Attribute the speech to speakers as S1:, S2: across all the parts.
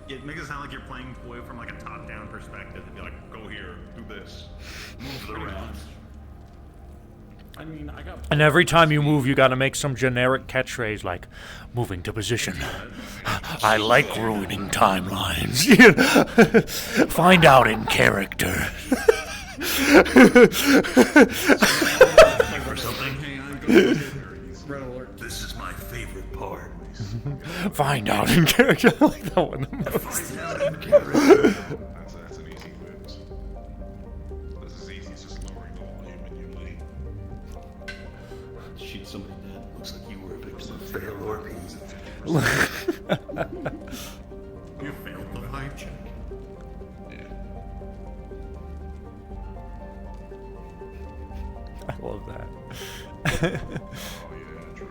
S1: It makes it sound like you're playing toy from like a top-down perspective. It'd be like, go here, do this, move the rounds.
S2: I mean, I got.
S3: And every time you move, you gotta make some generic catchphrase like, moving to position. I like ruining timelines. Find out in character.
S1: Or something.
S2: Hang on, go. Red alert.
S1: This is my favorite part.
S3: Find out in character. I like that one the most.
S1: Find out in character.
S4: That's an easy fix. This is easy. It's just lowering the volume manually.
S2: Shoot somebody dead.
S1: Looks like you were a victim of fail or be. You failed the vibe check.
S4: Yeah.
S3: I love that.
S4: Oh yeah, true.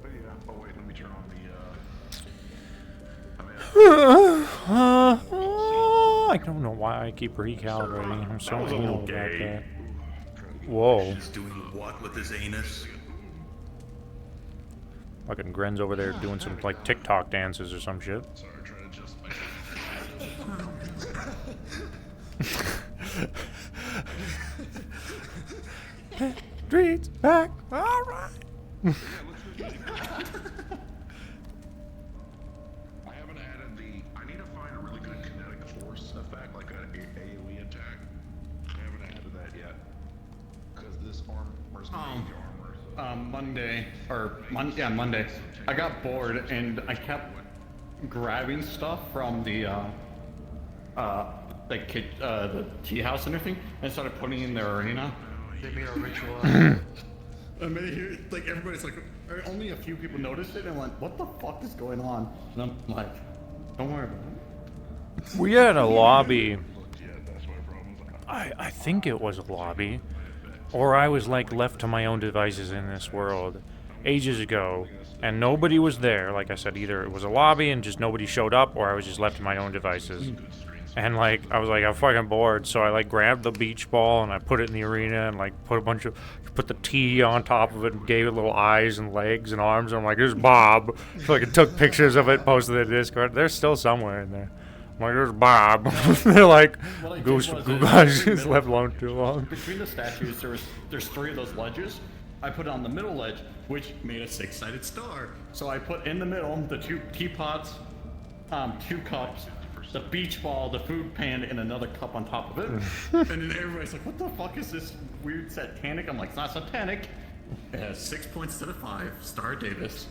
S4: But yeah. Oh wait, let me turn on the.
S3: I don't know why I keep recalibrating. I'm so
S1: That was a
S3: anal
S1: little
S3: about
S1: gay.
S3: that. Whoa.
S1: He's doing what with his anus?
S3: Fucking Gren's over there doing some like TikTok dances or some shit.
S4: Sorry, trying to adjust my.
S3: Streets back. All right.
S4: I haven't added the. I need to find a really good kinetic force effect, like an AoE attack. I haven't added that yet. Because this armor's mage armor.
S2: Monday Monday. I got bored and I kept grabbing stuff from the tea house and everything, and started putting in their arena.
S5: They made a ritual.
S2: And then like everybody's like, only a few people noticed it, and I'm like, what the fuck is going on? And I'm like, don't worry about it.
S3: We had a lobby.
S4: Yeah, that's my problem.
S3: I think it was a lobby. Or I was like left to my own devices in this world ages ago. And nobody was there. Like I said, either it was a lobby and just nobody showed up, or I was just left to my own devices. And like I was like, I'm fucking bored, so I like grabbed the beach ball and I put it in the arena and like put the T on top of it and gave it little eyes and legs and arms, and I'm like, there's Bob. So like I took pictures of it, posted it to Discord. They're still somewhere in there. I'm like, there's Bob. They're like,
S2: What I did
S3: Goose
S2: was
S3: guys
S2: in
S3: just
S2: the
S3: left
S2: middle-
S3: alone too long.
S2: Between the statues, there's three of those ledges. I put it on the middle ledge, which made a six-sided star. So I put in the middle the two teapots, 2 cups, the beach ball, the food pan, and another cup on top of it. And then everybody's like, what the fuck is this weird satanic? I'm like, it's not satanic. It has 6 points instead of 5. Star Davis.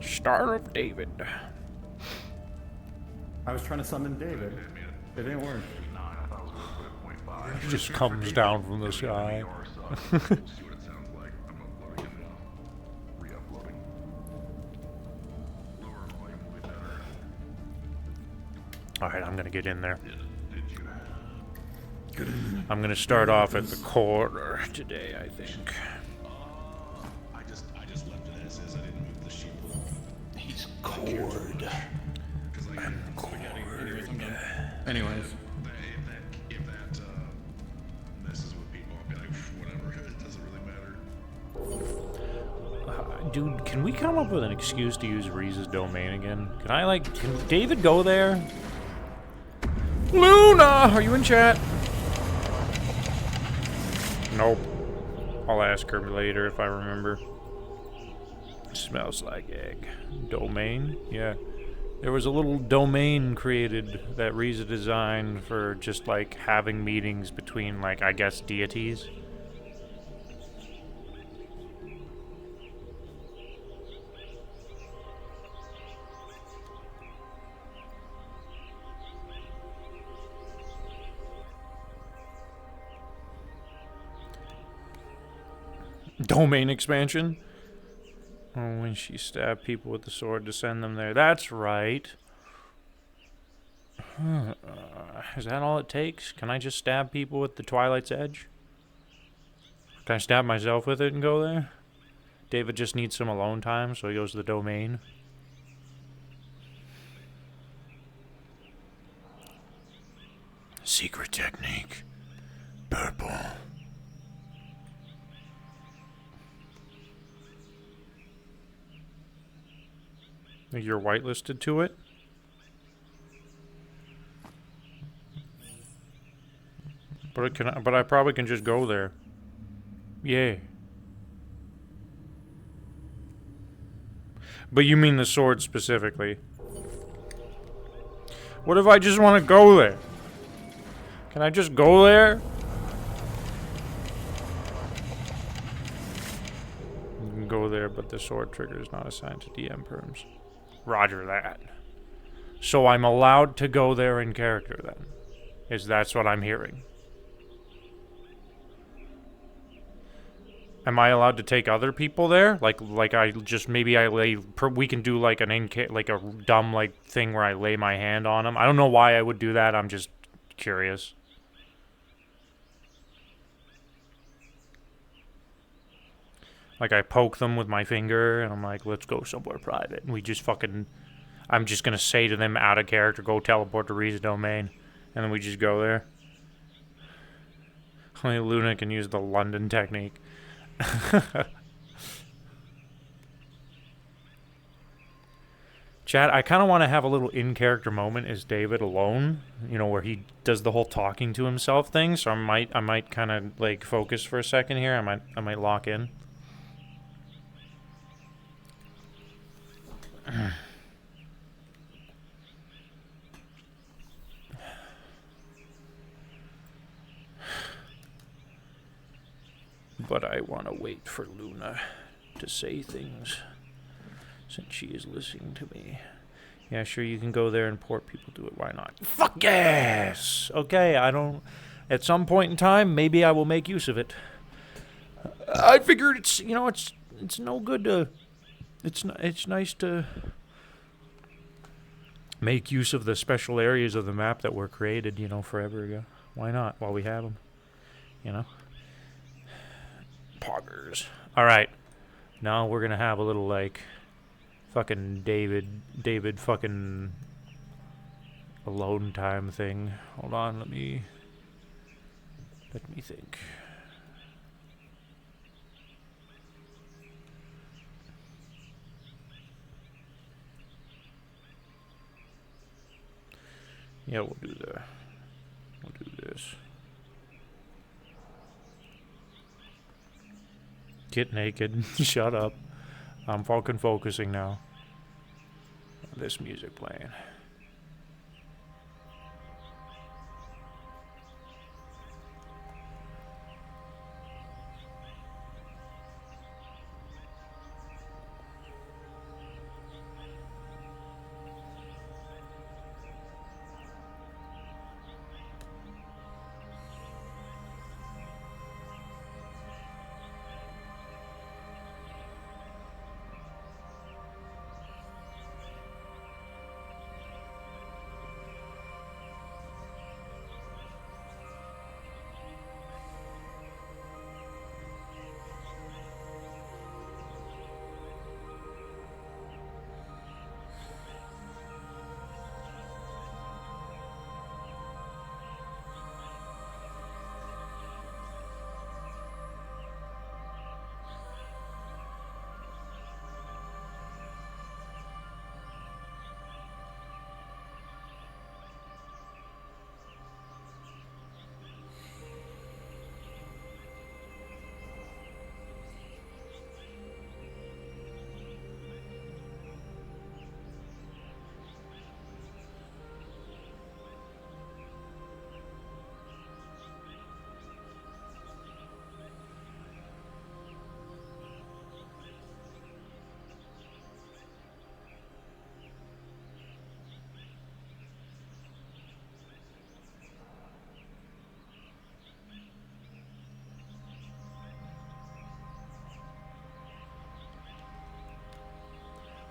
S3: Star of David.
S2: I was trying to summon David. It didn't work.
S3: It just comes down from the sky.
S4: See what it sounds like. I'm uploading it now. Re-uploading. Lower volume will be better.
S3: Alright, I'm gonna get in there.
S4: Did you?
S3: I'm gonna start off at the corner today, I think.
S4: I just left it as is. I didn't move the sheep.
S3: He's cord.
S2: Anyways.
S4: If that messes with people, I'll be like, whatever. It doesn't really matter.
S3: Dude, can we come up with an excuse to use Reese's domain again? Can David go there? Luna, are you in chat? Nope. I'll ask her later if I remember. Smells like egg. Domain? Yeah. There was a little domain created that Riza designed for just like having meetings between like, I guess, deities. Domain expansion? Oh, when she stabbed people with the sword to send them there. That's right. Is that all it takes? Can I just stab people with the Twilight's Edge? Can I stab myself with it and go there? David just needs some alone time, so he goes to the domain. Secret technique. Purple. You're whitelisted to it? But I probably can just go there. Yay. But you mean the sword specifically? What if I just want to go there? Can I just go there? You can go there, but the sword trigger is not assigned to DM perms. Roger that. So I'm allowed to go there in character then? That's what I'm hearing? Am I allowed to take other people there? Like I just maybe I lay. We can do like like a dumb like thing where I lay my hand on them. I don't know why I would do that. I'm just curious. Like I poke them with my finger, and I'm like, "Let's go somewhere private." And we just fucking. I'm just gonna say to them out of character, "Go teleport to Riza Domain," and then we just go there. Only Luna can use the London technique. Chat, I kind of want to have a little in-character moment as David alone, you know, where he does the whole talking to himself thing. So I might kind of like focus for a second here. I might lock in. But I want to wait for Luna to say things, since she is listening to me. Yeah, sure, you can go there and port people to it. Why not? Fuck yes! Okay, I don't... At some point in time, maybe I will make use of it. I figured it's, you know, it's no good to... It's nice to make use of the special areas of the map that were created, you know, forever ago. Why not, while we have them, you know? Poggers. Alright. Now we're gonna have a little, like, fucking David fucking alone time thing. Hold on, let me think. Yeah, we'll do this. Get naked. Shut up. I'm fucking focusing now. This music playing.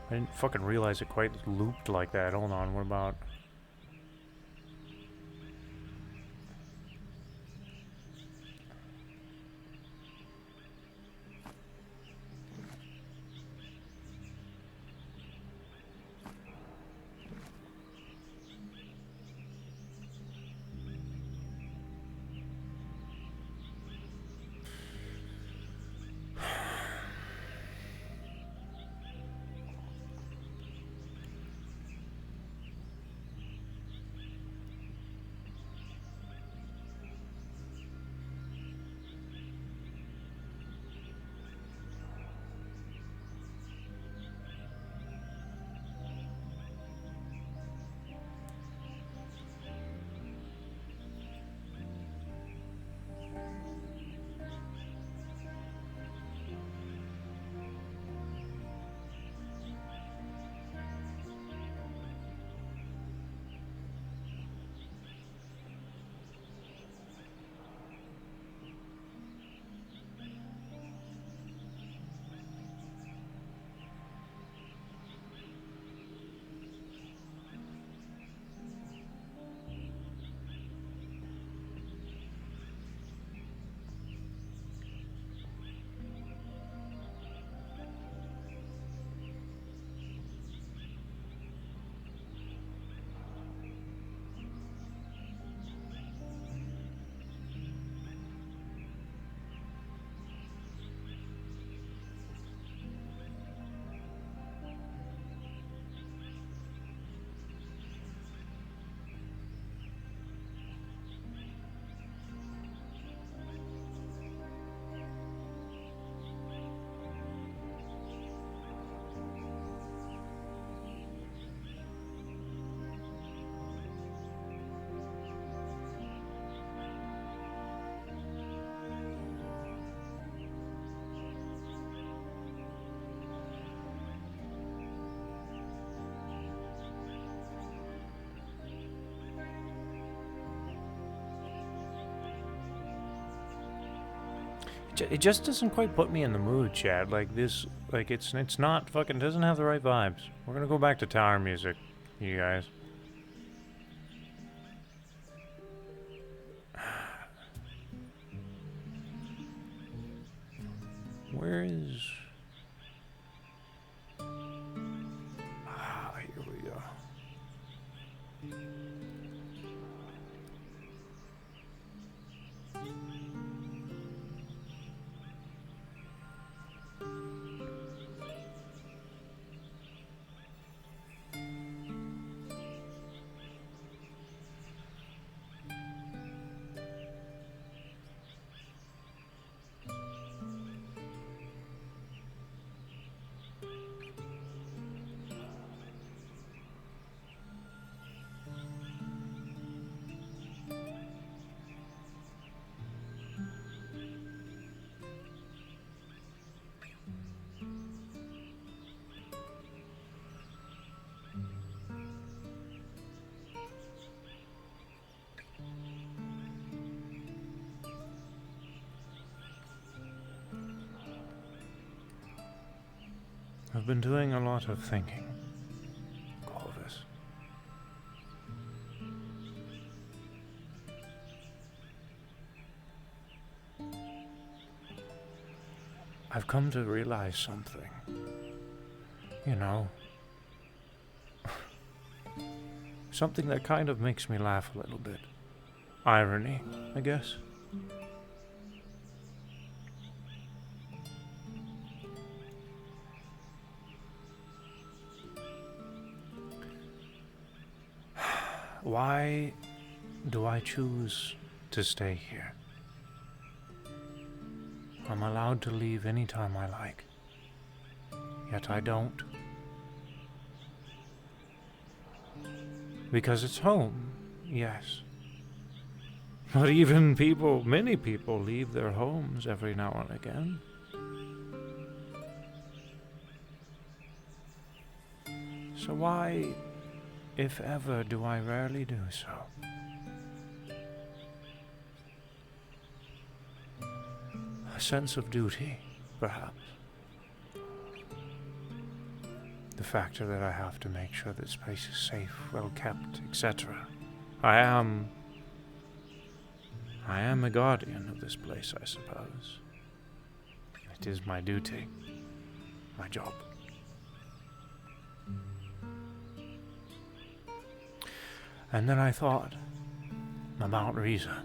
S3: I didn't fucking realize it quite looped like that. Hold on, what about... It just doesn't quite put me in the mood, Chad. Like this, like it's not fucking doesn't have the right vibes. We're gonna go back to tower music, you guys. Where is? Ah, here we go. I've been doing a lot of thinking, Corvus. I've come to realize something. You know, something that kind of makes me laugh a little bit. Irony, I guess. Why do I choose to stay here? I'm allowed to leave any time I like, yet I don't. Because it's home, yes. But even many people leave their homes every now and again. So why, if ever, do I rarely do so? A sense of duty, perhaps. The factor that I have to make sure this place is safe, well kept, etc. I am a guardian of this place, I suppose. It is my duty, my job. And then I thought about Riza.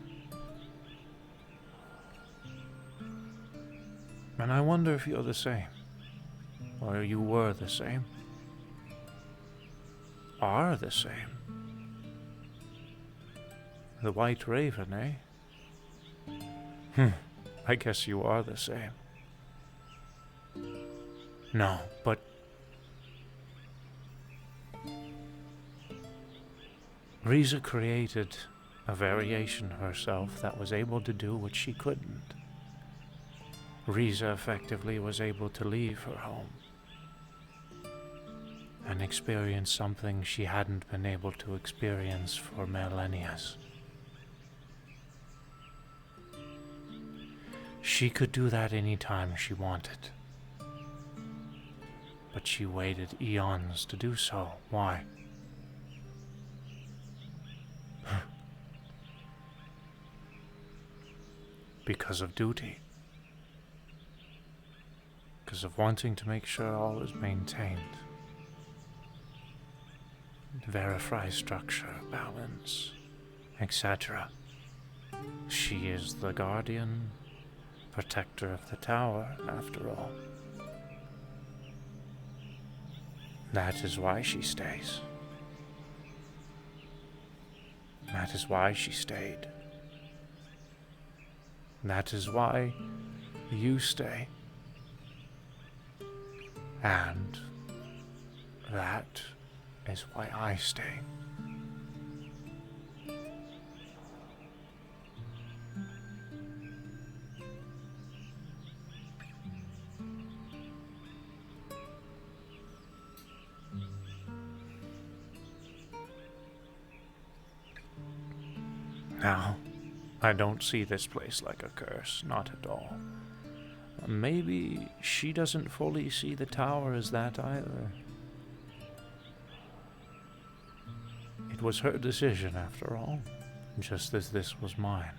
S3: And I wonder if you're the same. Or you were the same. Are the same. The White Raven, eh? I guess you are the same. No, but Riza created a variation herself that was able to do what she couldn't. Riza effectively was able to leave her home and experience something she hadn't been able to experience for millennia. She could do that any time she wanted. But she waited eons to do so. Why? Because of duty. Because of wanting to make sure all is maintained. Verify structure, balance, etc. She is the guardian, protector of the tower, after all. That is why she stays. That is why she stayed. That is why you stay. And that is why I stay. Now, I don't see this place like a curse, not at all. maybe she doesn't fully see the tower as that either. It was her decision, after all, just as this was mine.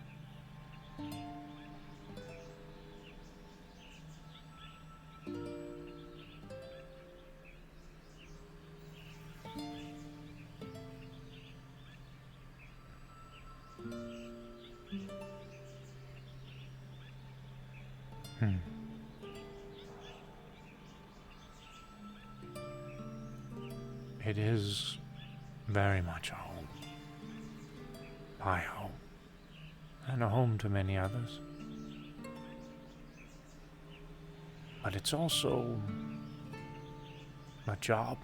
S3: It is very much a home. My home. And a home to many others. But it's also a job.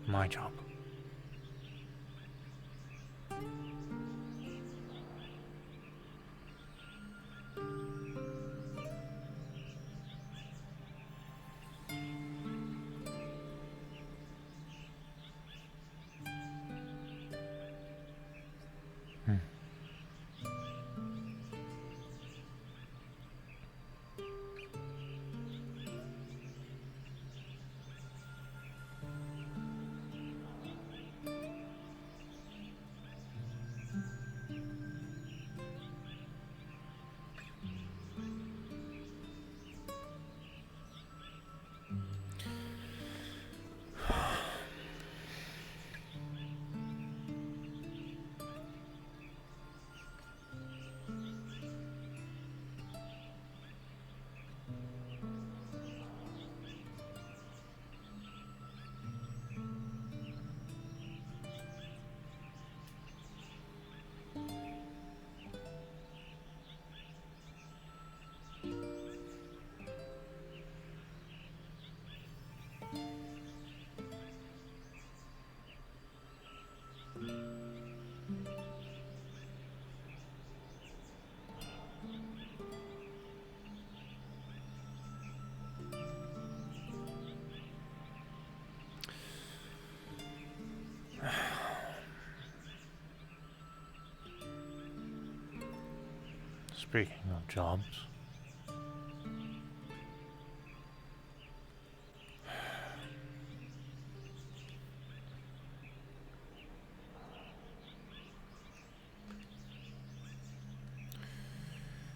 S3: My job. Speaking of jobs,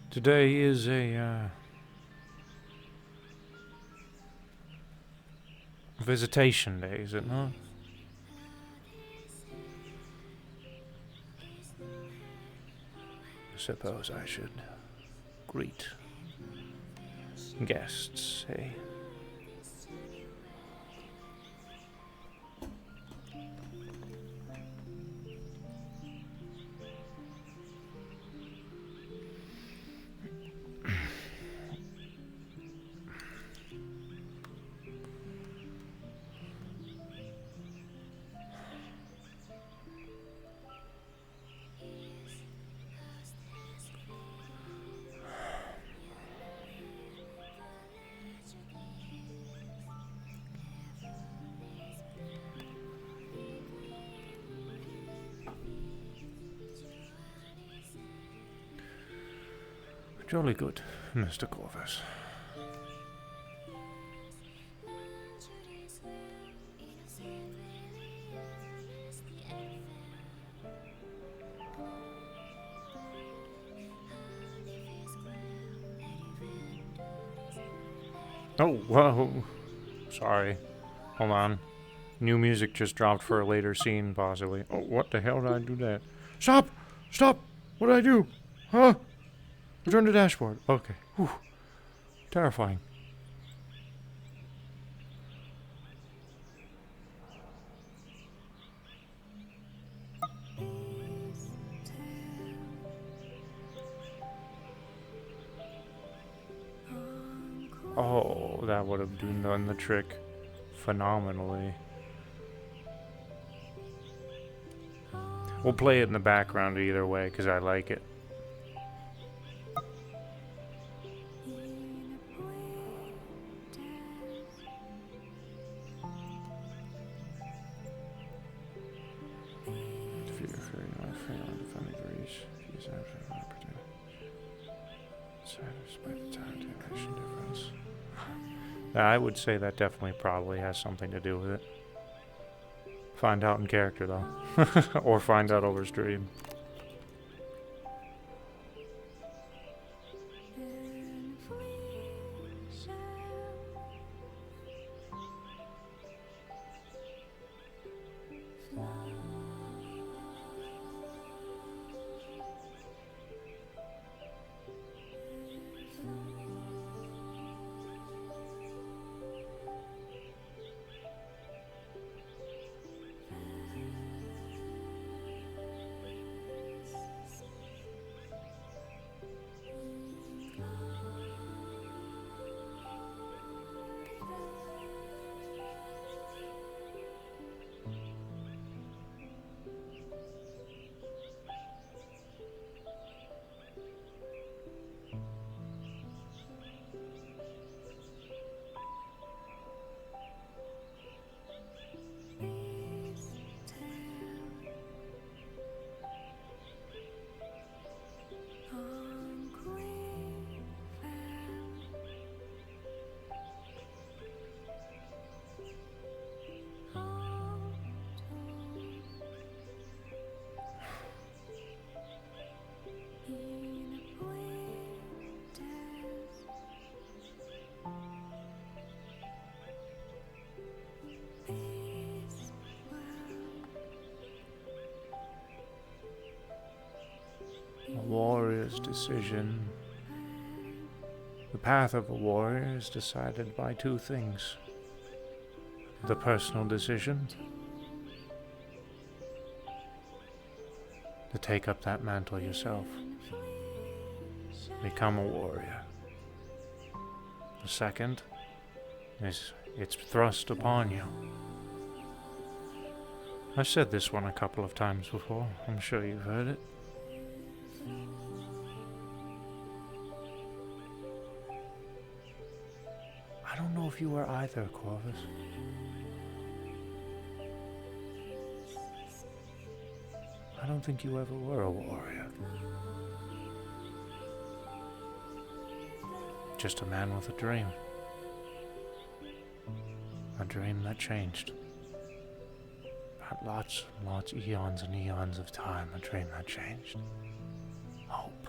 S3: today is a visitation day, is it not? Suppose I should greet guests, eh? Jolly good, Mr. Corvus. Oh, whoa. Sorry. Hold on. New music just dropped for a later scene, possibly. Oh, what the hell did I do that? Stop! Stop! What did I do? Huh? Return to dashboard. Okay. Whew. Terrifying. Oh, that would have done the trick phenomenally. We'll play it in the background either way, because I like it. Satisfied. I would say that definitely probably has something to do with it. Find out in character, though. Or find out over stream. A warrior's decision. The path of a warrior is decided by two things. The personal decision to take up that mantle yourself. Become a warrior. The second is it's thrust upon you. I've said this one a couple of times before. I'm sure you've heard it. I don't know if you were either, Corvus. I don't think you ever were a warrior. Just a man with a dream. A dream that changed. About lots and lots, eons and eons of time, a dream that changed. Hope.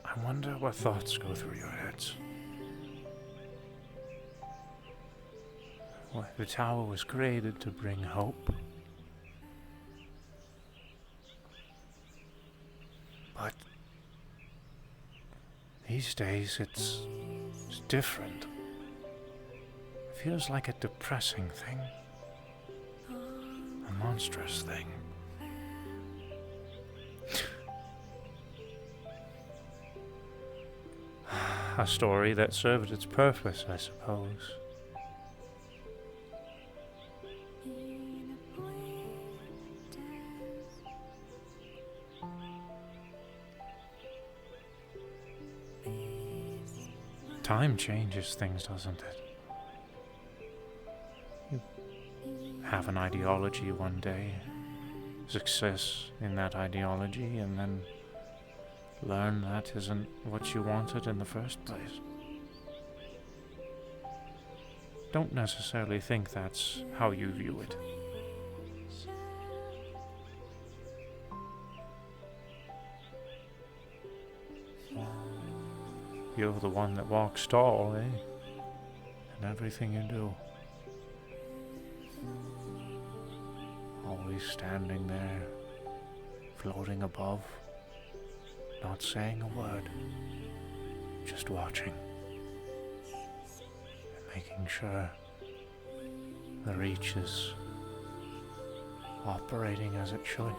S3: I wonder what thoughts go through your heads. Well, the tower was created to bring hope. But these days it's different. It feels like a depressing thing. A monstrous thing. A story that served its purpose, I suppose. Time changes things, doesn't it? You have an ideology one day, success in that ideology, and then learn that isn't what you wanted in the first place. Don't necessarily think that's how you view it. You're the one that walks tall, eh? In everything you do. Always standing there, floating above, not saying a word, just watching. And making sure the reach is operating as it should.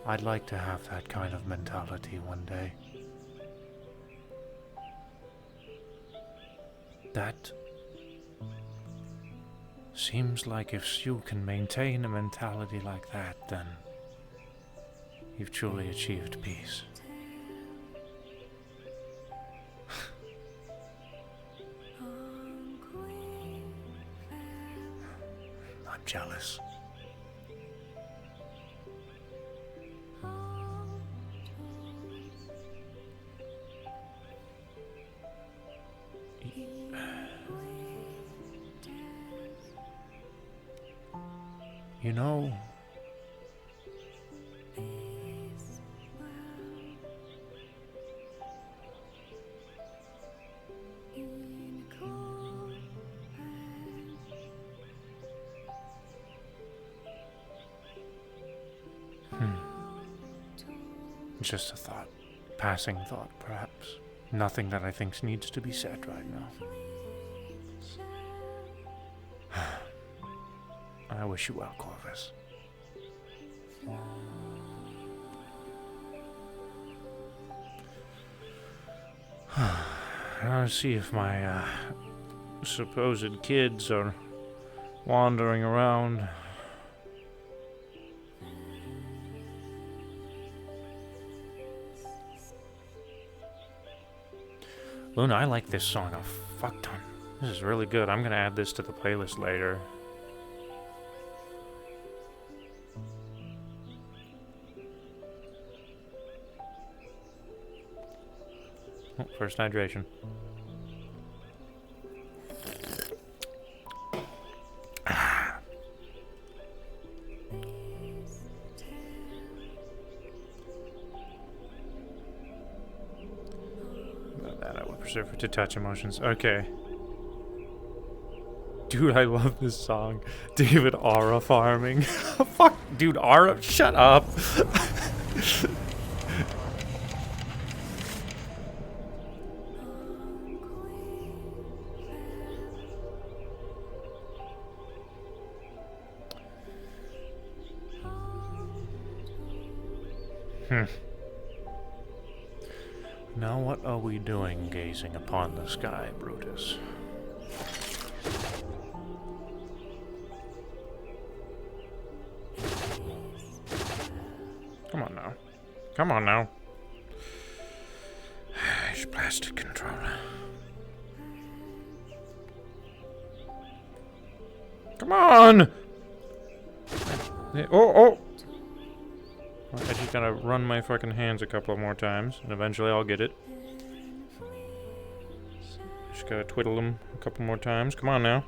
S3: I'd like to have that kind of mentality one day. That seems like if you can maintain a mentality like that, then you've truly achieved peace. I'm jealous. You know, just a thought. Passing thought, perhaps. Nothing that I think needs to be said right now. I wish you well, Corvus. I'll see if my supposed kids are wandering around. Luna, I like this song a fuck ton. This is really good. I'm gonna add this to the playlist later. Oh, first hydration. To touch emotions. Okay. Dude, I love this song. David Aura farming. Fuck, dude, Aura, shut up. Now what are we doing gazing upon the sky, Brutus? Come on now. Come on now. It's blasted controller. Come on! Oh! I just gotta run my fucking hands a couple more times, and eventually I'll get it. Just gotta twiddle them a couple more times. Come on now.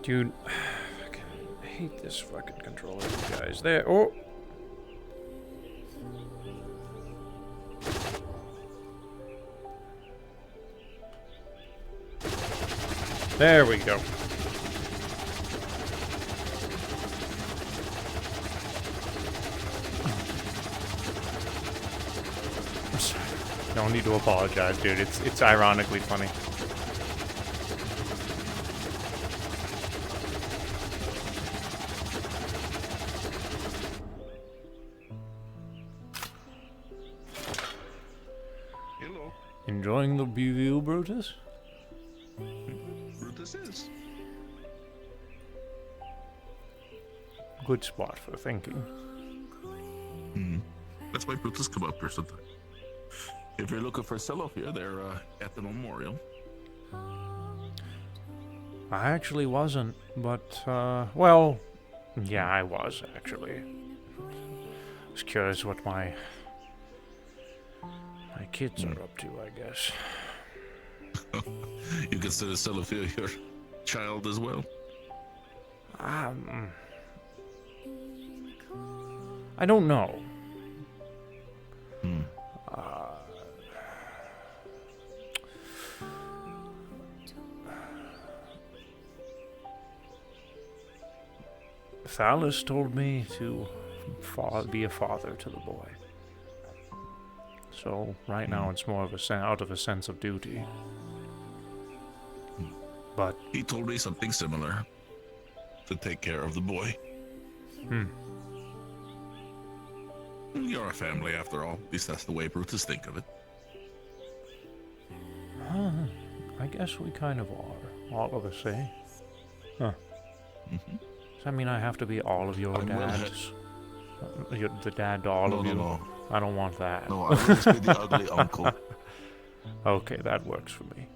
S3: Dude, I hate this fucking controller, you guys. There, oh! There we go. No need to apologize, dude. It's ironically funny.
S4: Hello.
S3: Enjoying the view, Brutus?
S4: Brutus is.
S3: Good spot for thinking.
S4: That's why Brutus come up here sometimes. If you're looking for Celophia, they're at the memorial.
S3: I actually wasn't, but, well, yeah, I was, actually. I was curious what my kids are up to, I guess.
S4: You consider Celophia your child as well?
S3: I don't know. Thalys told me to be a father to the boy. So right now it's more of out of a sense of duty. But
S4: He told me something similar. To take care of the boy. You're a family after all. At least that's the way Brutus think of it.
S3: I guess we kind of are. All of us, eh? Huh. Does that mean I have to be all of your dads? The dad to all of you?
S4: No.
S3: I don't want that.
S4: No, I will just be the ugly uncle.
S3: Okay, that works for me.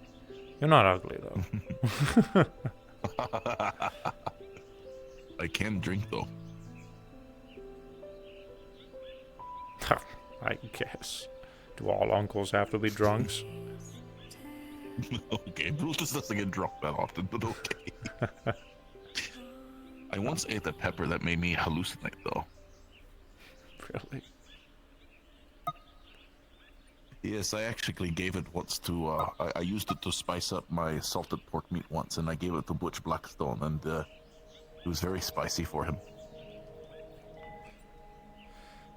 S3: You're not ugly, though.
S4: I can drink, though.
S3: I guess. Do all uncles have to be drunks?
S4: Okay, Brutus doesn't get drunk that often, but okay. I once ate a pepper that made me hallucinate, though.
S3: Really?
S4: Yes, I actually gave it once to, I used it to spice up my salted pork meat once, and I gave it to Butch Blackstone, and it was very spicy for him.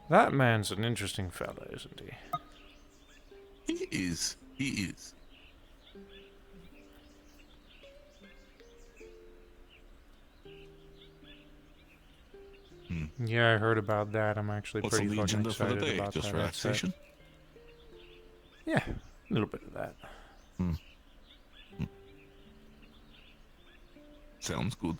S3: That man's an interesting fella, isn't he?
S4: He is. He is.
S3: Yeah, I heard about that. I'm actually
S4: What's on
S3: pretty
S4: the
S3: fucking
S4: agenda for the
S3: excited
S4: day?
S3: about
S4: Just
S3: that.
S4: relaxation?
S3: Yeah, a little bit of that.
S4: Sounds good.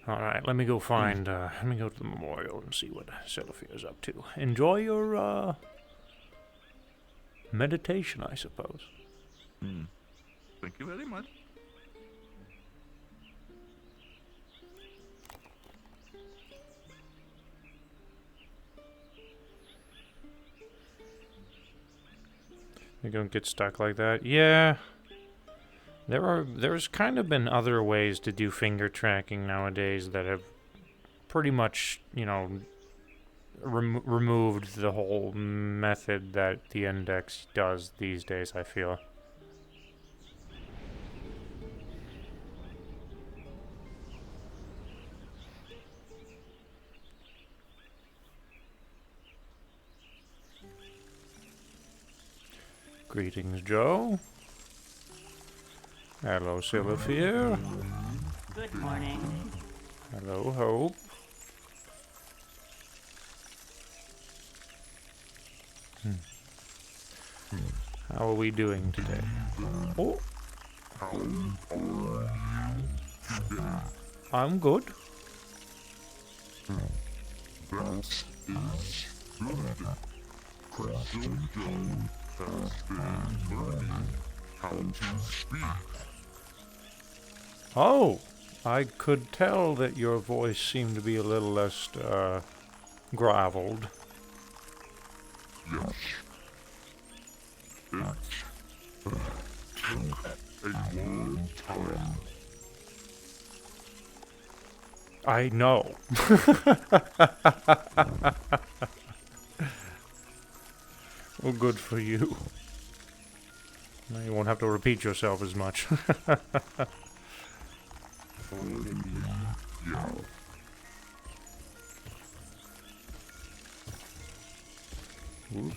S3: All right, let me go find. Let me go to the memorial and see what Celifier's up to. Enjoy your meditation, I suppose.
S4: Thank you very much.
S3: You don't get stuck like that. Yeah. There's kind of been other ways to do finger tracking nowadays that have pretty much, you know, removed the whole method that the index does these days, I feel. Greetings, Joe. Hello, Cilifier.
S5: Good morning.
S3: Hello, Hope. How are we doing today? Oh. I'm good. Oh, I could tell that your voice seemed to be a little less, graveled. I know. Well, good for you. Now you won't have to repeat yourself as much. Ooh.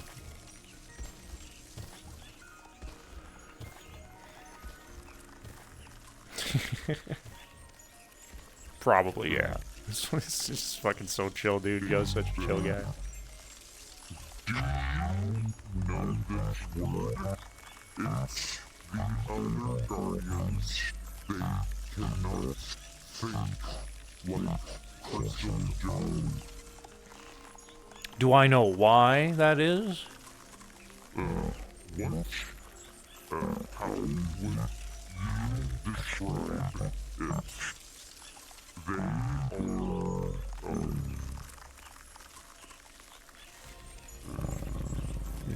S3: Probably, yeah. It's just fucking so chill, dude. Joe's such a chill guy. Do I know why that is?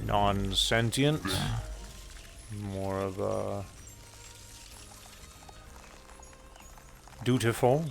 S3: Non-sentient, more of a dutiful.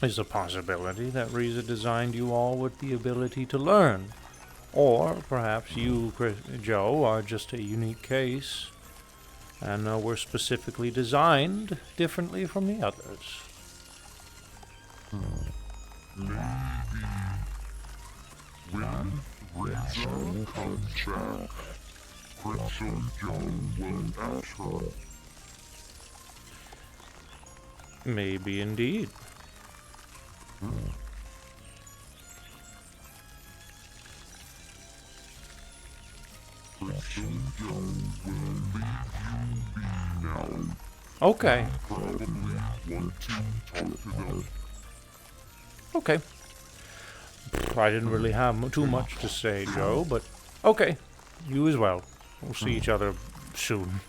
S3: Is a possibility that Riza designed you all with the ability to learn. Or perhaps you, Joe, are just a unique case and were specifically designed differently from the others. Maybe indeed. Okay. Okay. I didn't really have too much to say, Joe, but okay. You as well. We'll see each other soon.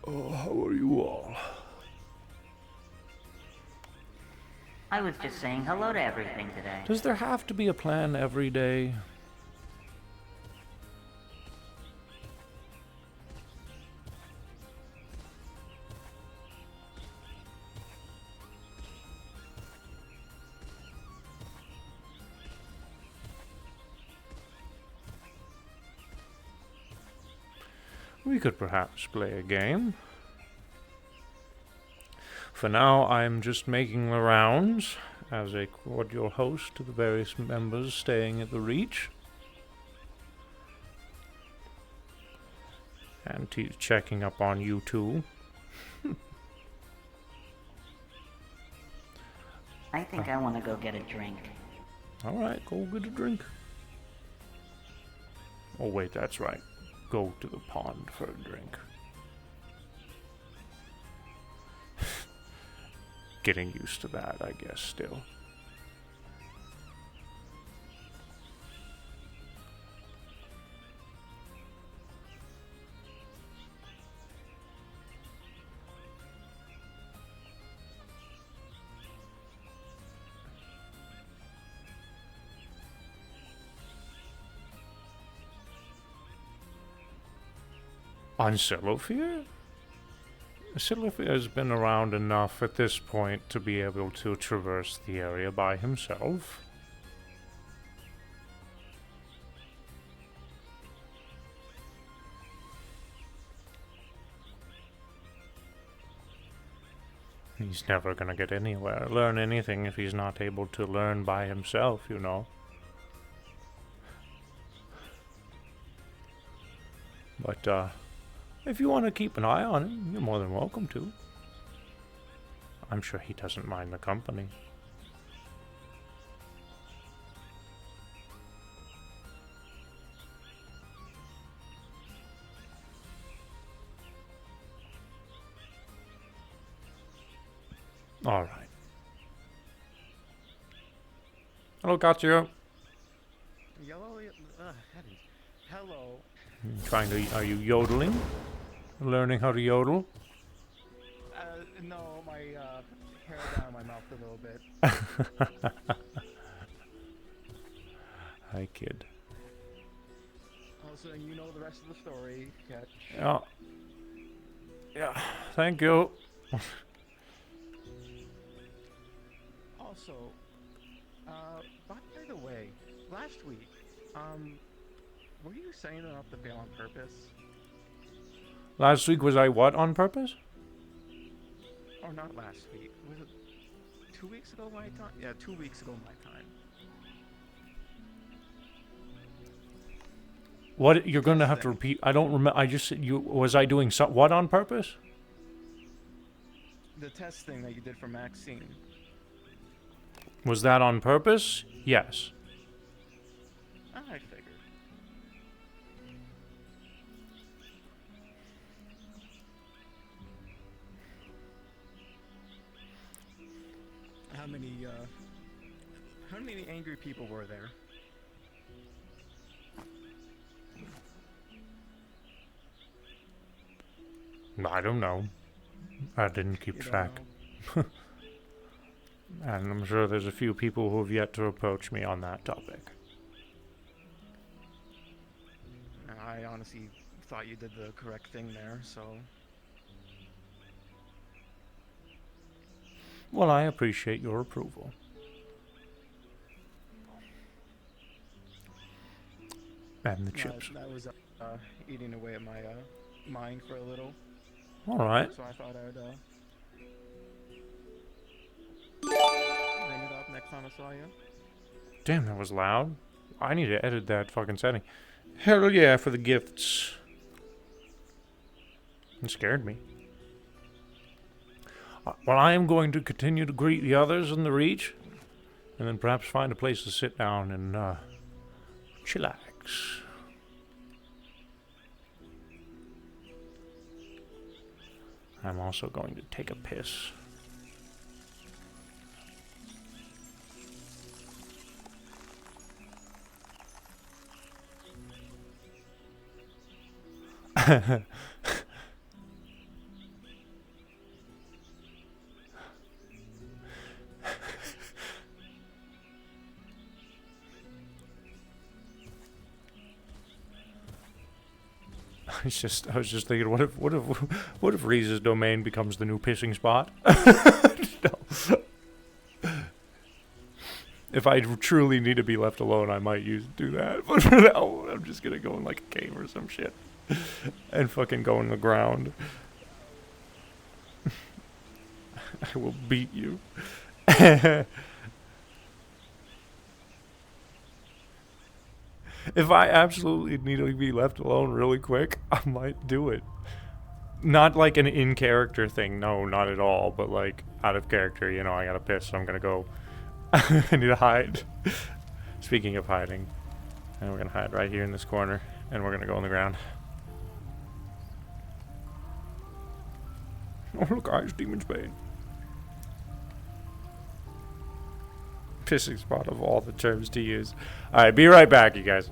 S3: Oh, how are you all?
S5: I was just saying hello to everything today.
S3: Does there have to be a plan every day? We could perhaps play a game. For now, I'm just making the rounds as a cordial host to the various members staying at the Reach. And checking up on you too.
S5: I think I want to go get a drink.
S3: Alright, go get a drink. Oh wait, that's right. Go to the pond for a drink. Getting used to that, I guess, still. On Silophere? Silophere has been around enough at this point to be able to traverse the area by himself. He's never gonna get anywhere, learn anything if he's not able to learn by himself, you know. But, if you want to keep an eye on him, you're more than welcome to. I'm sure he doesn't mind the company. All right. Hello, Katsuya.
S6: Hello.
S3: Are you yodeling? Learning how to yodel?
S6: No, my hair down my mouth a little bit.
S3: Hi, kid.
S6: Also, you know the rest of the story. Catch.
S3: Yeah. Yeah, thank you.
S6: Also, by the way, last week, were you saying that off the fail on purpose?
S3: Last week was I what on purpose?
S6: Or not last week. Was it 2 weeks ago my time? Yeah, 2 weeks ago my time.
S3: What you're going to have to repeat? I don't remember. I just said was I doing what on purpose?
S6: The test thing that you did for Maxine.
S3: Was that on purpose? Yes.
S6: I figured. How many angry people were there?
S3: I don't know. I didn't keep
S6: You don't
S3: track.
S6: know?
S3: And I'm sure there's a few people who have yet to approach me on that topic.
S6: I honestly thought you did the correct thing there, so...
S3: Well, I appreciate your approval. And the chips.
S6: That was eating away at my mind for a little.
S3: Alright.
S6: So I thought I'd bring it up next time I saw you.
S3: Damn, that was loud. I need to edit that fucking setting. Hell yeah for the gifts. It scared me. Well, I am going to continue to greet the others in the Reach, and then perhaps find a place to sit down and chillax. I'm also going to take a piss. I was just thinking, what if Reese's domain becomes the new pissing spot? No. If I truly need to be left alone, I might do that. But for now, I'm just gonna go in like a cave or some shit and fucking go in the ground. I will beat you. If I absolutely need to be left alone really quick, I might do it. Not like an in-character thing, no, not at all, but like out of character, you know, I gotta piss, so I'm gonna go. I need to hide. Speaking of hiding, and we're gonna hide right here in this corner, and we're gonna go on the ground. Oh look, Ice Demon's Bane. Pissing spot of all the terms to use. Alright, be right back, you guys.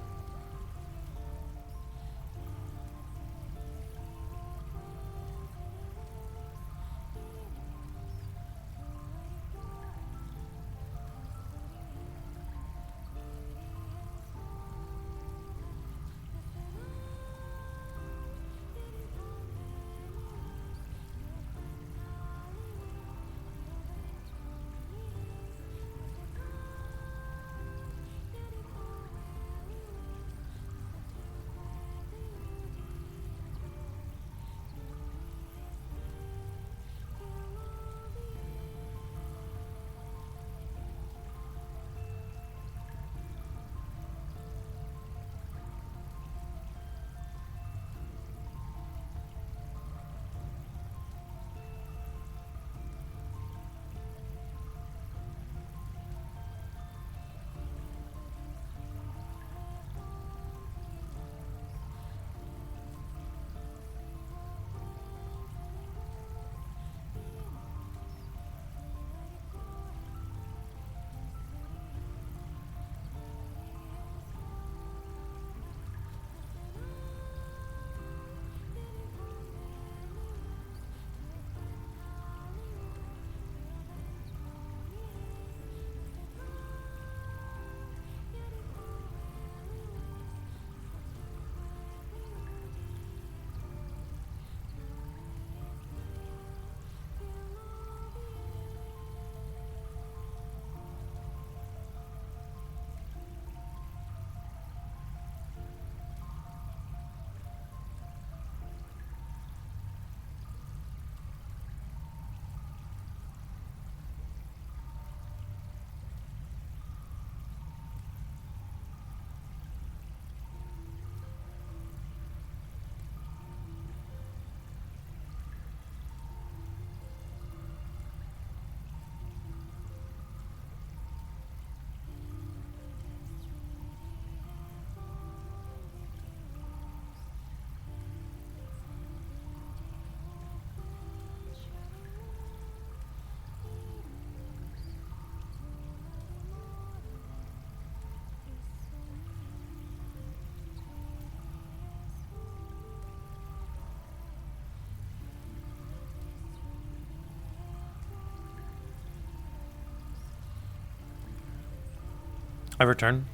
S3: I return.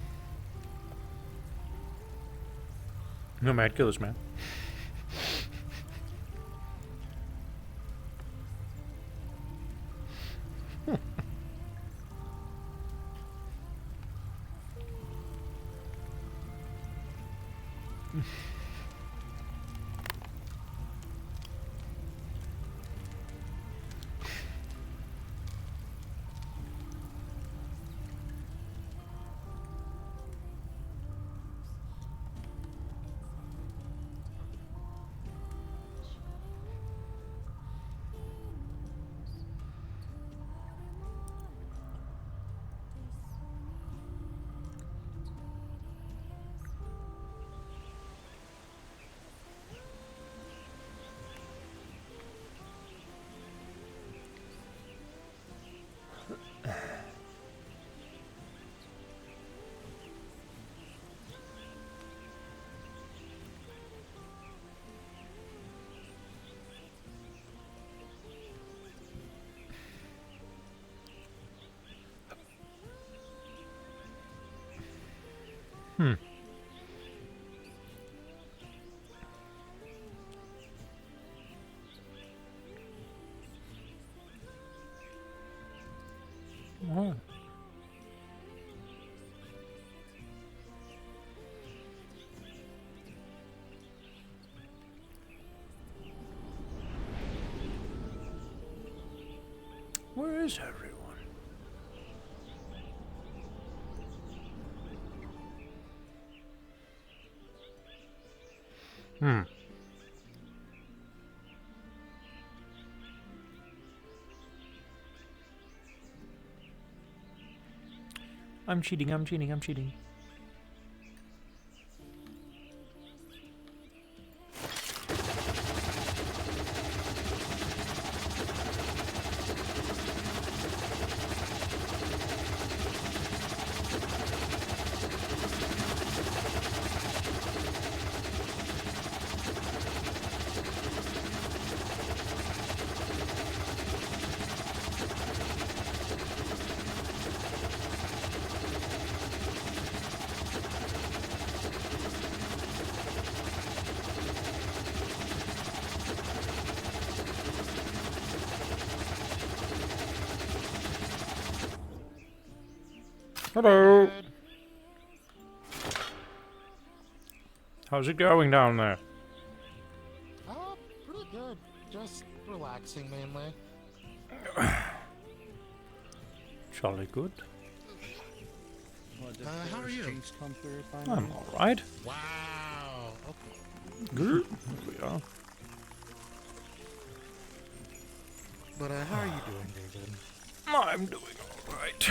S3: No mad killers, man. Hmm. What? Where is everyone? Hmm. I'm cheating, I'm cheating, I'm cheating. Hello. How's it going down there?
S7: Pretty good. Just relaxing mainly.
S3: Jolly good.
S7: How are you?
S3: I'm alright.
S7: Wow. Okay.
S3: Good. We are.
S7: But how are you doing, David?
S3: I'm doing alright.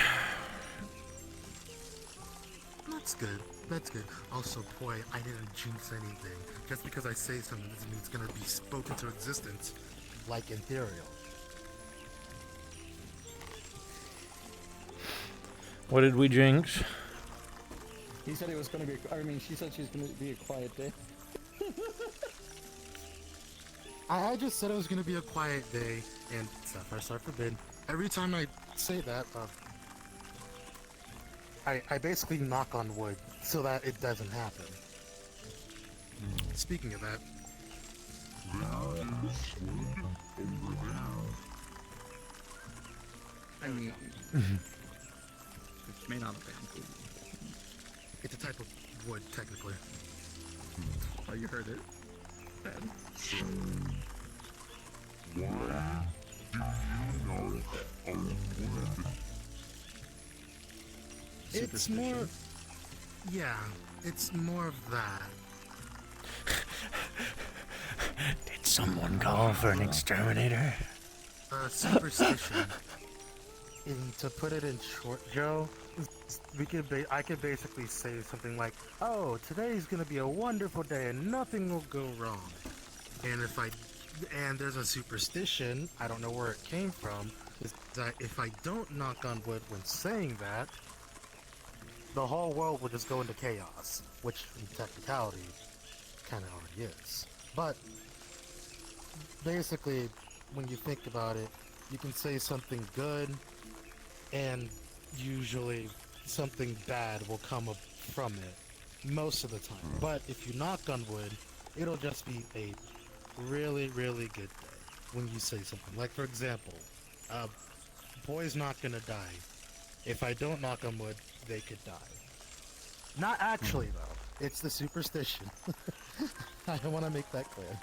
S7: That's good. That's good. Also, boy, I didn't jinx anything. Just because I say something doesn't mean it's gonna be spoken to existence, like Ethereal.
S3: What did we jinx?
S2: He said it was gonna be. I mean, she said she's gonna be a quiet day.
S7: I just said it was gonna be a quiet day, and Sapphire forbid. Every time I say that, I basically knock on wood so that it doesn't happen. Speaking of that,
S8: I mean, it's made out of bamboo.
S7: it's a type of wood, technically.
S8: Oh, you heard it. Then.
S7: It's more... Yeah, it's more of that.
S3: Did someone call for an exterminator?
S7: Superstition. To put it in short, Joe, I could basically say something like, "Oh, today's gonna be a wonderful day and nothing will go wrong." And there's a superstition, I don't know where it came from, is that if I don't knock on wood when saying that, the whole world will just go into chaos, which in technicality kind of already is. But basically, when you think about it, you can say something good, and usually something bad will come up from it most of the time. But if you knock on wood, it'll just be a really, really good day when you say something. Like, for example, boy's not gonna die. If I don't knock on wood, they could die. Not actually, though. It's the superstition. I want to make that clear.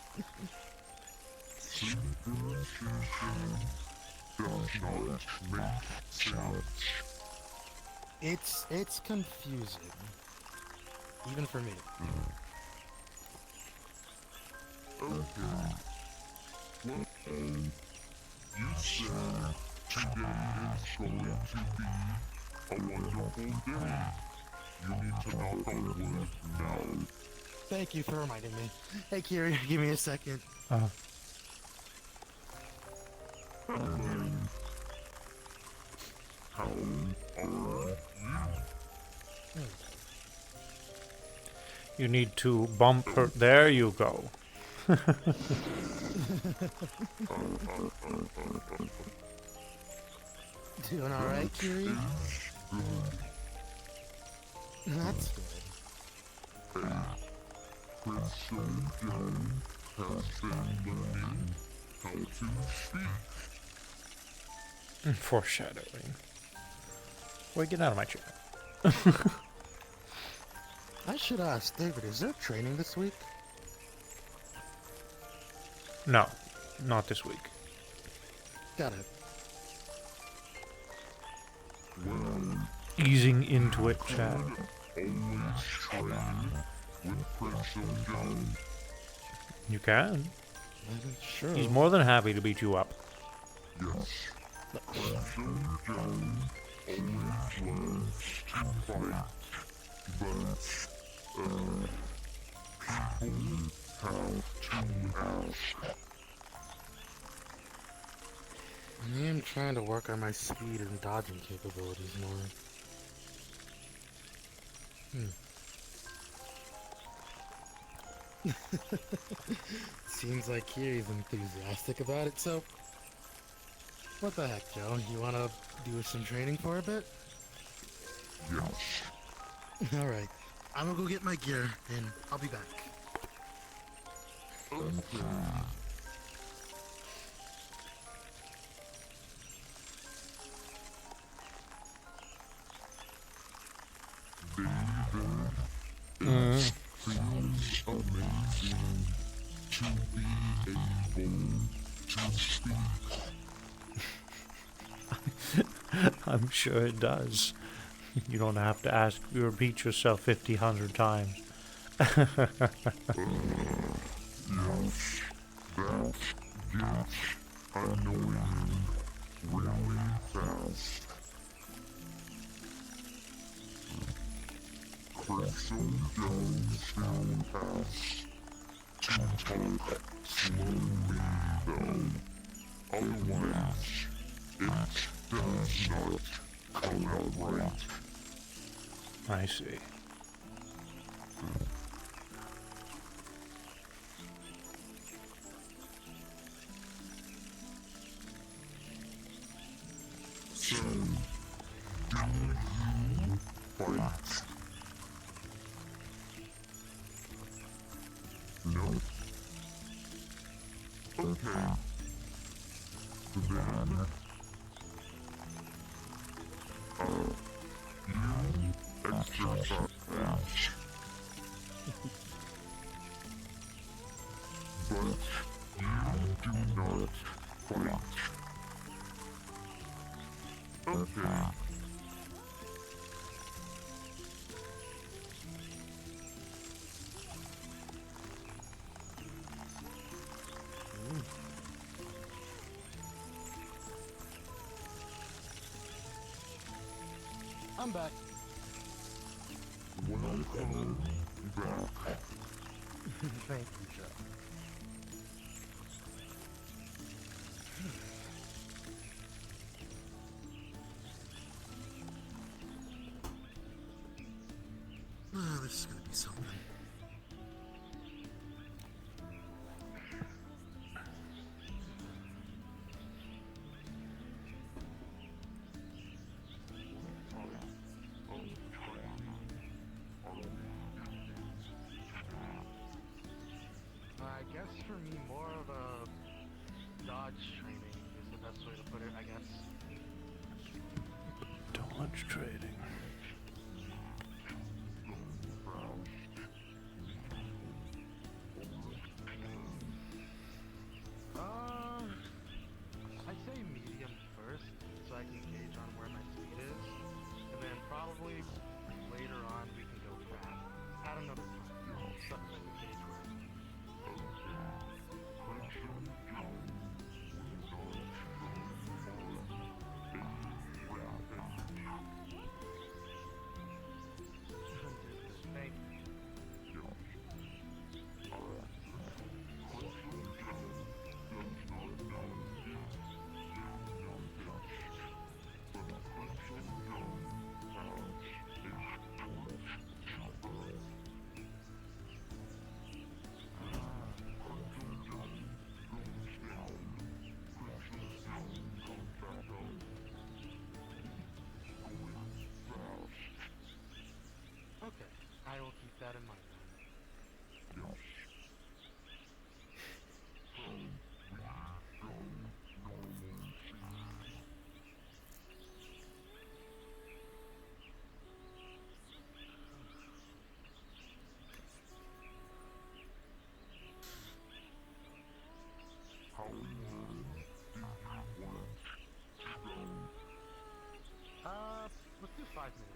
S7: It's confusing. Even for me.
S4: You said today is going to be a wonderful day. You need to knock on wood now.
S7: Thank you for reminding me. Hey, Kiri, give me a second.
S4: How are you?
S3: You need to bump her. There you go.
S7: Doing alright, Kiri? That's good.
S3: Foreshadowing. Wait, get out of my chair.
S7: I should ask David, is there training this week?
S3: No, not this week.
S7: Got it.
S3: Easing into it, Chad. You can.
S7: Sure.
S3: He's more than happy to beat you up.
S7: I am trying to work on my speed and dodging capabilities more. Seems like Kiri's enthusiastic about it, so... What the heck, Joe? You wanna do some training for a bit?
S4: Yes.
S7: Alright. I'm gonna go get my gear, and I'll be back.
S3: I'm sure it does. You don't have to ask, you repeat yourself 50, 100 times. I see.
S7: I'm back. Thank you, Joe. This is gonna be something. I guess for me, more of a dodge training is the best way to put it, I guess.
S3: Dodge trading.
S7: I'd say medium first, so I can gauge on where my speed is, and then probably later on we can go fast. At another time, something to gauge where. Thank you. Okay, I will keep that in mind then.
S6: do 5 minutes.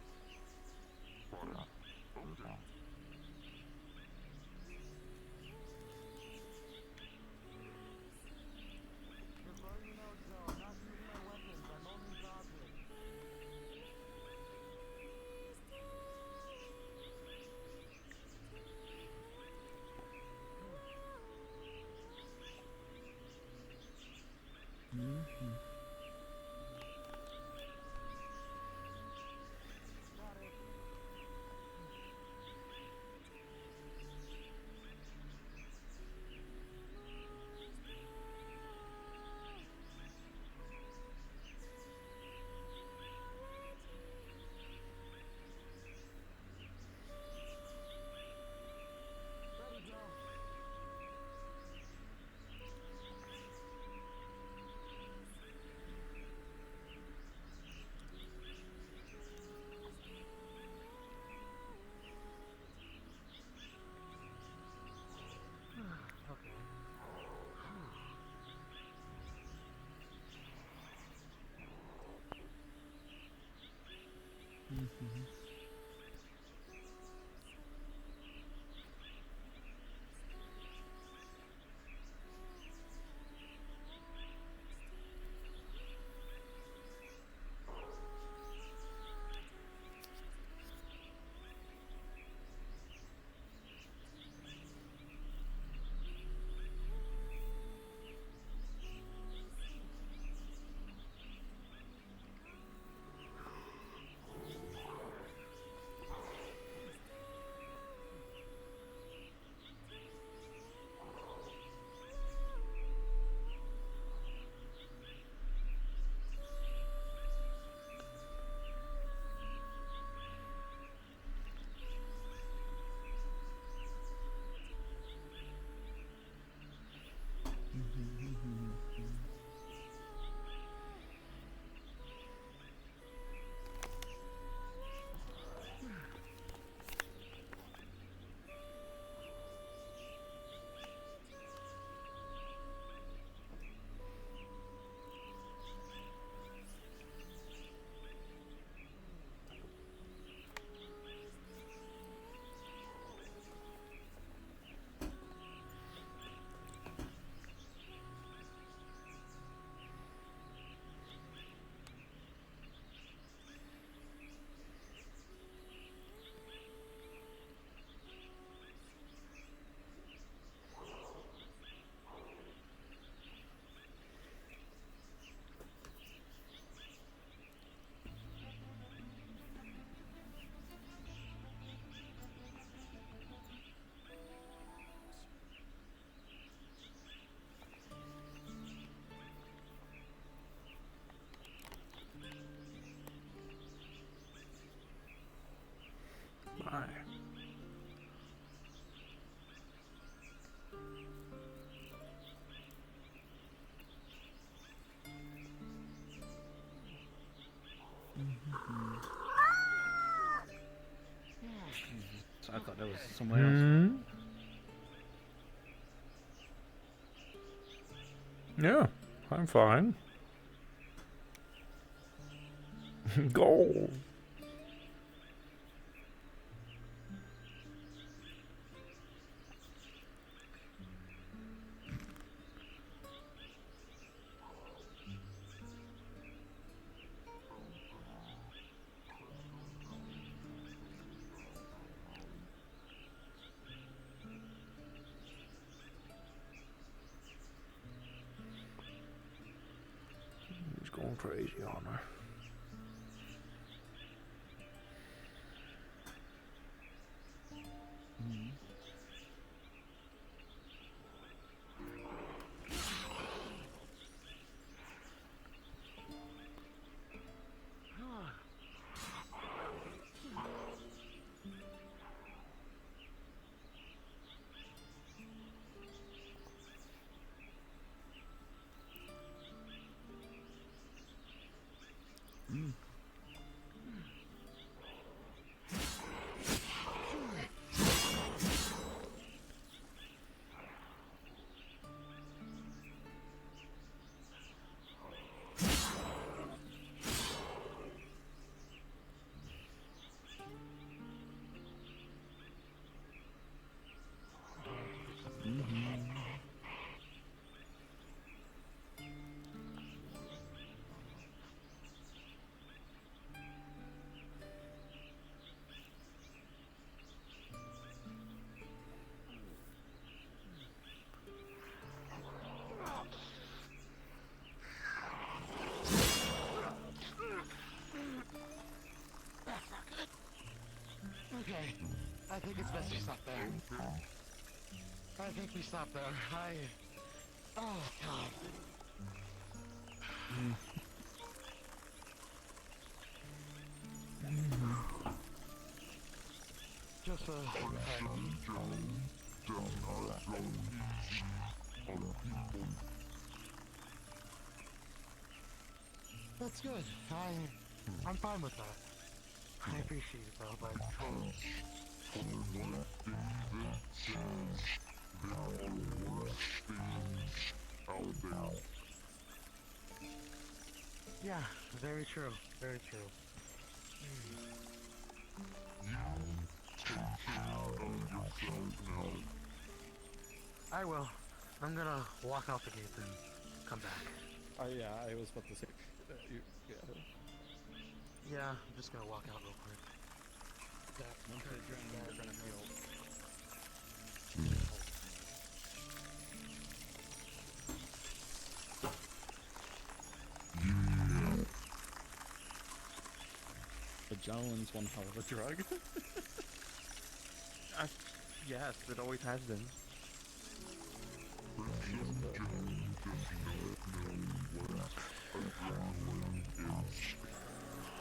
S3: My.
S2: So I thought that was somebody else.
S3: Hmm? Yeah, I'm fine. Gold. He's going crazy on her.
S7: I think it's best we stop there. I think we stop there. Oh, God. Just that's good. I'm fine with that. I appreciate it though, but yeah, very true. Very true. I will. I'm gonna walk out the gate and come back.
S2: Yeah, I was about to say.
S7: Yeah, I'm just gonna walk out real quick.
S2: Adrenaline's one hell of a drug.
S6: Yes, it always has been.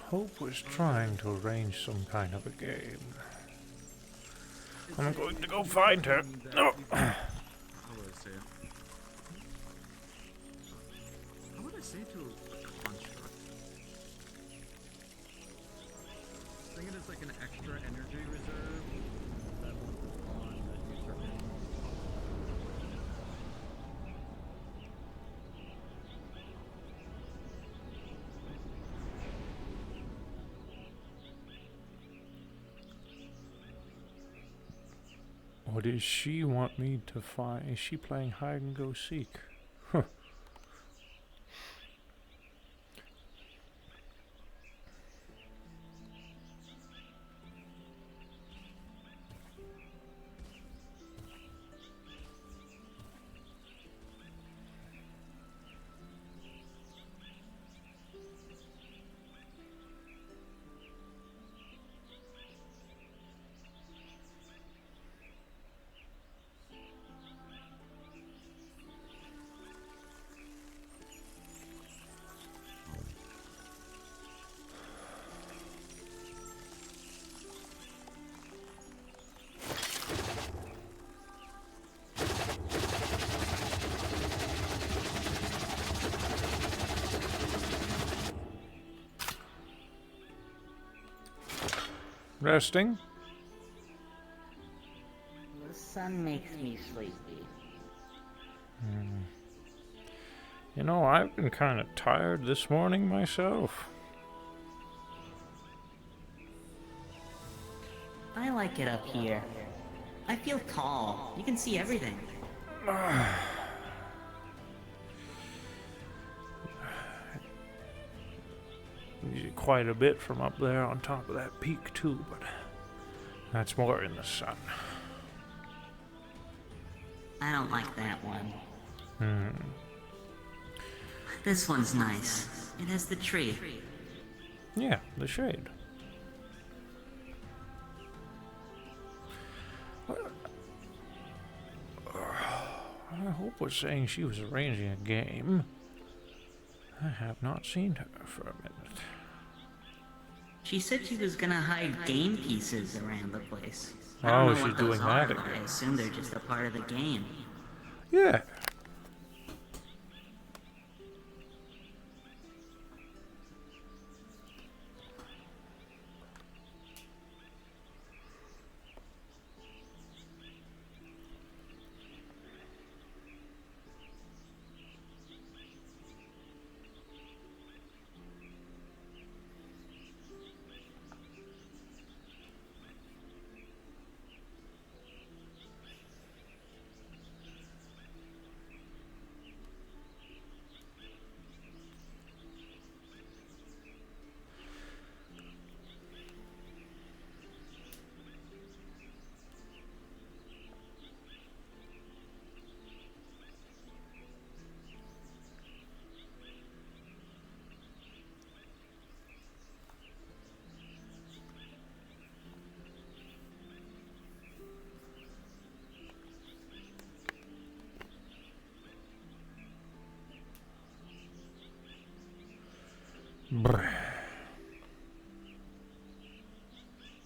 S3: Hope was trying to arrange some kind of a game. I'm going to go find her. Oh.
S8: How would I say it? How would I say to a construct? I think it is like an extra energy reserve that will respond that user hit.
S3: What does she want me to find? Is she playing hide and go seek? Huh. Resting?
S5: The sun makes me sleepy.
S3: You know, I've been kind of tired this morning myself.
S5: I like it up here. I feel tall. You can see everything.
S3: Quite a bit from up there on top of that peak too, but that's more in the sun.
S5: I don't like that one. This one's nice. It has the tree.
S3: Yeah, the shade. I hope was saying she was arranging a game. I have not seen her for a minute.
S5: She said she was gonna hide game pieces around the place. I
S3: Oh,
S5: don't know
S3: she's
S5: what those
S3: doing
S5: are,
S3: that
S5: but I
S3: again.
S5: assume they're just a part of the game.
S3: Yeah.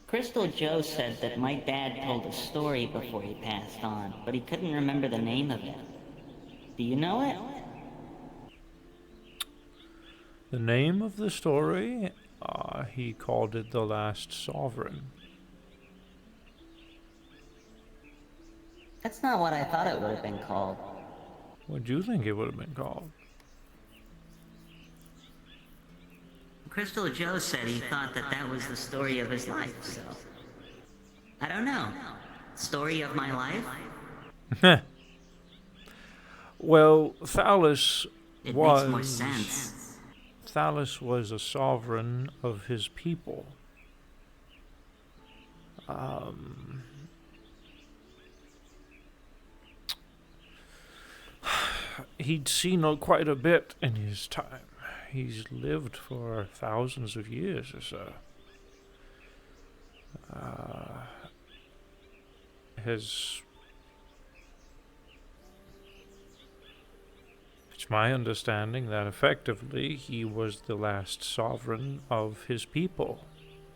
S5: Crystal Joe said that my dad told a story before he passed on, but he couldn't remember the name of it. Do you know it?
S3: The name of the story? He called it The Last Sovereign.
S5: That's not what I thought it would have been called.
S3: What do you think it would have been called?
S5: Crystal Joe said he thought that that was the story of his life, so... I don't know. Story of my life?
S3: Well, Thallus
S5: It
S3: was...
S5: makes more sense.
S3: Thallus was a sovereign of his people. He'd seen quite a bit in his time. He's lived for thousands of years or so. It's my understanding that effectively he was the last sovereign of his people,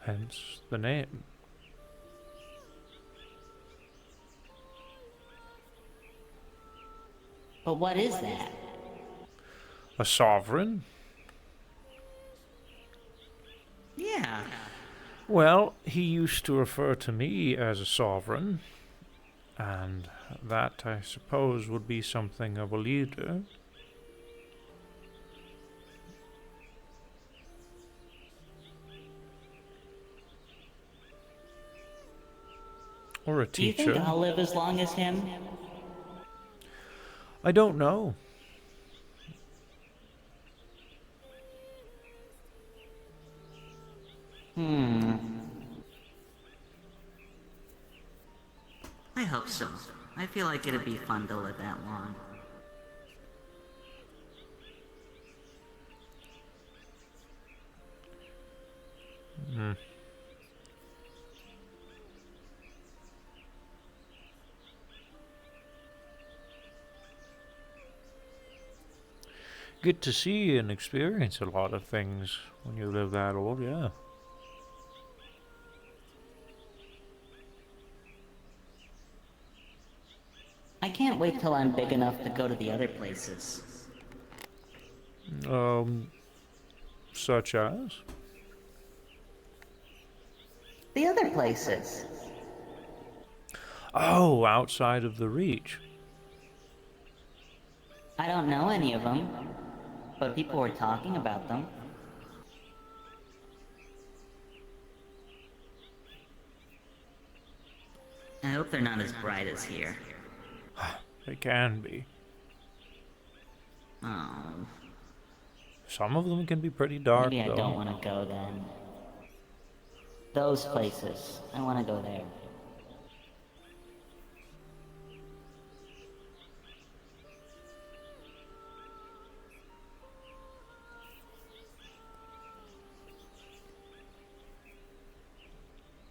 S3: hence the name.
S5: But what is that?
S3: A sovereign?
S5: Yeah.
S3: Well, he used to refer to me as a sovereign, and that, I suppose, would be something of a leader. Or a
S5: Do you
S3: teacher.
S5: think I'll live as long as him?
S3: I don't know.
S5: I hope so. I feel like it'd be fun to live that long.
S3: Get to see and experience a lot of things when you live that old, yeah.
S5: I can't wait till I'm big enough to go to the other places.
S3: Such as?
S5: The other places.
S3: Oh, outside of the Reach.
S5: I don't know any of them, but people were talking about them. I hope they're not as bright as here.
S3: They can be.
S5: Oh,
S3: Some of them can be pretty dark,
S5: maybe I
S3: though.
S5: don't want to go then. Those places. I want to go there.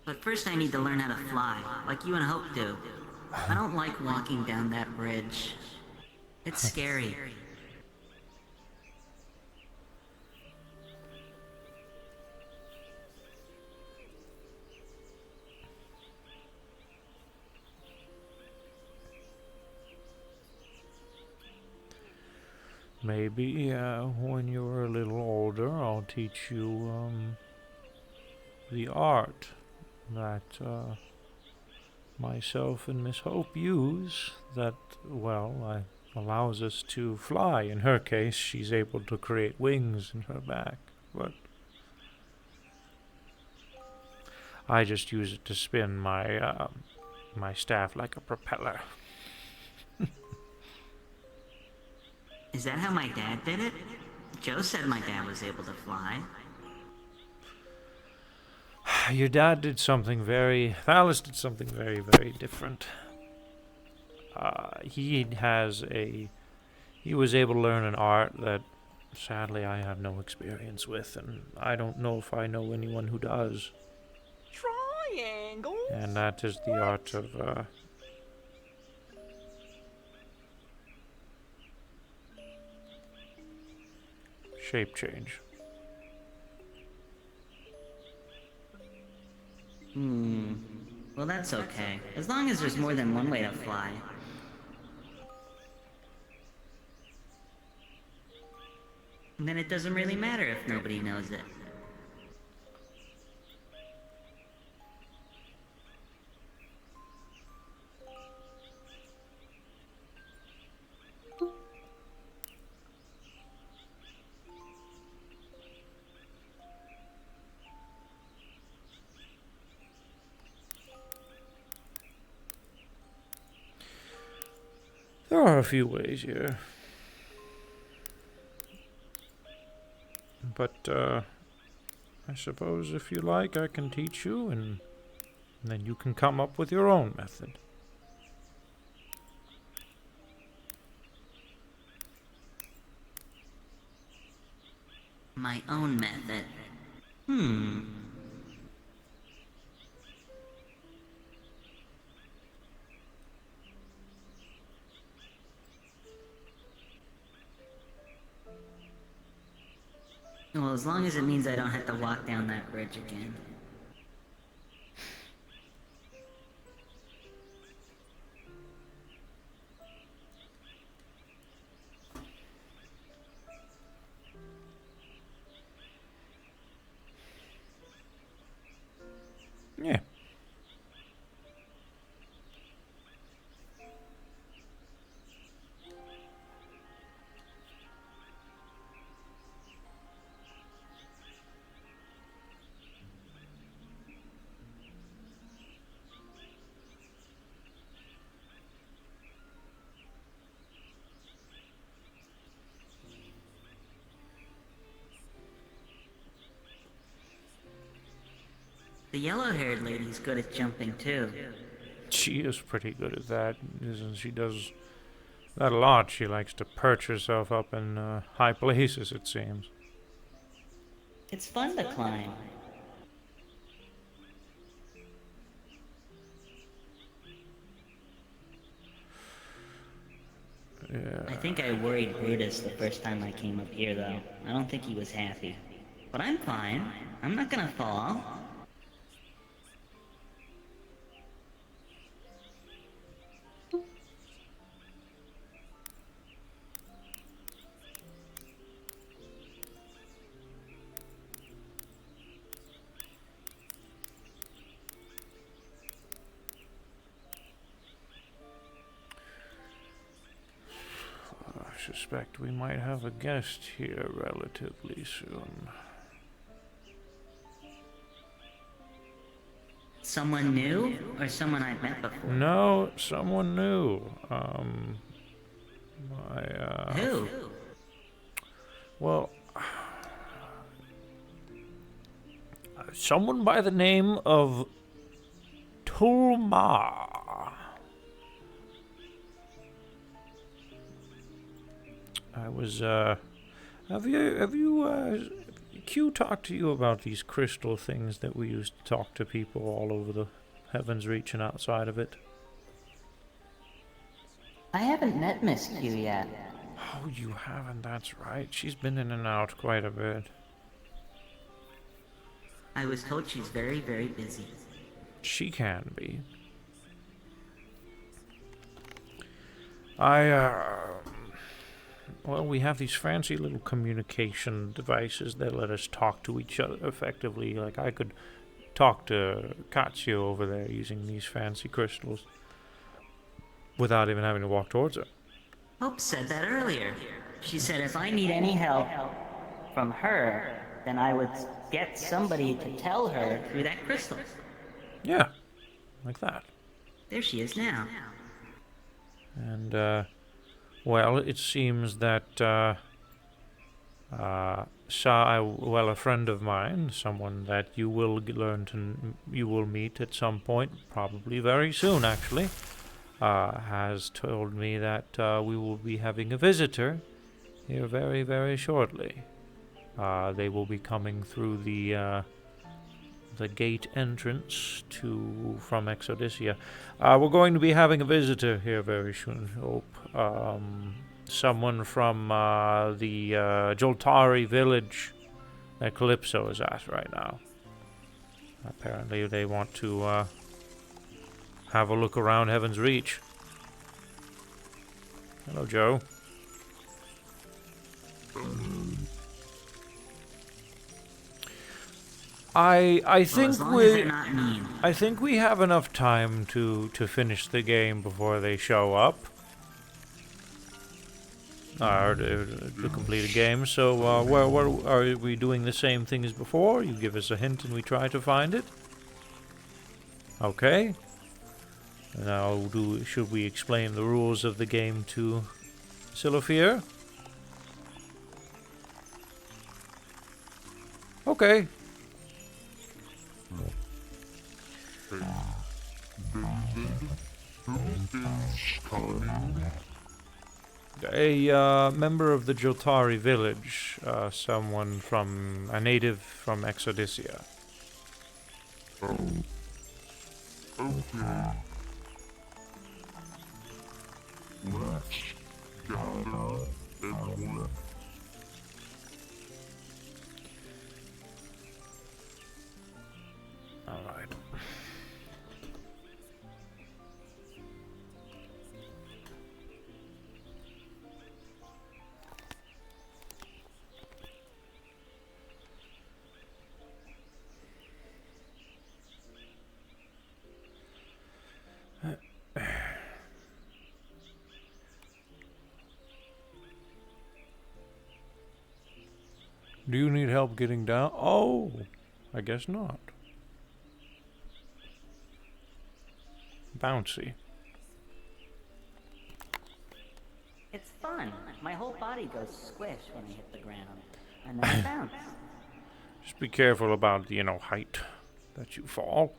S5: But first I need to learn how to fly, like you and Hope do. I don't like walking down that bridge. It's scary.
S3: Maybe when you're a little older, I'll teach you the art that myself and Miss Hope use that, well, allows us to fly. In her case, she's able to create wings in her back, but I just use it to spin my my staff like a propeller.
S5: Is that how my dad did it? Joe said my dad was able to fly.
S3: Your dad did something Thallus did something very, very different. He was able to learn an art that, sadly, I have no experience with, and I don't know if I know anyone who does.
S9: Triangles?
S3: And that is the art of, shape change.
S5: Well, that's okay. As long as there's more than one way to fly. And then it doesn't really matter if nobody knows it.
S3: There are a few ways here. But, I suppose if you like, I can teach you, and then you can come up with your own method.
S5: My own method. Well, as long as it means I don't have to walk down that bridge again.
S3: Yeah.
S5: The yellow-haired lady's good at jumping, too.
S3: She is pretty good at that. She does that a lot. She likes to perch herself up in high places, it seems.
S5: It's fun to climb.
S3: Yeah.
S5: I think I worried Brutus the first time I came up here, though. I don't think he was happy. But I'm fine. I'm not gonna fall.
S3: I suspect we might have a guest here relatively soon.
S5: Someone new? Or someone I've met before?
S3: No, someone new.
S5: Who?
S3: Well, someone by the name of Tulma. I was, have you, Q talked to you about these crystal things that we used to talk to people all over the heavens reach and outside of it?
S5: I haven't met Miss Q yet.
S3: Oh, you haven't, that's right. She's been in and out quite a bit.
S5: I was told she's very, very busy.
S3: She can be. Well, we have these fancy little communication devices that let us talk to each other effectively. Like, I could talk to Katsuo over there using these fancy crystals without even having to walk towards her.
S5: Hope said that earlier. She said if I need any help from her, then I would get somebody to tell her through that crystal.
S3: Yeah, like that.
S5: There she is now.
S3: And, well, it seems that, a friend of mine, someone that you will you will meet at some point, probably very soon, actually, has told me that, we will be having a visitor here very, very shortly. They will be coming through the gate entrance from Exodysia. We're going to be having a visitor here very soon, hope. Someone from the Joltari village that Calypso is at right now. Apparently they want to have a look around Heaven's Reach. Hello, Joe. I
S5: Well,
S3: think
S5: as long as
S3: we
S5: they're not mean.
S3: I think we have enough time to finish the game before they show up. Or to complete a game. So, what are we doing the same thing as before? You give us a hint and we try to find it. Okay. Now, should we explain the rules of the game to Silophier? Okay. A member of the Jotari village, a native from Exodysia. All right. Do you need help getting down? Oh, I guess not. Bouncy.
S5: It's fun. My whole body goes squish when I hit the ground. And then I bounce.
S3: Just be careful about, height that you fall.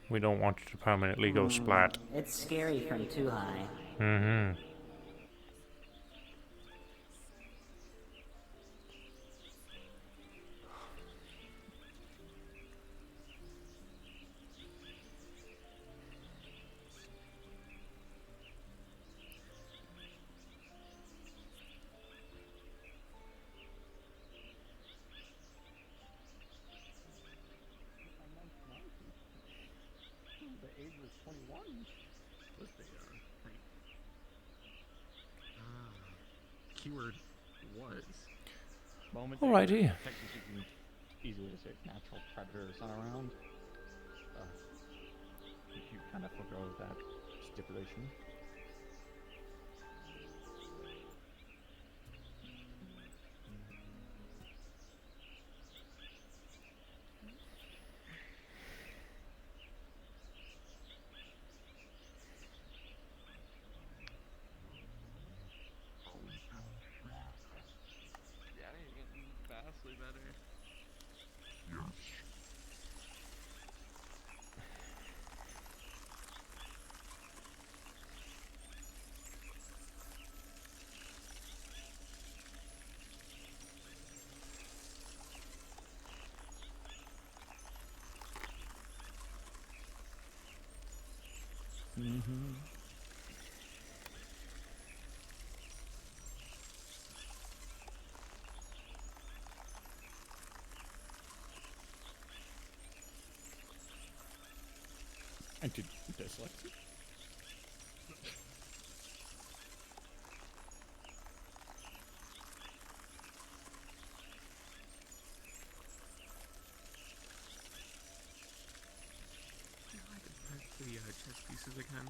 S3: We don't want you to permanently go splat.
S5: It's scary from too high.
S3: Mm-hmm.
S6: The age was 21.
S8: Plus they are. Keyword was.
S6: Moments
S3: Alrighty.
S2: Technically, easily to say natural predators not around. You kind of forgo that stipulation.
S8: Yeah, you're getting vastly better.
S2: Mm-hmm. And did dyslexia?
S8: I could press the chess pieces again.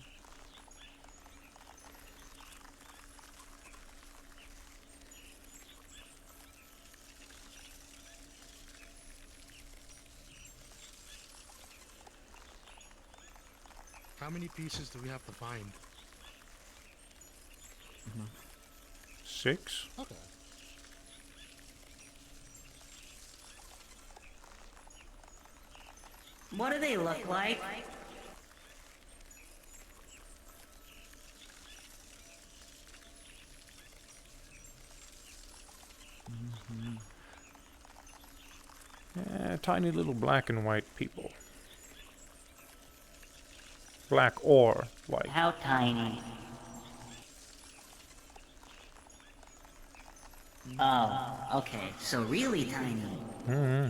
S7: How many pieces do we have to find?
S3: 6?
S7: Okay.
S5: What do they look like?
S3: Tiny little black and white people. Black or white.
S5: How tiny? Oh, okay, so really tiny.
S3: Mm-hmm.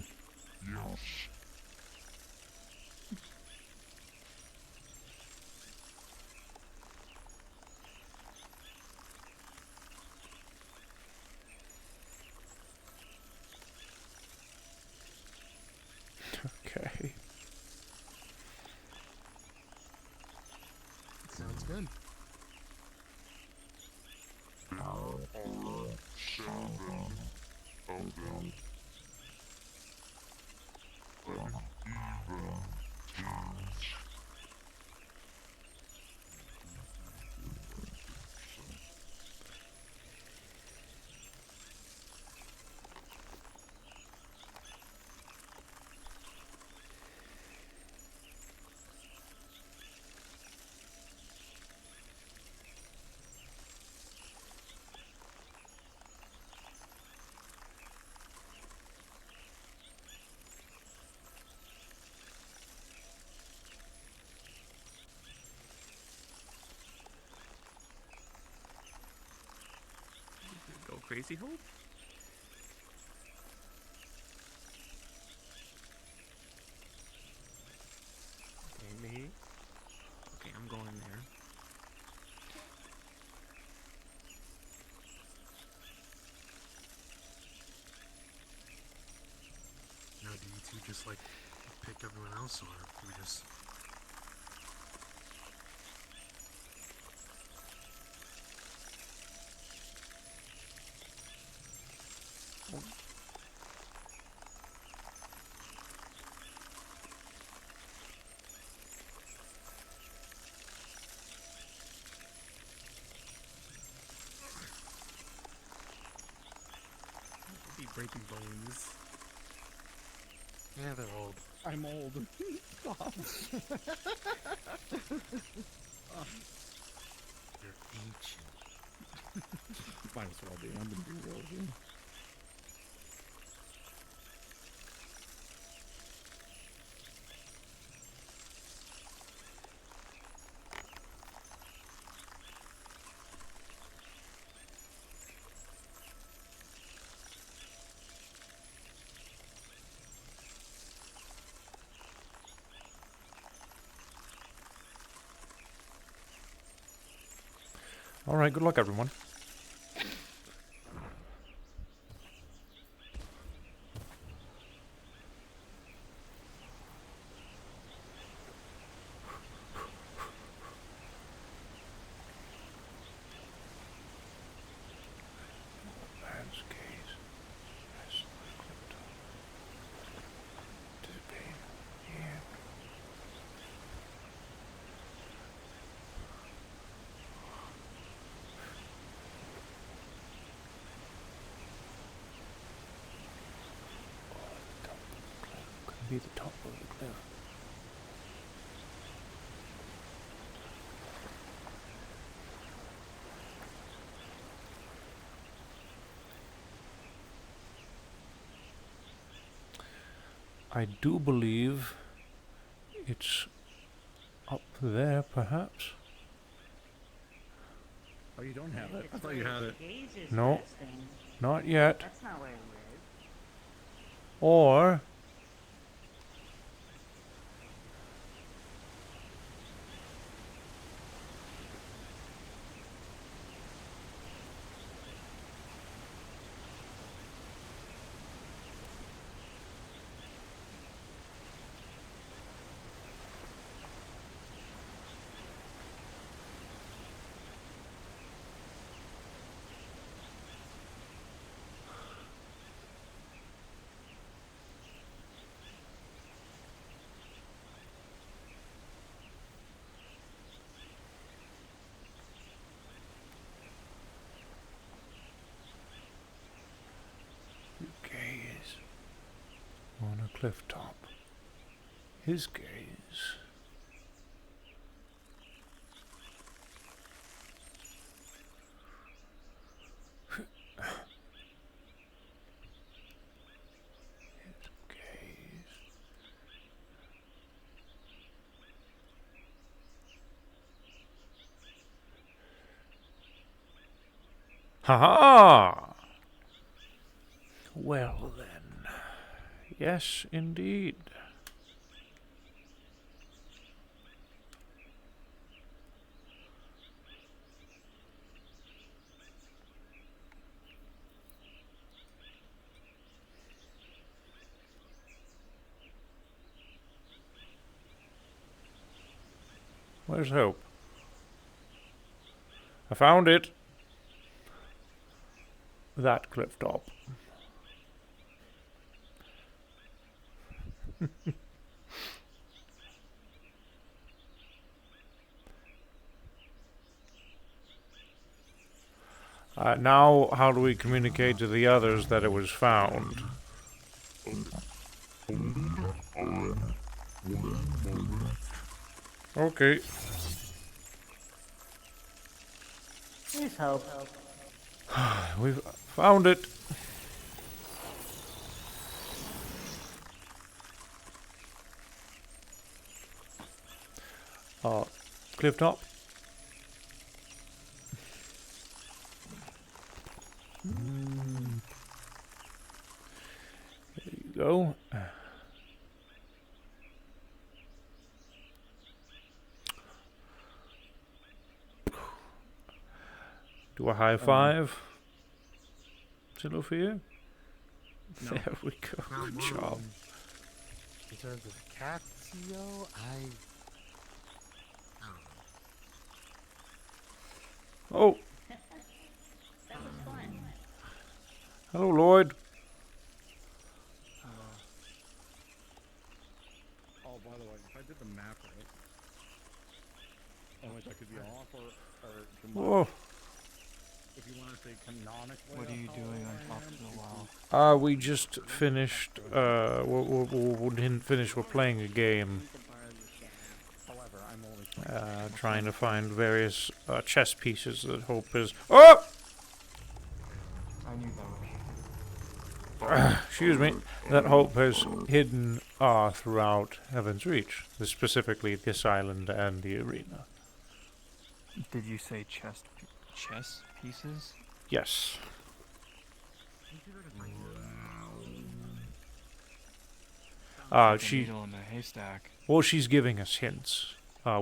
S6: Crazy Hope? Okay, me. Okay, I'm going there.
S7: Now, do you two just like pick everyone else, or do we just?
S6: I'll be breaking bones.
S7: Yeah, they're old.
S2: I'm old. Stop.
S7: They're ancient.
S2: Might as well be. I'm gonna be real with you.
S3: All right, good luck, everyone. Be the top of the cliff. I do believe it's up there, perhaps.
S2: Oh, you don't have it? I thought you had it.
S3: No, not yet.
S5: That's not where it lives.
S3: Or gaze on a cliff top. His gaze. His gaze. Ha ha! Well then. Yes, indeed. Where's Hope? I found it. That cliff top. Now, how do we communicate to the others that it was found? Okay.
S5: Here's hope.
S3: We've found it. Cliff top. Do a high five. Silofia?
S8: No.
S3: There we go. Good job.
S7: In terms of Caxio, I don't know.
S3: Oh,
S5: That was fun.
S3: hello, Lloyd.
S8: Oh, by the way, if I did the map right, in which I could be off or
S3: Whoa.
S8: if you want to say canonically.
S9: What are you doing on top of the WoW?
S3: We just finished, we didn't finish, we're playing a game,
S8: However, I'm only
S3: trying to find various, chess pieces that Hope is... Oh!
S9: I knew that was.
S3: Excuse me. That Hope has hidden, throughout Heaven's Reach. Specifically this island and the arena.
S9: Did you say chess pieces?
S3: Yes.
S9: Like a
S3: She...
S9: needle in a haystack.
S3: Well, she's giving us hints.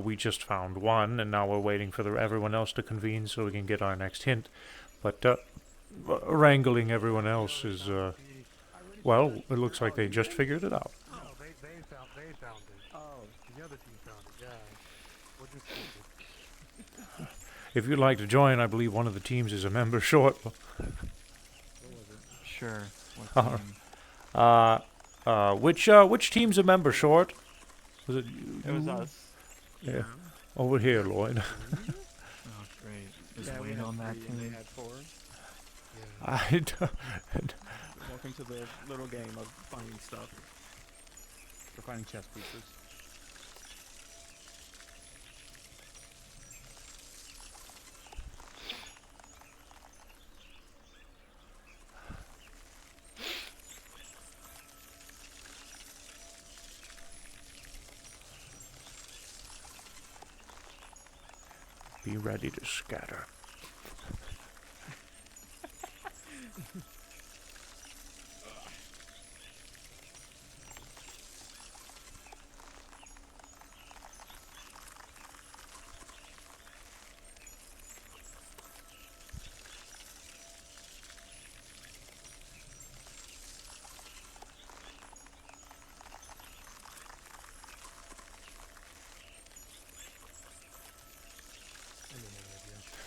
S3: We just found one, and now we're waiting for everyone else to convene so we can get our next hint. But, wrangling everyone else is, well, it looks like they just figured it out.
S7: No, they found it. Oh, the other team found it. Yeah. We're just thinking.
S3: If you'd like to join, I believe one of the teams is a member short.
S9: Sure. What
S3: Uh,
S9: team?
S3: which team's a member short? Was it
S9: It was us.
S3: Yeah. Over here, Lloyd.
S9: Oh, great. Is
S6: Yeah, we
S9: Wayne
S6: had
S9: on that
S6: 3 and they
S9: team?
S6: had 4.
S7: Yeah.
S3: I don't...
S6: Welcome to the little game of finding stuff.
S2: We're finding chess pieces.
S3: Be ready to scatter.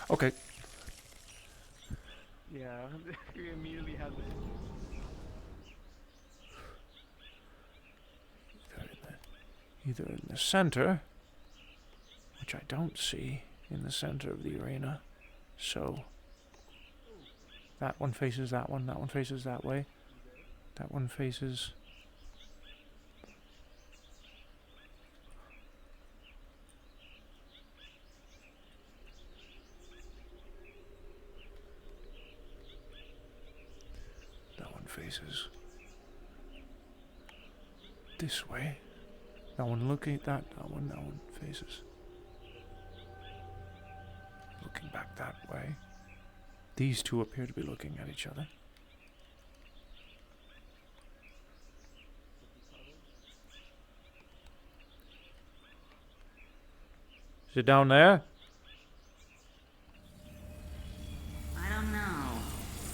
S3: Okay.
S6: Yeah, we immediately had the...
S3: Either in the center, which I don't see in the center of the arena. So that one faces that one faces that way. That one faces... That one faces this way. That one looking at that one faces looking back that way. These two appear to be looking at each other. Is it down there?
S5: I don't know.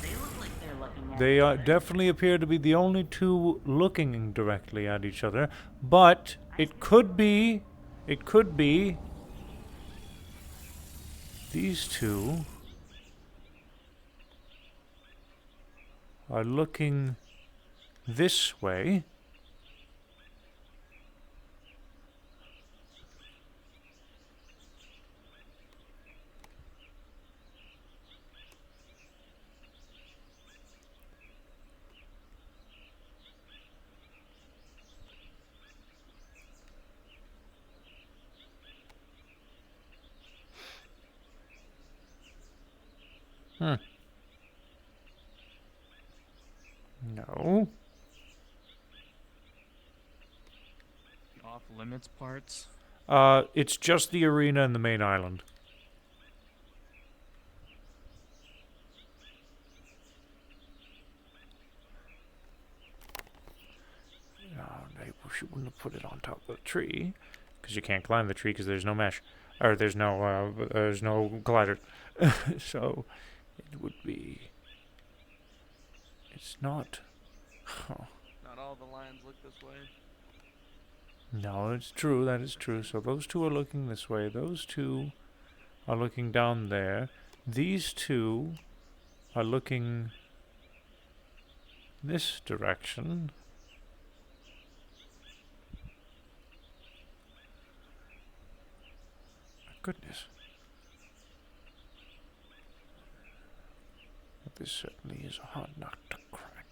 S5: They look like they're looking at
S3: They
S5: each other.
S3: definitely appear to be the only two looking directly at each other, but it could be these two are looking this way. No.
S9: The off limits parts?
S3: It's just the arena and the main island. They shouldn't have put it on top of the tree, because you can't climb the tree because there's no mesh. or there's no glider. So it would be. It's not. Oh.
S9: Not all the lions look this way.
S3: No, it's true. That is true. So those two are looking this way. Those two are looking down there. These two are looking this direction. Goodness. This certainly is a hard nut to crack.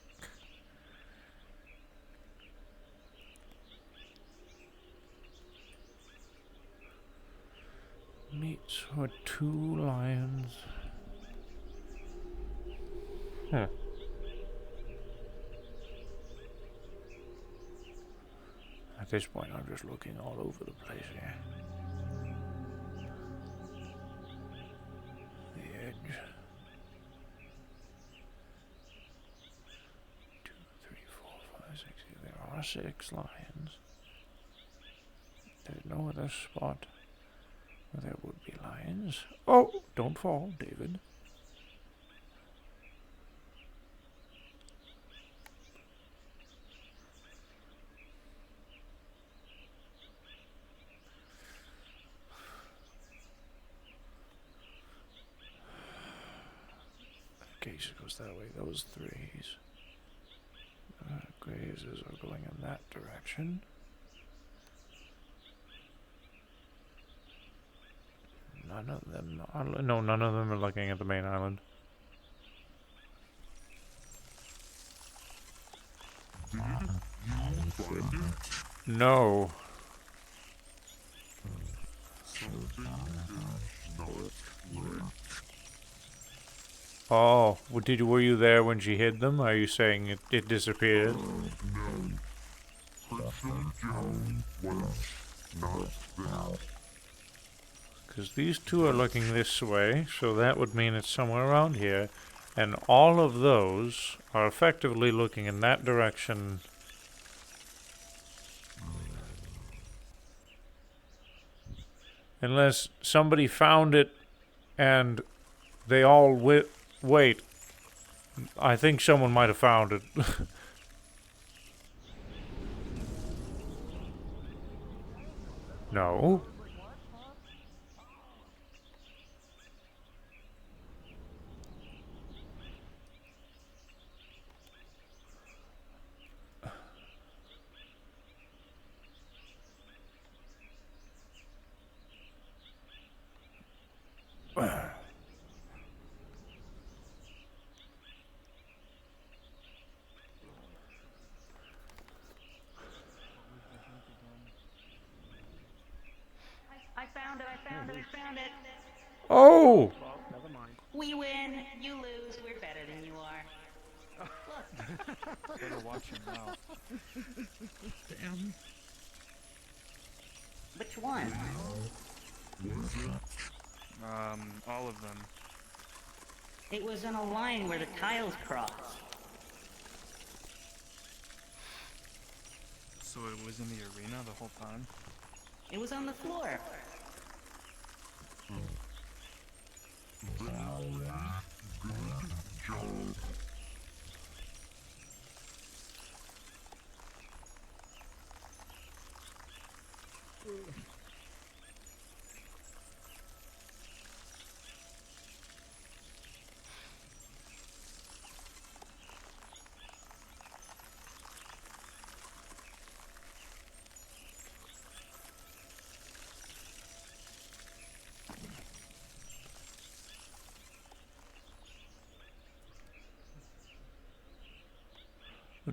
S3: Meats for 2 lions. Huh. At this point, I'm just looking all over the place here. The edge. 2, 3, 4, 5, 6. There are 6 lions. There's no other spot where there would be lions. Oh, don't fall, David. Okay, so it goes that way. Those 3s. Grazes are going in that direction. None of them are. No, none of them are looking at the main island. No. Oh, were you there when she hid them? Are you saying it disappeared? Because these two are looking this way, so that would mean it's somewhere around here. And all of those are effectively looking in that direction. Unless somebody found it and they all wait. I think someone might have found it. No.
S5: I found it.
S3: Oh!
S6: Well, never mind.
S5: We win, you lose, we're better than you are. Look.
S9: Better watch him now.
S8: Damn.
S5: Which one?
S9: All of them.
S5: It was in a line where the tiles crossed.
S9: So it was in the arena the whole time?
S5: It was on the floor.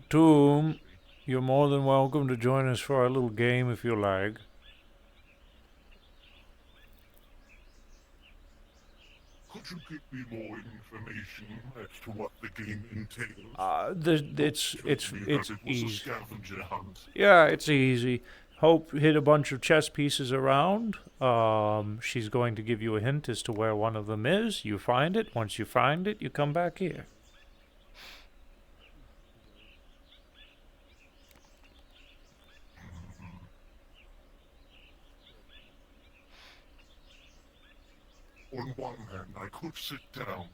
S3: Tomb, you're more than welcome to join us for our little game if you like.
S4: Could you give me more information as to what the game entails?
S3: It's
S4: Because it was a
S3: easy.
S4: scavenger hunt.
S3: Yeah, it's easy. Hope hid a bunch of chess pieces around. She's going to give you a hint as to where one of them is. You find it. Once you find it, you come back here.
S4: On one hand, I could sit down.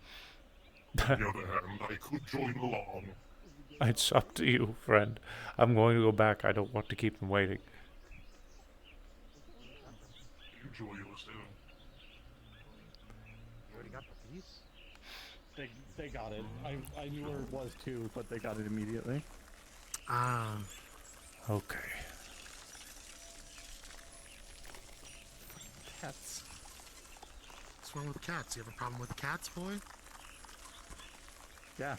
S4: On the other hand, I could join along.
S3: It's up to you, friend. I'm going to go back. I don't want to keep them waiting.
S4: Enjoy yourself.
S6: You already got the piece?
S2: They got it. I knew where it was too, but they got it immediately.
S7: Ah,
S3: Okay.
S7: cats. What's wrong with cats? You have a problem with cats, boy?
S2: Yeah.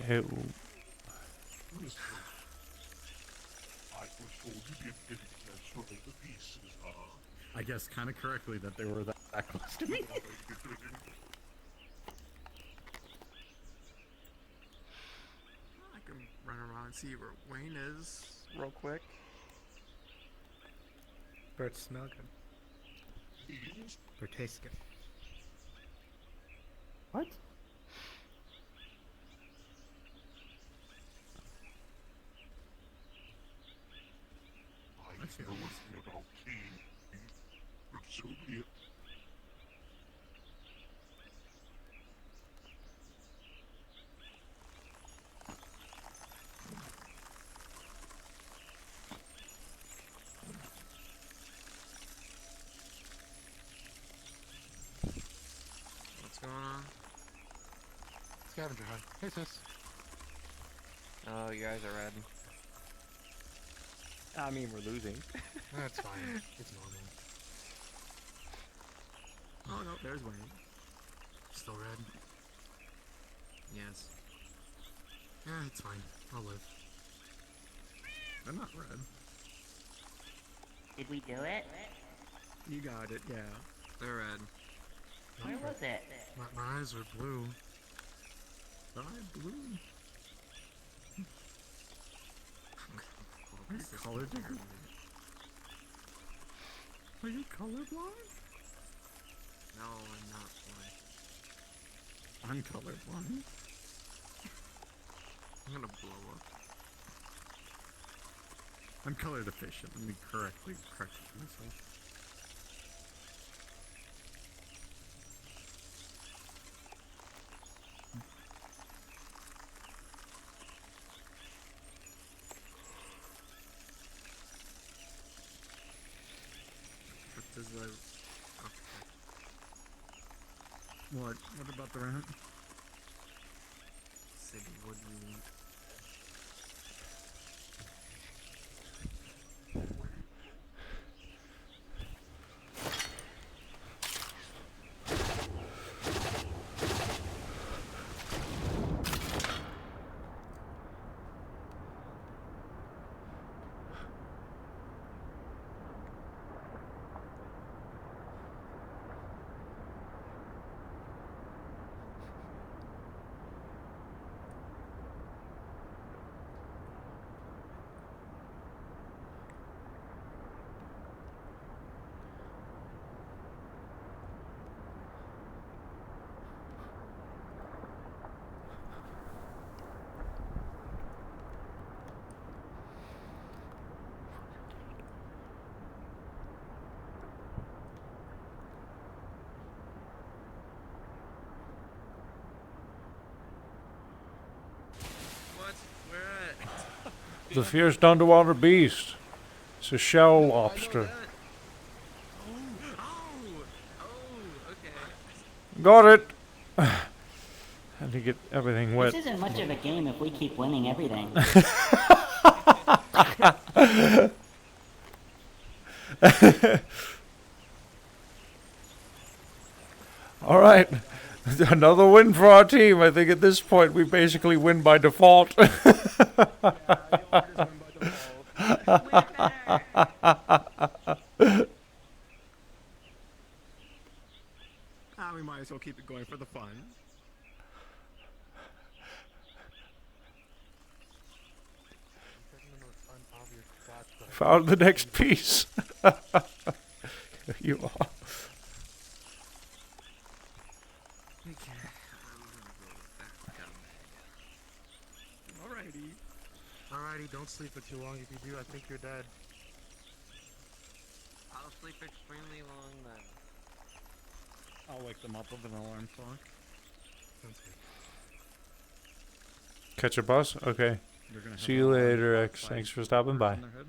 S3: Hey,
S4: I was told you didn't get a chance to make the pieces,
S2: I guess kind of correctly that they were that close to me.
S6: I can run around and see where Wayne is real quick.
S10: Birds smell good. Or taste good.
S2: What?
S4: I feel nothing about King. But so be it.
S6: What's going on?
S7: Scavenger hunt. Hey, sis.
S9: Oh, you guys are red.
S6: I mean, we're losing.
S7: That's fine. It's normal.
S6: Oh no, there's Wayne.
S7: Still red?
S6: Yes.
S7: Yeah, it's fine. I'll live.
S2: They're not red.
S5: Did we do it?
S6: You got it, yeah. They're red.
S5: Where was it?
S7: My eyes are blue.
S2: Eye blue. Are you color different? Are you colorblind?
S6: No, I'm not blind.
S2: I'm colorblind.
S6: I'm gonna blow up.
S2: I'm color deficient. Let me correct myself.
S6: What does the... Okay.
S2: What? What about the rent?
S6: Said would we... What? Where at?
S3: The fierce underwater beast. It's a shell lobster.
S6: Okay.
S3: Got it. Had to get everything wet.
S5: This isn't much of a game if we keep winning everything.
S3: All right. Another win for our team. I think at this point we basically win by default.
S6: We might as well keep it going for the fun.
S3: Found the next piece. Here you are.
S6: We can. I'm gonna go back down. already.
S7: Alrighty, don't sleep for too long. If you do, I think you're dead.
S9: I'll sleep extremely long then.
S2: I'll wake them up with an alarm clock.
S7: Sounds good.
S3: Catch a bus? Okay.
S2: They're gonna have
S3: See
S2: an
S3: you
S2: alarm
S3: later,
S2: clock
S3: X.
S2: by
S3: Thanks for stopping by.
S2: in their head.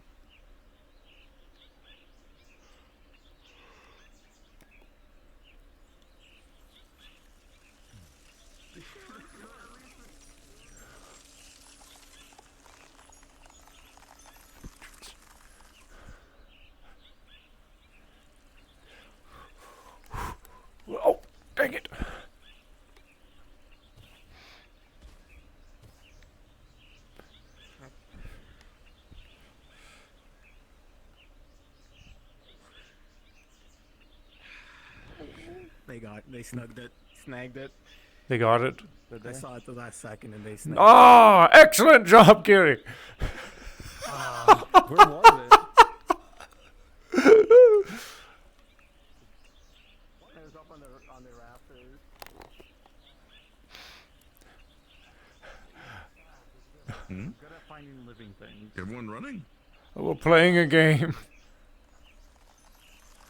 S3: Oh, dang it.
S6: They snagged it.
S3: They got it.
S6: I saw it the last second and they snagged
S3: Ah, excellent job, Gary.
S6: it. Where was it? It was up on the rafters.
S2: Good at finding living things.
S4: Everyone running?
S3: We're playing a game.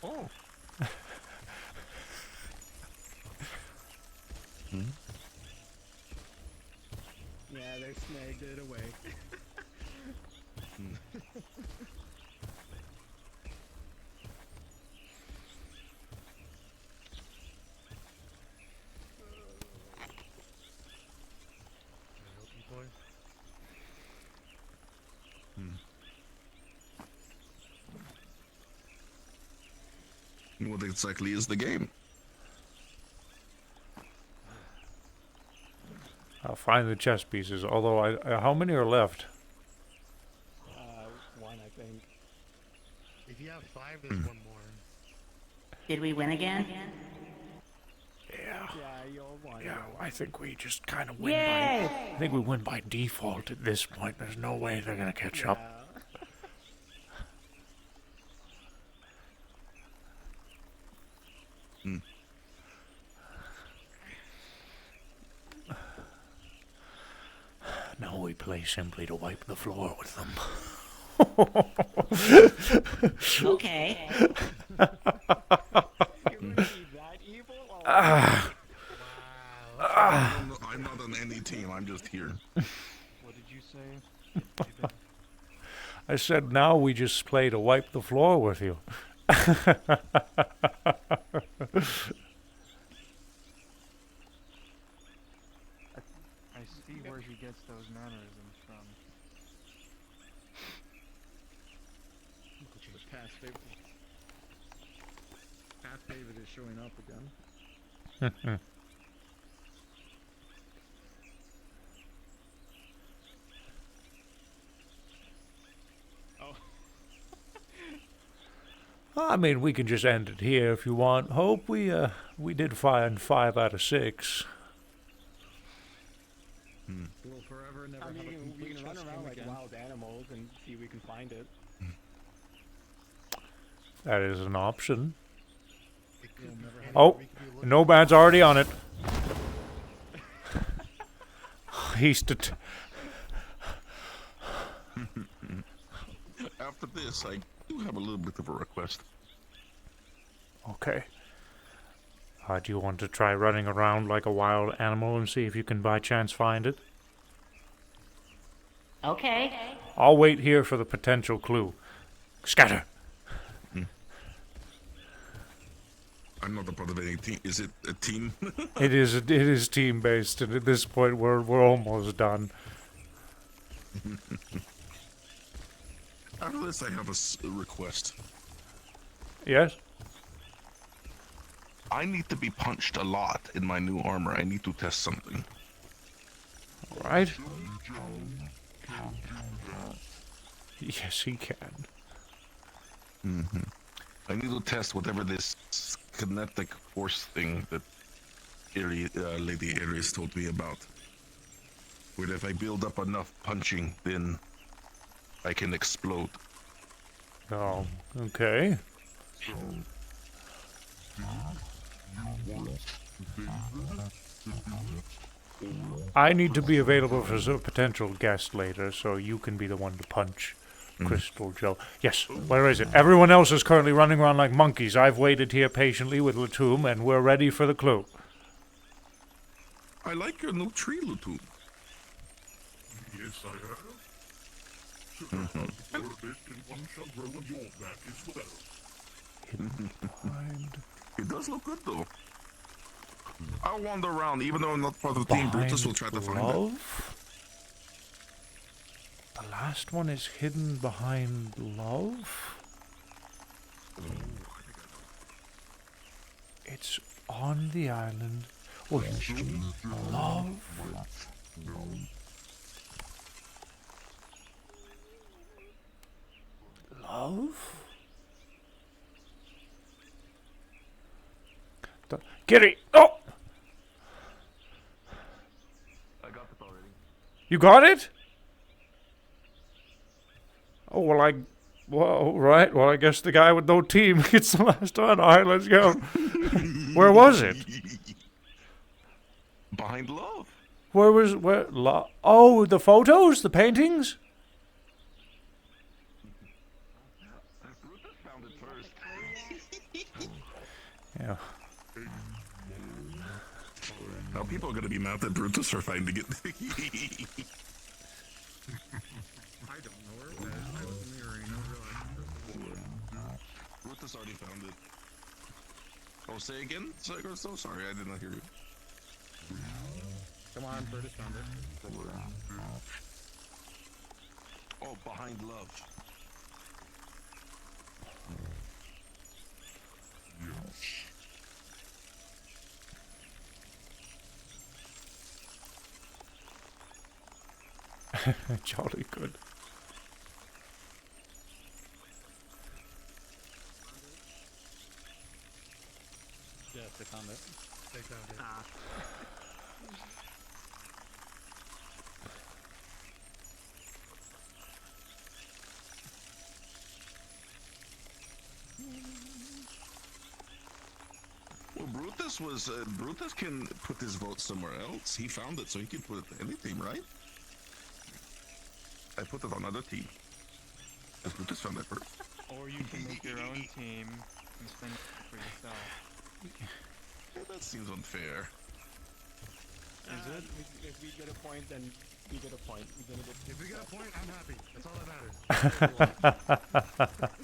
S2: Oh.
S6: Yeah, they snagged it away.
S7: Can I help you, boy?
S4: What exactly is the game?
S3: I'll find the chess pieces. Although, how many are left?
S6: One, I think.
S7: If you have 5, there's one more.
S5: Did we win again?
S3: Yeah.
S6: Yeah, you'll want
S3: Yeah, I think we just kind of win
S5: Yay!
S3: by. I think we win by default at this point. There's no way they're gonna catch up. Now we play simply to wipe the floor with them.
S5: Okay.
S4: I'm not on any team. I'm just here.
S6: What did you say?
S3: I said now we just play to wipe the floor with you.
S6: I see where he gets those mannerisms from.
S2: Past David is showing up again.
S3: I mean, we can just end it here if you want. Hope we did find 5 out of 6.
S2: We'll forever never have a
S6: we
S2: complete
S6: can run
S2: chess
S6: around
S2: game
S6: like
S2: again.
S6: wild animals and see if we can find it.
S3: That is an option.
S7: It could be any-
S3: Oh,
S7: we could be looking-
S3: Nomad's already on it. He's
S4: After this, I do have a little bit of a request.
S3: Okay. Do you want to try running around like a wild animal and see if you can by chance find it?
S5: Okay.
S3: I'll wait here for the potential clue. Scatter.
S4: I'm not a part of any team. Is it a team?
S3: It is team based, and at this point we're almost done.
S4: After this, I have a request.
S3: Yes.
S4: I need to be punched a lot in my new armor. I need to test something.
S3: All right. Yes, he can.
S4: I need to test whatever this kinetic force thing that Lady Aries told me about. Where if I build up enough punching, then I can explode.
S3: Oh, okay. I need to be available for a potential guest later, so you can be the one to punch Crystal Joe. Yes, where is it? Everyone else is currently running around like monkeys. I've waited here patiently with Latum, and we're ready for the clue.
S4: I like your new tree, Lutu.
S10: Yes, I have. Sugar harvest and one shall grow on your back as well.
S4: It does look good, though. I'll wander around, even though I'm not part of the team. Brutus will try to find it.
S3: Love? The last one is hidden behind love? It's on the island. Oh, love? Love? Kitty! Oh!
S10: I got this already.
S3: You got it? Oh, well, right. Well, I guess the guy with no team gets the last one. All right, let's go. Where was it?
S4: Behind love.
S3: Oh, the photos? The paintings?
S4: Brutus found it first.
S3: Yeah.
S4: Now people are gonna be mad at Brutus for finding it.
S8: I don't know where it was. I was in the arena realizing.
S4: Brutus already found it. Oh, say again? So sorry, I did not hear you.
S8: Come on, Brutus found it.
S4: Oh, behind love.
S3: Jolly good.
S2: Yes, they found it.
S7: They found it.
S4: Well, Brutus can put his vote somewhere else. He found it, so he can put it to any team, right? I put it on other team. Because Brutus found it first.
S11: Or you can make your own team and spend it for yourself.
S4: Yeah, that seems unfair.
S11: Is it?
S2: If we get a point, then we get a point.
S7: If we get a point, I'm happy. That's all that matters.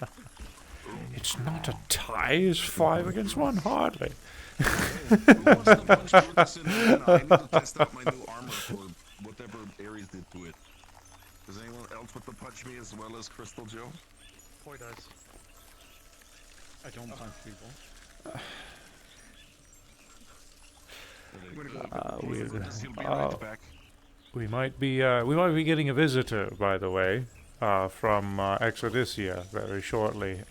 S3: It's not a tie. It's 5 against 1. Hardly.
S4: Who wants to punch Brutus in the arena? I need to test out my new armor for whatever Ares did to it. Does anyone else want to punch me as well as Crystal Joe?
S7: Boy does.
S2: I don't punch people.
S3: We might be getting a visitor, by the way, from Exodysia very shortly.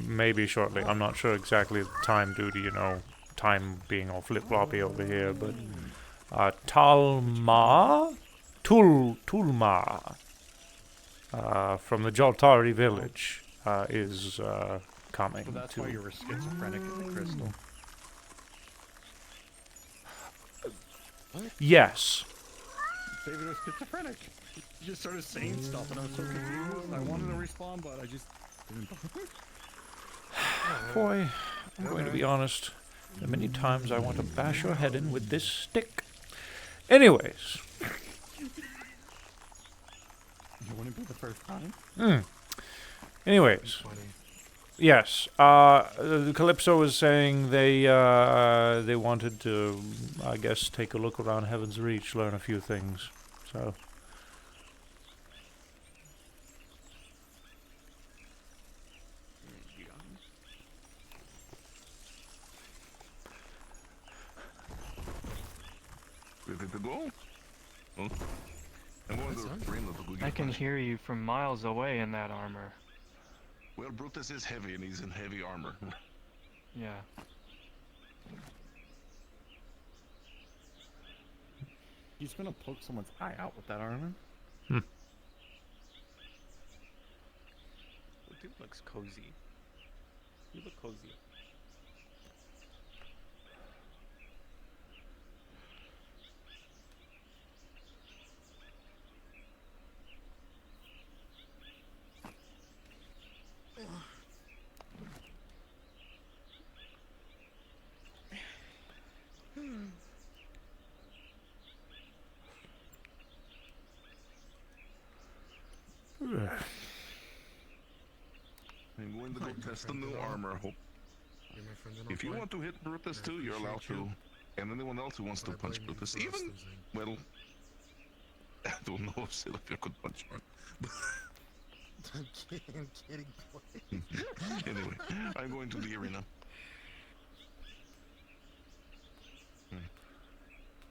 S3: Maybe shortly. I'm not sure exactly the time due to, time being all flip-floppy over here, but Tulma from the Joltari village is coming.
S2: So that's why you were schizophrenic in the crystal.
S3: Yes.
S2: David was schizophrenic. He just started saying stuff, and I was so confused. I wanted to respond, but I just didn't.
S3: Boy, I'm going to be honest. There are many times I want to bash your head in with this stick. Anyways.
S2: You want to be the first time?
S3: Anyways. Yes. Calypso was saying they wanted to, I guess, take a look around Heaven's Reach, learn a few things. So.
S4: Ready to go? Oh.
S11: I can hear you from miles away in that armor.
S4: Well, Brutus is heavy, and he's in heavy armor.
S11: Yeah.
S2: He's gonna poke someone's eye out with that armor.
S11: The dude looks cozy. You look cozy.
S4: test the new armor. Hope
S7: You're my friend in all
S4: if you
S7: point.
S4: want to hit Brutus
S7: I
S4: too, you're allowed
S7: appreciate you,
S4: to. And anyone else who wants to
S7: but I
S4: punch
S7: blame you
S4: Brutus,
S7: for us
S4: even
S7: losing.
S4: well, I don't know if Sylphia could punch one.
S7: I'm kidding, boy.
S4: Anyway, I'm going to the arena.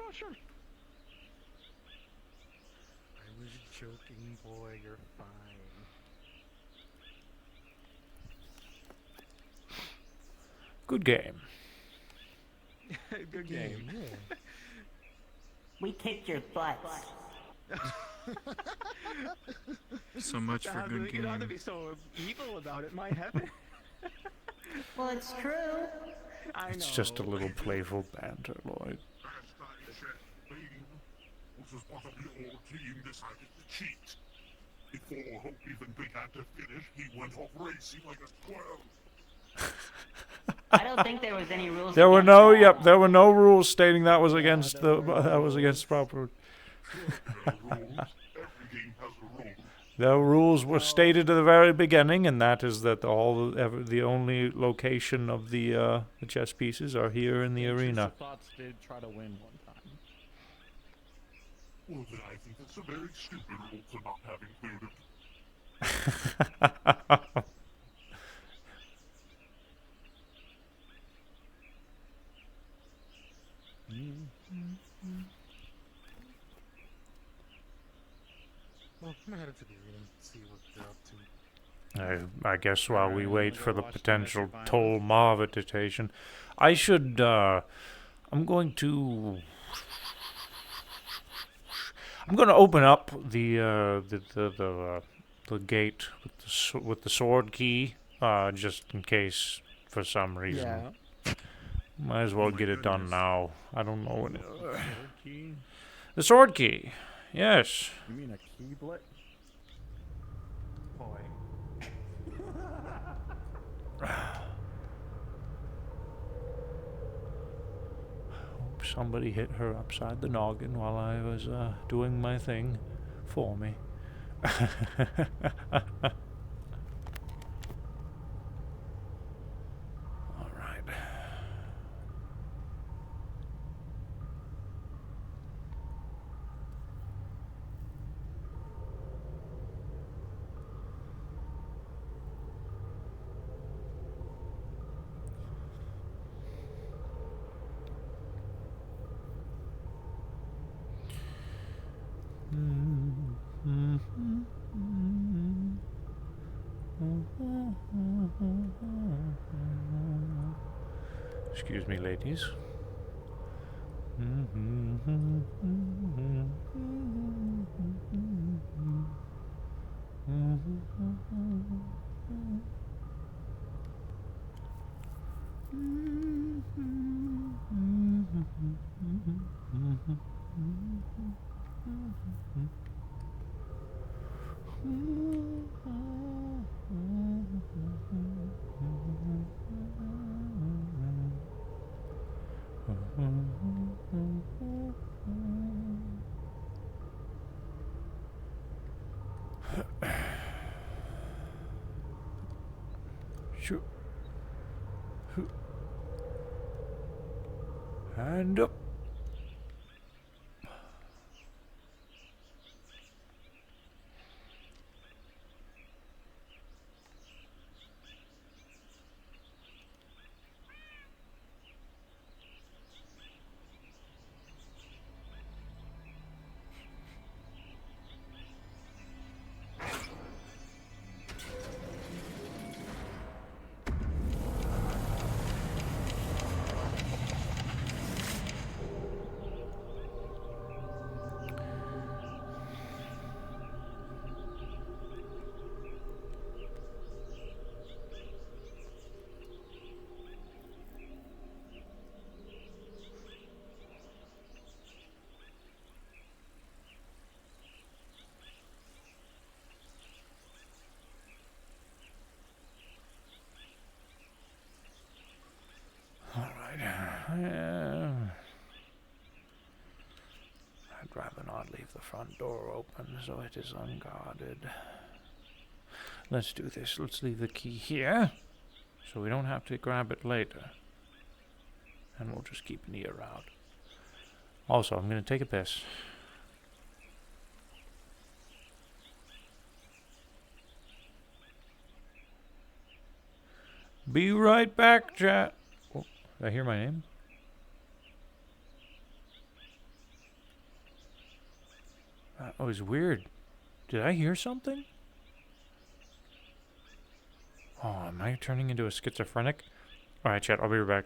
S2: Oh, sure.
S7: I was joking, boy. You're fine.
S3: Good game.
S6: Good game.
S7: Yeah.
S5: We kicked your butts.
S11: So much for good
S6: You don't have to
S11: game.
S6: be so evil about it, my heaven.
S5: Well, it's true.
S6: I know.
S3: It's just a little playful banter, Lloyd.
S10: Last time Chet Bane was as part of your team decided to cheat. Before Hope even began to finish, he went off racing like a 12.
S5: I don't think there was any rules.
S3: There were
S5: against
S3: no,
S5: that.
S3: yep, there were no rules stating that was against proper.
S10: There are rules. Every game has a rule.
S3: The rules were stated at the very beginning, and that is that the only location of the chess pieces are here in the arena.
S2: Thoughts did try to win one time.
S10: Well, then I think it's a very stupid rule to not have included.
S7: Well, I'm gonna head to the arena and see what they're up to.
S3: I guess while we wait
S2: go
S3: for the
S2: watch the
S3: potential
S2: Messi final.
S3: Toll Ma visitation, I should, I'm going to open up the gate with the sword key, just in case for some reason.
S6: Yeah.
S3: Might as well get it done now. I don't know when.
S2: Sword key?
S3: The sword key, yes.
S2: You mean a keyblade? Boy.
S3: Hope somebody hit her upside the noggin while I was doing my thing for me. All right. Excuse me, ladies. Sure. Hand up. I'd rather not leave the front door open so it is unguarded. Let's do this. Let's leave the key here. So we don't have to grab it later. And we'll just keep an ear out. Also, I'm gonna take a piss. Be right back, chat. Oh, did I hear my name? That was weird. Did I hear something? Oh, am I turning into a schizophrenic? Alright, chat, I'll be right back.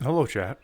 S3: Hello, chat.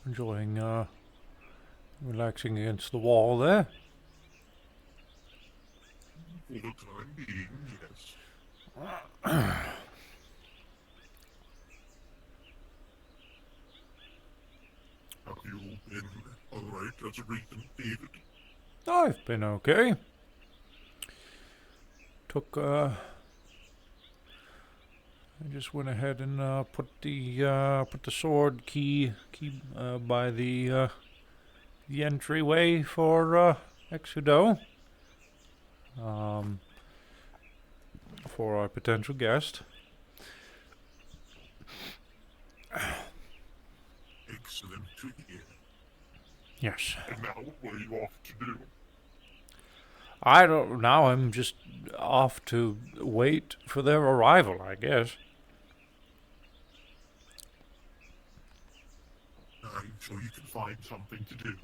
S3: Enjoying relaxing against the wall there.
S10: For the time being, yes. Have you been alright as a reason, David?
S3: I've been okay. I just went ahead and put the sword key by the entryway for Exudo. For our potential guest.
S10: Excellent to hear.
S3: Yes.
S10: And now, what are you off to do?
S3: I don't know. I'm just off to wait for their arrival, I guess.
S10: I'm sure you can find something to do.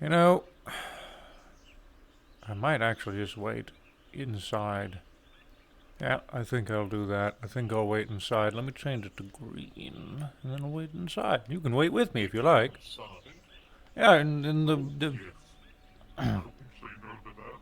S3: You know, I might actually just wait inside. Yeah, I think I'll do that. I think I'll wait inside. Let me change it to green, and then I'll wait inside. You can wait with me if you like. Yeah, and the
S10: Yes. I don't say no to that.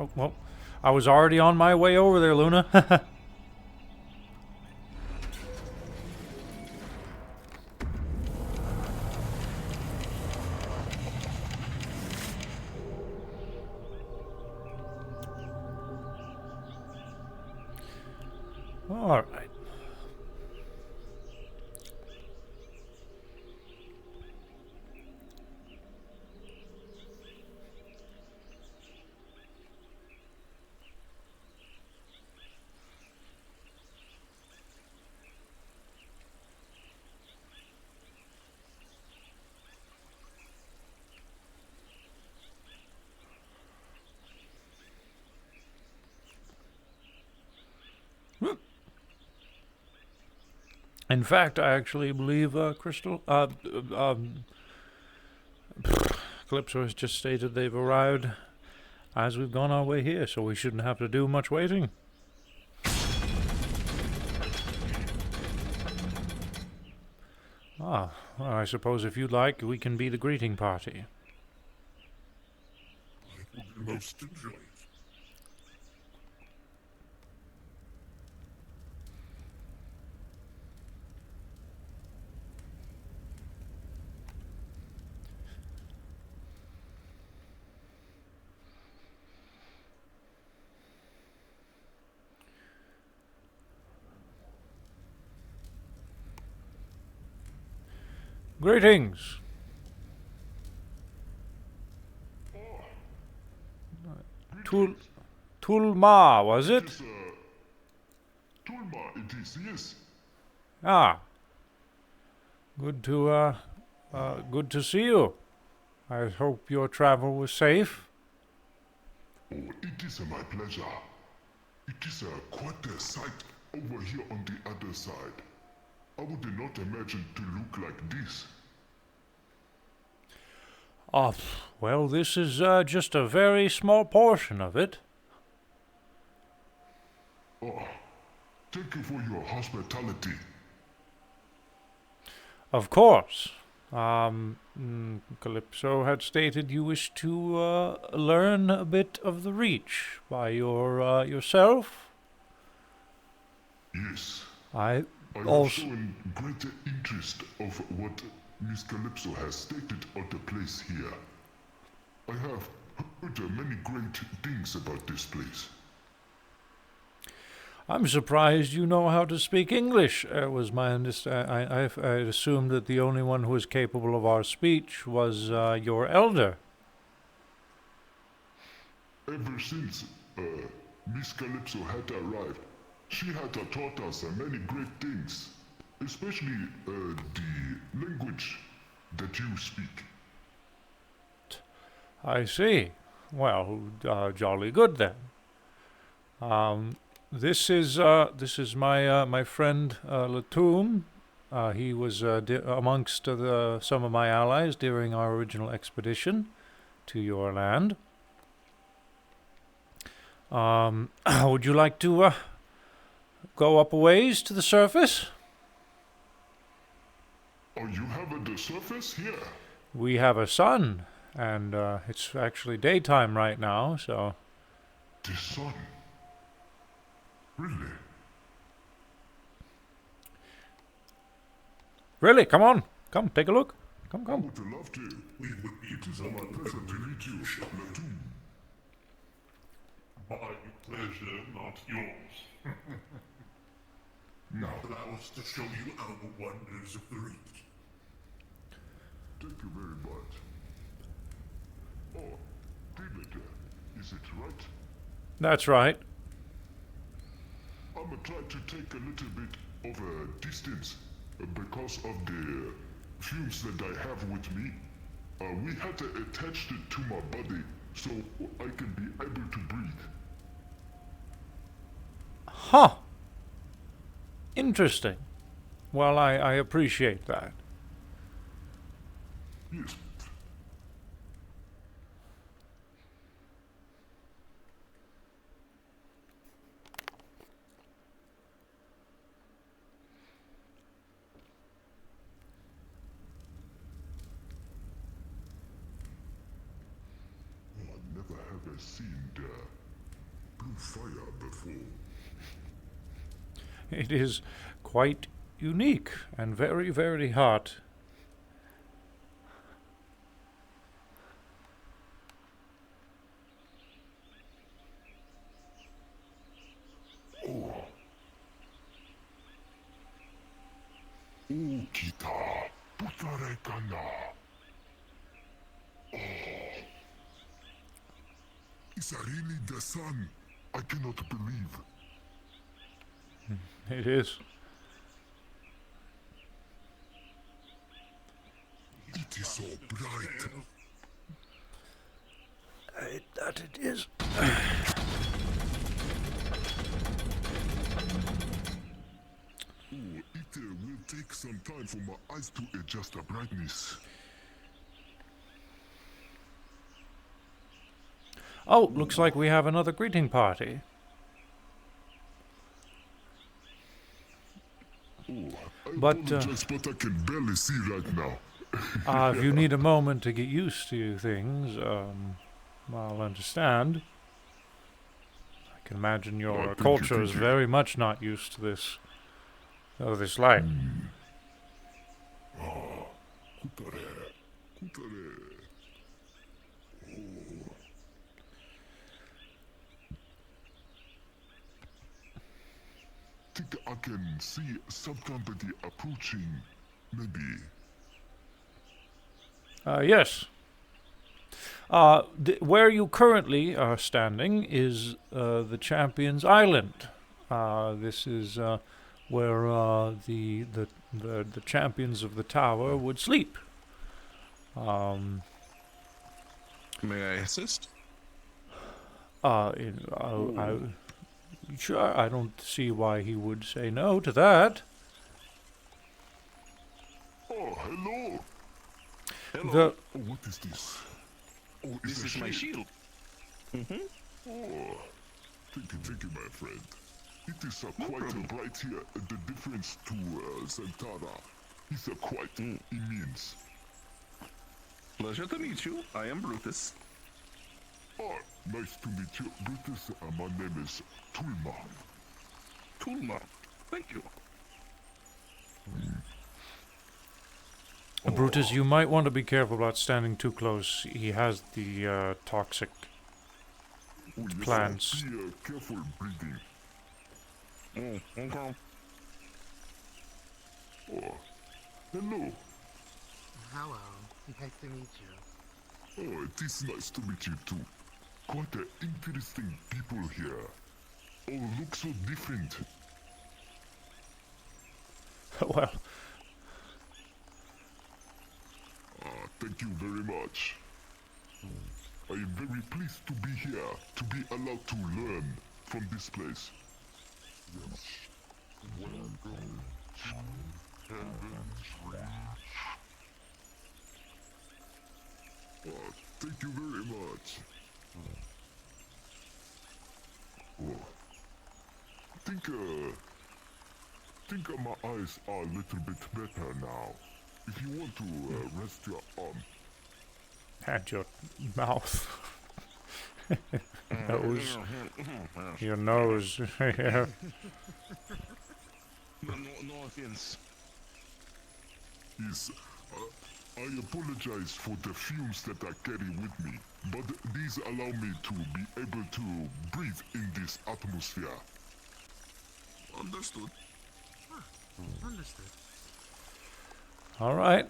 S3: Oh, well, I was already on my way over there, Luna. All right. In fact, I actually believe Calypso has just stated they've arrived as we've gone our way here, so we shouldn't have to do much waiting. Ah, well, I suppose if you'd like, we can be the greeting party.
S10: I will be most enjoyed.
S3: Greetings! Tulma, was it?
S10: Tulma, it is, yes.
S3: Ah. Good to see you. I hope your travel was safe.
S10: Oh, it is my pleasure. It is quite a sight over here on the other side. I would not imagine to look like this.
S3: Well, this is just a very small portion of it.
S10: Oh, thank you for your hospitality.
S3: Of course. Calypso had stated you wish to learn a bit of the Reach by yourself.
S10: Yes.
S3: I
S10: have
S3: also
S10: shown greater interest of what Miss Calypso has stated of the place here. I have heard many great things about this place.
S3: I'm surprised you know how to speak English. Was my understanding. I assumed that the only one who was capable of our speech was your elder.
S10: Ever since Miss Calypso had arrived, she had taught us many great things, especially the language that you speak.
S3: I see. Well, jolly good then. This is my friend Latum. He was amongst some of my allies during our original expedition to your land. Would you like to go up a ways to the surface?
S10: Oh, you have the surface here?
S3: We have a sun, and it's actually daytime right now, so...
S10: The sun? Really?
S3: Really? Come on. Come, take a look. Come.
S10: I would love to. It is my pleasure to meet you, Latum.
S12: My pleasure, not yours.
S10: Now,
S12: allow us to show you our wonders of the Reach.
S10: Thank you very much. Oh, David, is it right?
S3: That's right.
S10: I'm gonna try to take a little bit of a distance because of the fumes that I have with me. We had to attach it to my body so I can be able to breathe.
S3: Huh. Interesting. Well, I appreciate that.
S10: Yes. I never have seen the blue fire before.
S3: It is quite unique and very, very hot.
S10: Kita, putarekana. Oh. Is that really the sun? I cannot believe.
S3: It is.
S10: It is so bright.
S3: That it is.
S10: It will take some time for my eyes to adjust the brightness.
S3: Oh, looks like we have another greeting party.
S10: But I can barely see right now.
S3: If you need a moment to get used to things, I'll understand. I can imagine your culture is very much not used to this light.
S10: I think I can see somebody approaching, maybe.
S3: Yes. Where you currently are standing is the Champion's Island. This is where the champions of the tower would sleep.
S4: May I assist?
S3: Sure, I don't see why he would say no to that.
S10: Oh, hello.
S3: The
S10: Oh, what is this? Oh,
S4: This is my shield. Mm-hmm.
S10: Oh, thank you, my friend. It is quite bright here. The difference to Zantara is quite immense.
S4: Pleasure to meet you. I am Brutus.
S10: Oh, nice to meet you, Brutus. My name is Tulma.
S4: Tulma. Thank you.
S3: Brutus, you might want to be careful about standing too close. He has the toxic
S10: Oh, yes,
S3: plants.
S10: Be careful breathing.
S4: Okay.
S10: Oh, hello.
S7: Hello. Nice to meet you.
S10: Oh, it is nice to meet you too. Quite interesting people here. All look so different.
S3: Well,
S10: Thank you very much. I am very pleased to be here, to be allowed to learn from this place. Yes. Welcome to Heaven's Reach. Thank you very much. Think my eyes are a little bit better now. If you want to rest your arm.
S3: and your mouth. Nose. Your nose. Yeah.
S4: No offense.
S10: Yes, I apologize for the fumes that I carry with me, but these allow me to be able to breathe in this atmosphere.
S4: Understood.
S7: Understood.
S3: All right.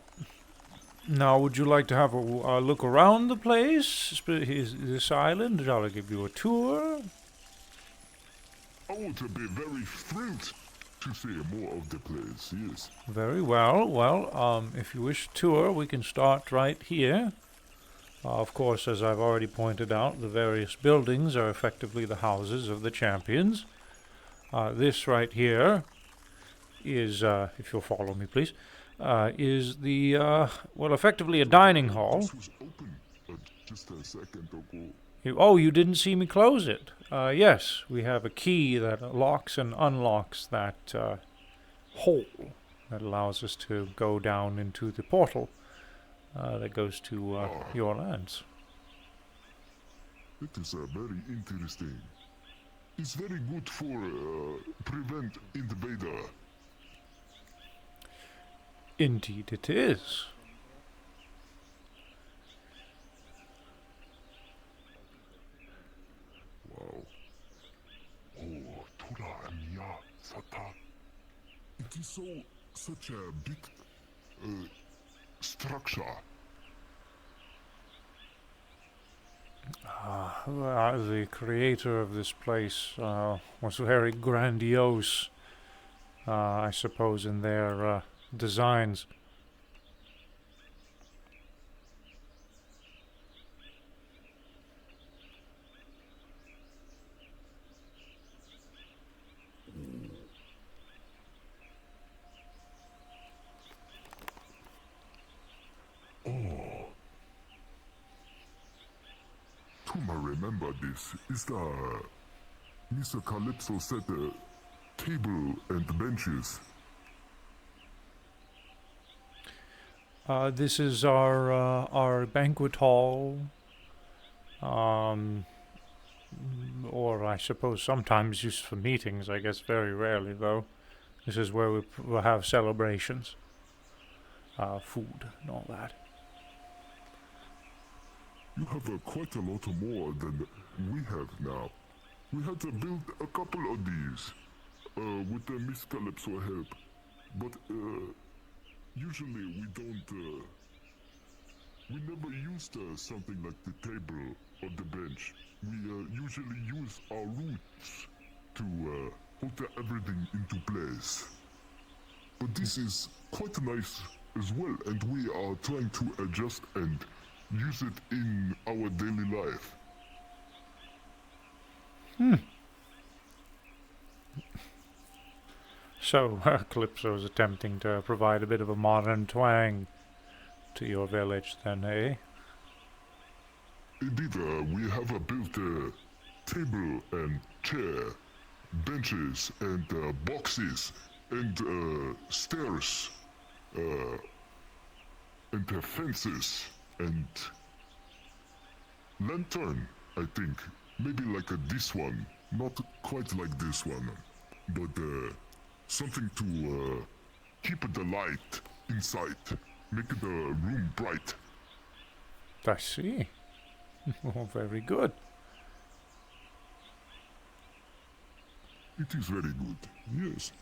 S3: Now, would you like to have a look around the place, this island? Shall I give you a tour?
S10: I want to be very thrilled to see more of the place, yes.
S3: Very well. Well, if you wish a tour, we can start right here. Of course, as I've already pointed out, the various buildings are effectively the houses of the champions. This right here is, if you'll follow me, please, is the, well, effectively a dining hall.
S10: This was open just a second ago.
S3: You didn't see me close it. Yes, we have a key that locks and unlocks that hole that allows us to go down into the portal that goes to your lands.
S10: It is very interesting. It's very good for prevent invader.
S3: Indeed it is.
S10: Wow. Oh, Tura and Ya Sata. It is such a big structure.
S3: The creator of this place was very grandiose, I suppose, in their designs.
S10: Tuma remember this. Is the Mr. Calypso set a table and benches?
S3: This is our banquet hall, or I suppose sometimes used for meetings. I guess very rarely though. This is where we'll have celebrations, food and all that.
S10: You have quite a lot more than we have now. We had to build a couple of these with the Miss Calypso help, but usually we don't. We never used something like the table or the bench. We usually use our roots to hold everything into place. But this is quite nice as well, and we are trying to adjust and use it in our daily life.
S3: So, Calypso's attempting to provide a bit of a modern twang to your village, then, eh?
S10: Indeed, we have built a table and chair, benches and boxes and stairs, and fences and lantern, I think. Maybe like this one. Not quite like this one, but something to keep the light inside, make the room bright.
S3: I see. Oh, very good.
S10: It is very good, yes.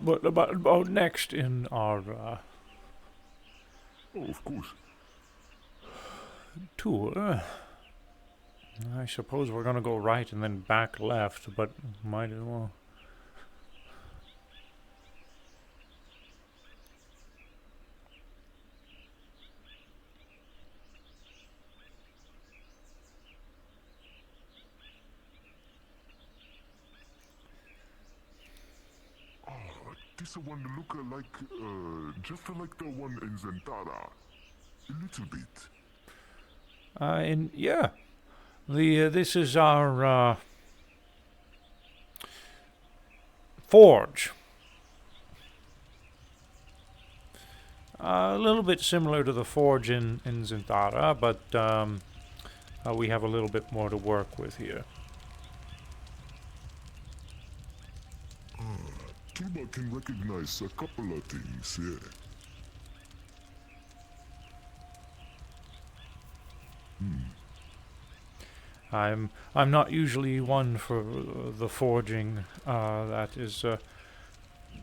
S3: But about next in our
S10: Oh, of course.
S3: tour, I suppose we're gonna go right and then back left, but might as well.
S10: This one look just like the one in Zentara. A little bit.
S3: And yeah, this is our forge. A little bit similar to the forge in Zentara, but we have a little bit more to work with here.
S10: Tuba can recognize a couple of things, yeah.
S3: I'm not usually one for the forging. That is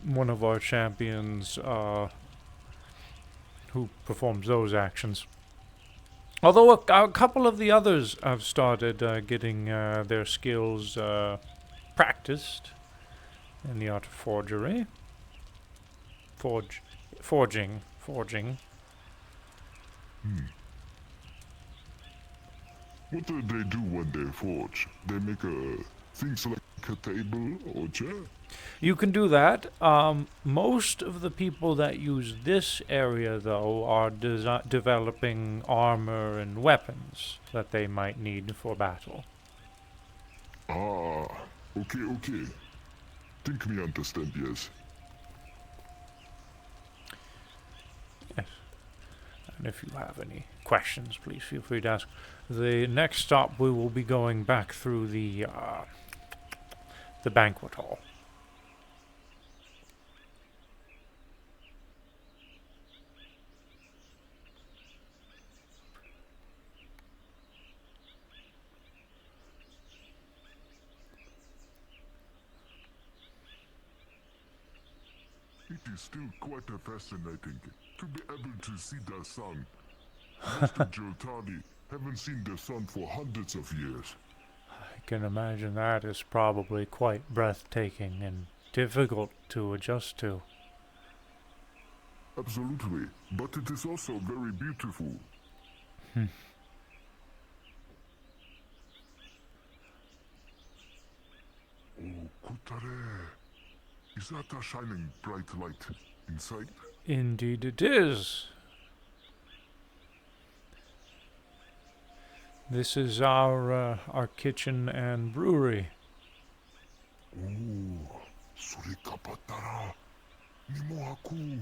S3: one of our champions who performs those actions. Although a couple of the others have started getting their skills practiced in the art of forgery. Forging.
S10: What do they do when they forge? They make things like a table or chair?
S3: You can do that. Most of the people that use this area, though, are developing armor and weapons that they might need for battle.
S10: Ah, okay. Think me understand, yes.
S3: Yes. And if you have any questions, please feel free to ask. The next stop, we will be going back through the banquet hall.
S10: It is still quite fascinating to be able to see the sun. Mr. Jotani haven't seen the sun for hundreds of years.
S3: I can imagine that is probably quite breathtaking and difficult to adjust to.
S10: Absolutely, but it is also very beautiful. Oh, Kutare. Is that a shining bright light inside?
S3: Indeed it is. This is our kitchen and brewery.
S10: Oh, surikapatara. Nimohaku.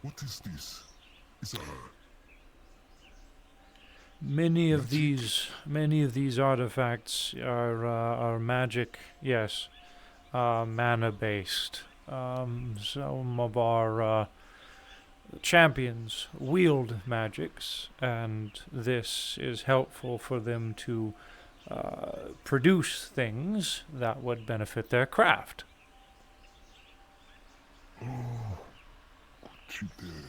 S10: What is this? Is a
S3: Many of these artifacts are magic. Yes, mana based. Some of our champions wield magics, and this is helpful for them to produce things that would benefit their craft.
S10: Oh, Kuchite.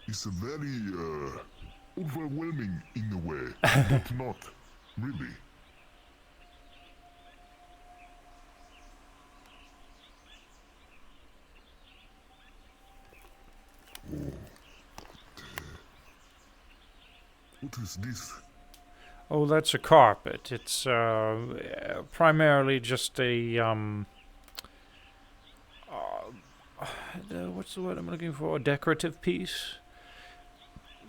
S10: It's very overwhelming in a way, but not really. What is this?
S3: Oh, that's a carpet. It's primarily just a what's the word I'm looking for? A decorative piece.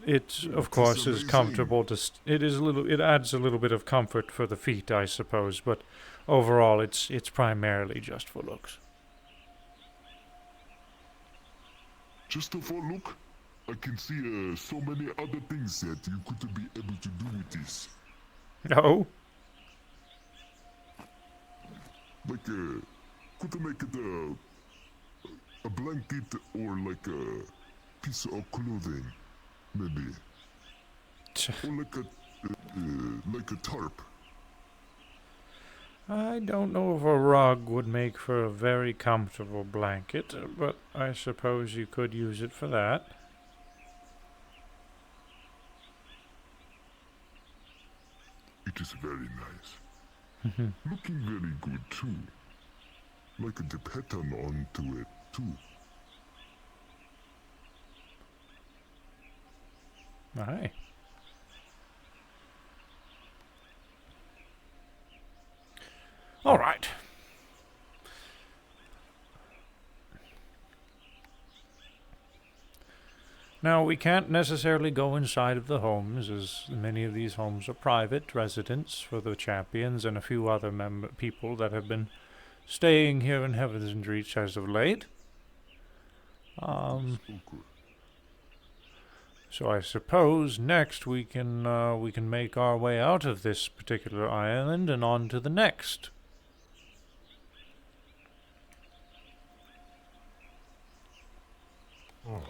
S3: It, of course, is comfortable to. It is a little. It adds a little bit of comfort for the feet, I suppose. But overall, it's primarily just for looks.
S10: Just for look? I can see so many other things that you could be able to do with this.
S3: No.
S10: Like could make it a blanket or like a piece of clothing, maybe. Or like a tarp.
S3: I don't know if a rug would make for a very comfortable blanket, but I suppose you could use it for that.
S10: It is very nice. Looking very good too. Like the pattern onto it too.
S3: Aye. All right. Now, we can't necessarily go inside of the homes, as many of these homes are private residence for the champions and a few other people that have been staying here in Heaven's Reach as of late. So I suppose next we can make our way out of this particular island and on to the next.
S10: Oh.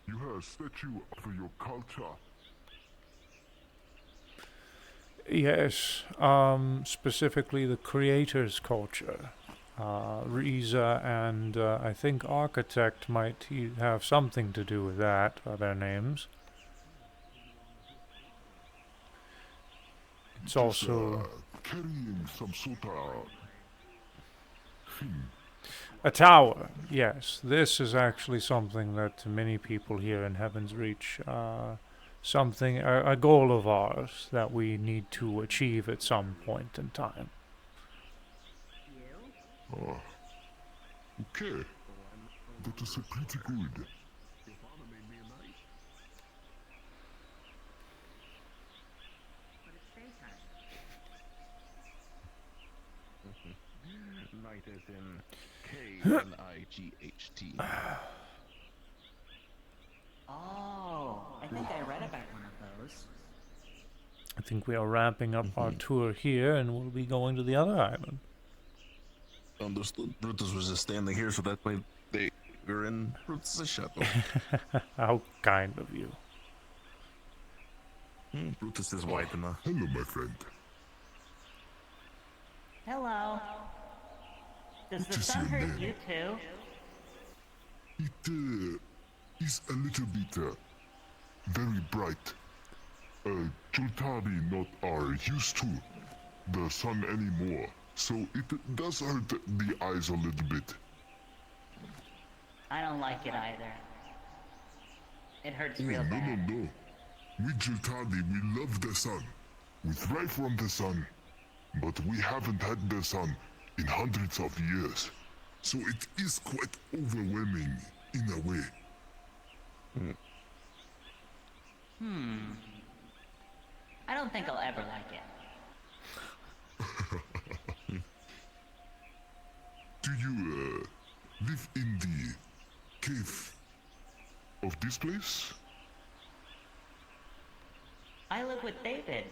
S10: You have a statue of your culture.
S3: Yes, specifically the creator's culture. Riza and I think Architect might have something to do with that, by their names. It's also
S10: carrying some sort of thing.
S3: A tower, yes. This is actually something that many people here in Heaven's Reach, a goal of ours that we need to achieve at some point in time.
S10: Oh, okay. That is pretty good.
S4: Night as in K-N-I-G-H-T.
S5: Oh, I think I read about one of those.
S3: I think we are wrapping up our tour here and we'll be going to the other island.
S4: Understood. Brutus was just standing here so that way they were in Brutus' shadow.
S3: How kind of you.
S4: Brutus is white enough.
S10: Hello, my friend.
S5: Hello. Does the sun hurt you too?
S10: It is a little bit very bright. Jultari not are used to the sun anymore, so it does hurt the eyes a little bit.
S5: I don't like it either. It hurts real bad.
S10: No. We Jultari, we love the sun. We thrive from the sun. But we haven't had the sun in hundreds of years. So it is quite overwhelming in a way.
S5: I don't think I'll ever like it.
S10: Do you live in the cave of this place?
S5: I live with David.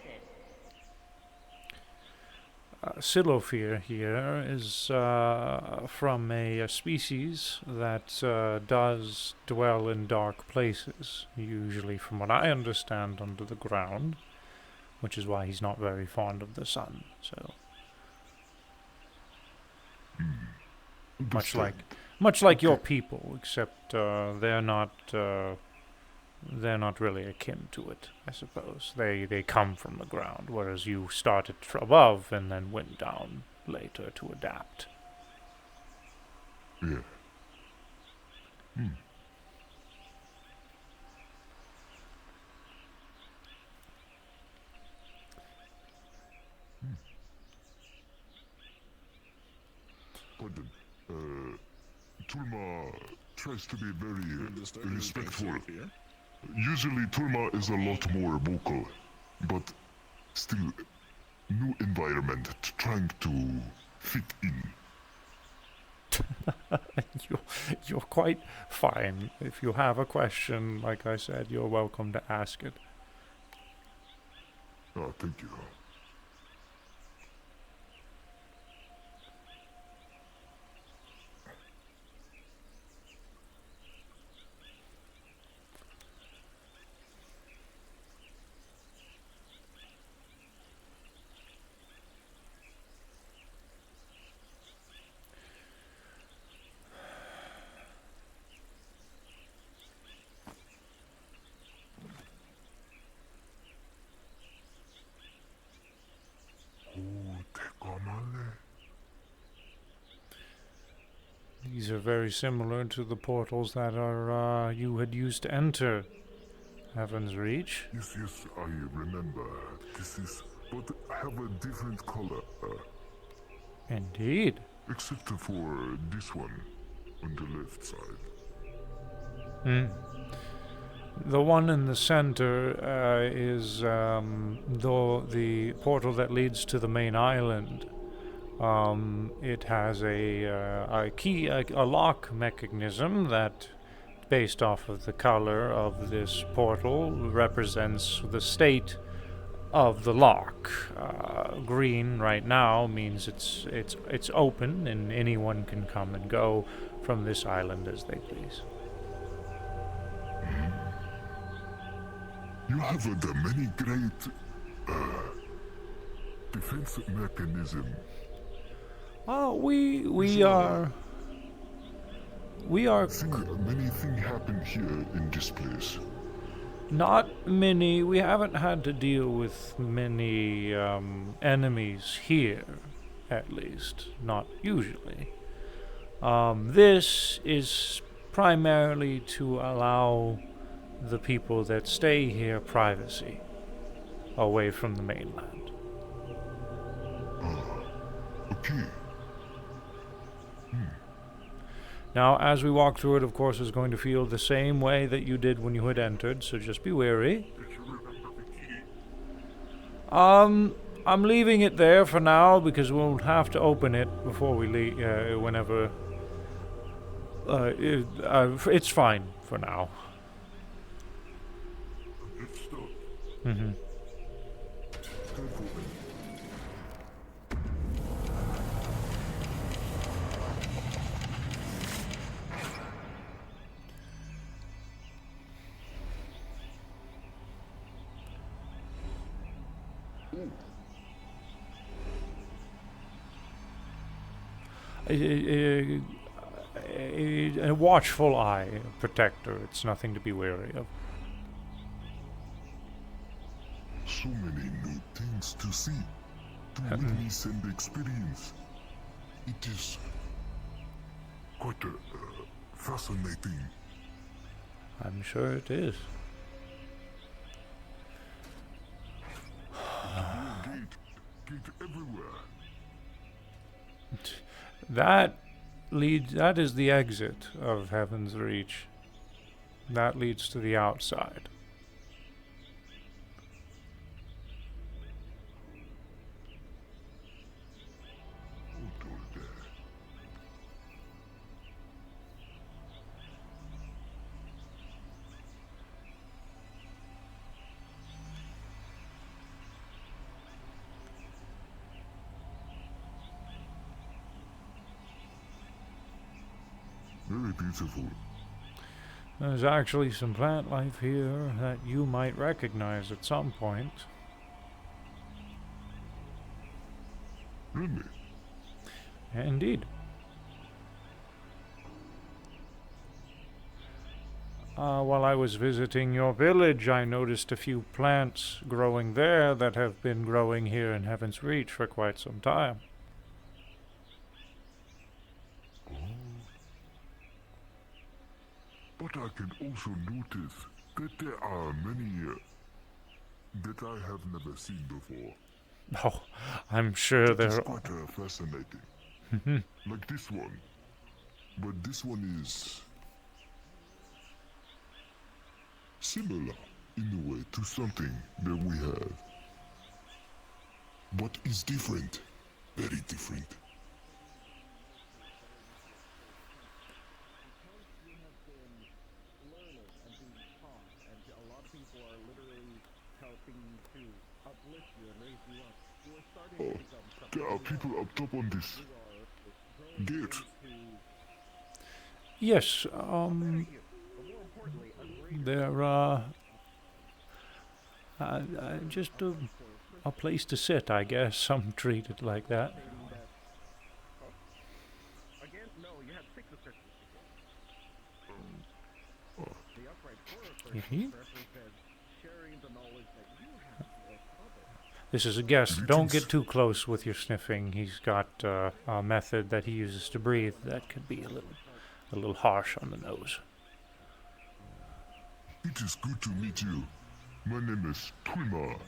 S3: Silofir here is from a species that does dwell in dark places, usually from what I understand under the ground, which is why he's not very fond of the sun, so... Much like your people, except they're not they're not really akin to it, I suppose. They come from the ground, whereas you started above and then went down later to adapt.
S10: Yeah. Pardon. Tulma tries to be very respectful. Usually Tulma is a lot more vocal, but still, new environment, trying to fit in.
S3: You're quite fine. If you have a question, like I said, you're welcome to ask it.
S10: Oh, thank you.
S3: These are very similar to the portals that are you had used to enter Heaven's Reach.
S10: Yes, I remember. This is, but have a different color.
S3: Indeed.
S10: Except for this one on the left side.
S3: The one in the center is the portal that leads to the main island. It has a key, a lock mechanism that, based off of the color of this portal, represents the state of the lock. Green right now means it's open and anyone can come and go from this island as they please.
S10: You have the many great defense mechanism.
S3: We are.
S10: Many things happen here in this place.
S3: Not many. We haven't had to deal with many enemies here, at least. Not usually. This is primarily to allow the people that stay here privacy away from the mainland.
S10: Okay.
S3: Now, as we walk through it, of course, is going to feel the same way that you did when you had entered, so just be wary. I'm leaving it there for now because we'll have to open it before we leave, whenever. It's fine for now. Mm-hmm. A watchful eye, protector. It's nothing to be wary of.
S10: So many new things to see, to witness and experience. It is quite fascinating.
S3: I'm sure it is.
S10: Gate everywhere.
S3: That is the exit of Heaven's Reach. That leads to the outside.
S10: Very beautiful.
S3: There's actually some plant life here that you might recognize at some point.
S10: Really?
S3: Indeed. While I was visiting your village, I noticed a few plants growing there that have been growing here in Heaven's Reach for quite some time.
S10: But I can also notice that there are many that I have never seen before.
S3: Oh, I'm sure
S10: That is
S3: there
S10: quite fascinating.
S3: are.
S10: Like this one. But this one is similar in a way to something that we have. But it's different. Very different. Oh, there are people up top on this gate.
S3: Yes, they're, just a place to sit, I guess. Some treat it like that.
S6: Again, no, you had 6 assistants. The upright core
S3: Mhm.
S6: represents sharing the knowledge that you have with others.
S3: This is a guest. Don't get too close with your sniffing. He's got a method that he uses to breathe that could be a little harsh on the nose.
S10: It is good to meet you. My name is Tuma.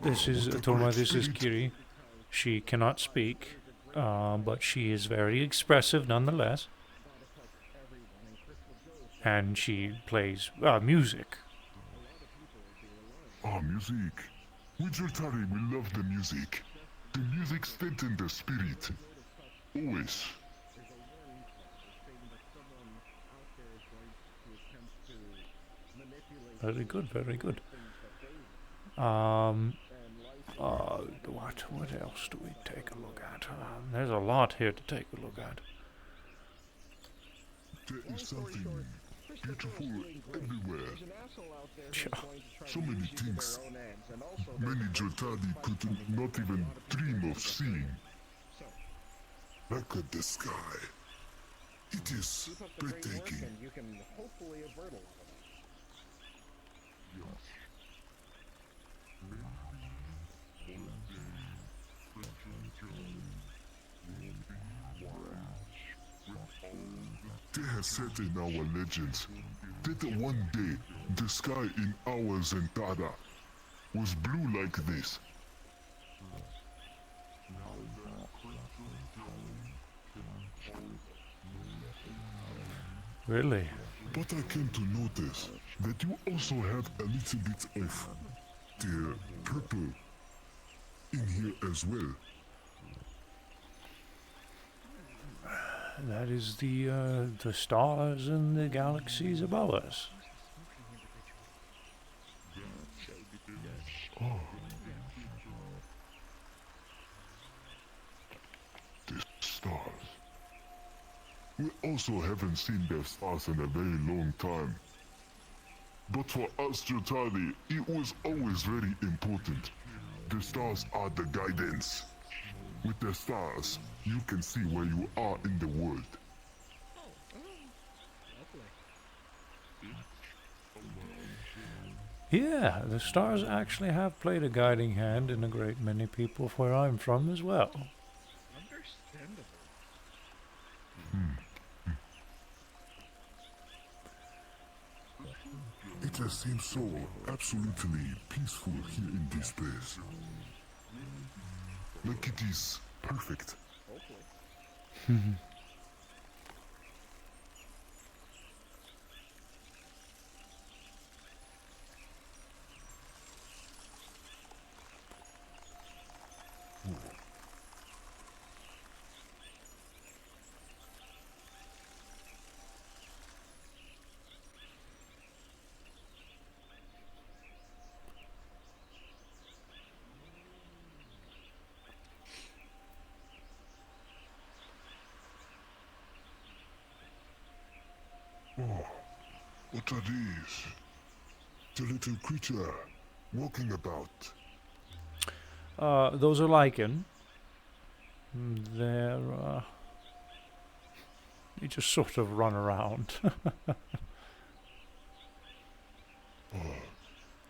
S3: This is Toma. This is Kiri. She cannot speak, but she is very expressive nonetheless. And she plays music.
S10: Music. With Jotari, we love the music. The music strengthens the spirit. Always.
S3: Very good, very good. What else do we take a look at? There's a lot here to take a look at.
S10: There is something beautiful everywhere. So many things. Many Jotari could not even dream of seeing. Look at the sky. It is breathtaking.
S6: You can hopefully avert a lot of
S10: They have said in our legends that one day the sky in our Zentada was blue like this.
S3: Really?
S10: But I came to notice that you also have a little bit of the purple in here as well.
S3: That is the stars and the galaxies above us.
S10: Oh. The stars. We also haven't seen the stars in a very long time. But for us Jotari, it was always very important. The stars are the guidance. With the stars, you can see where you are in the world.
S3: Yeah, the stars actually have played a guiding hand in a great many people where I'm from as well.
S6: Understandable.
S10: It has seemed so absolutely peaceful here in this place. Like it is perfect. Oh, what are these? The little creature walking about.
S3: Those are lichen. They're, they just sort of run around.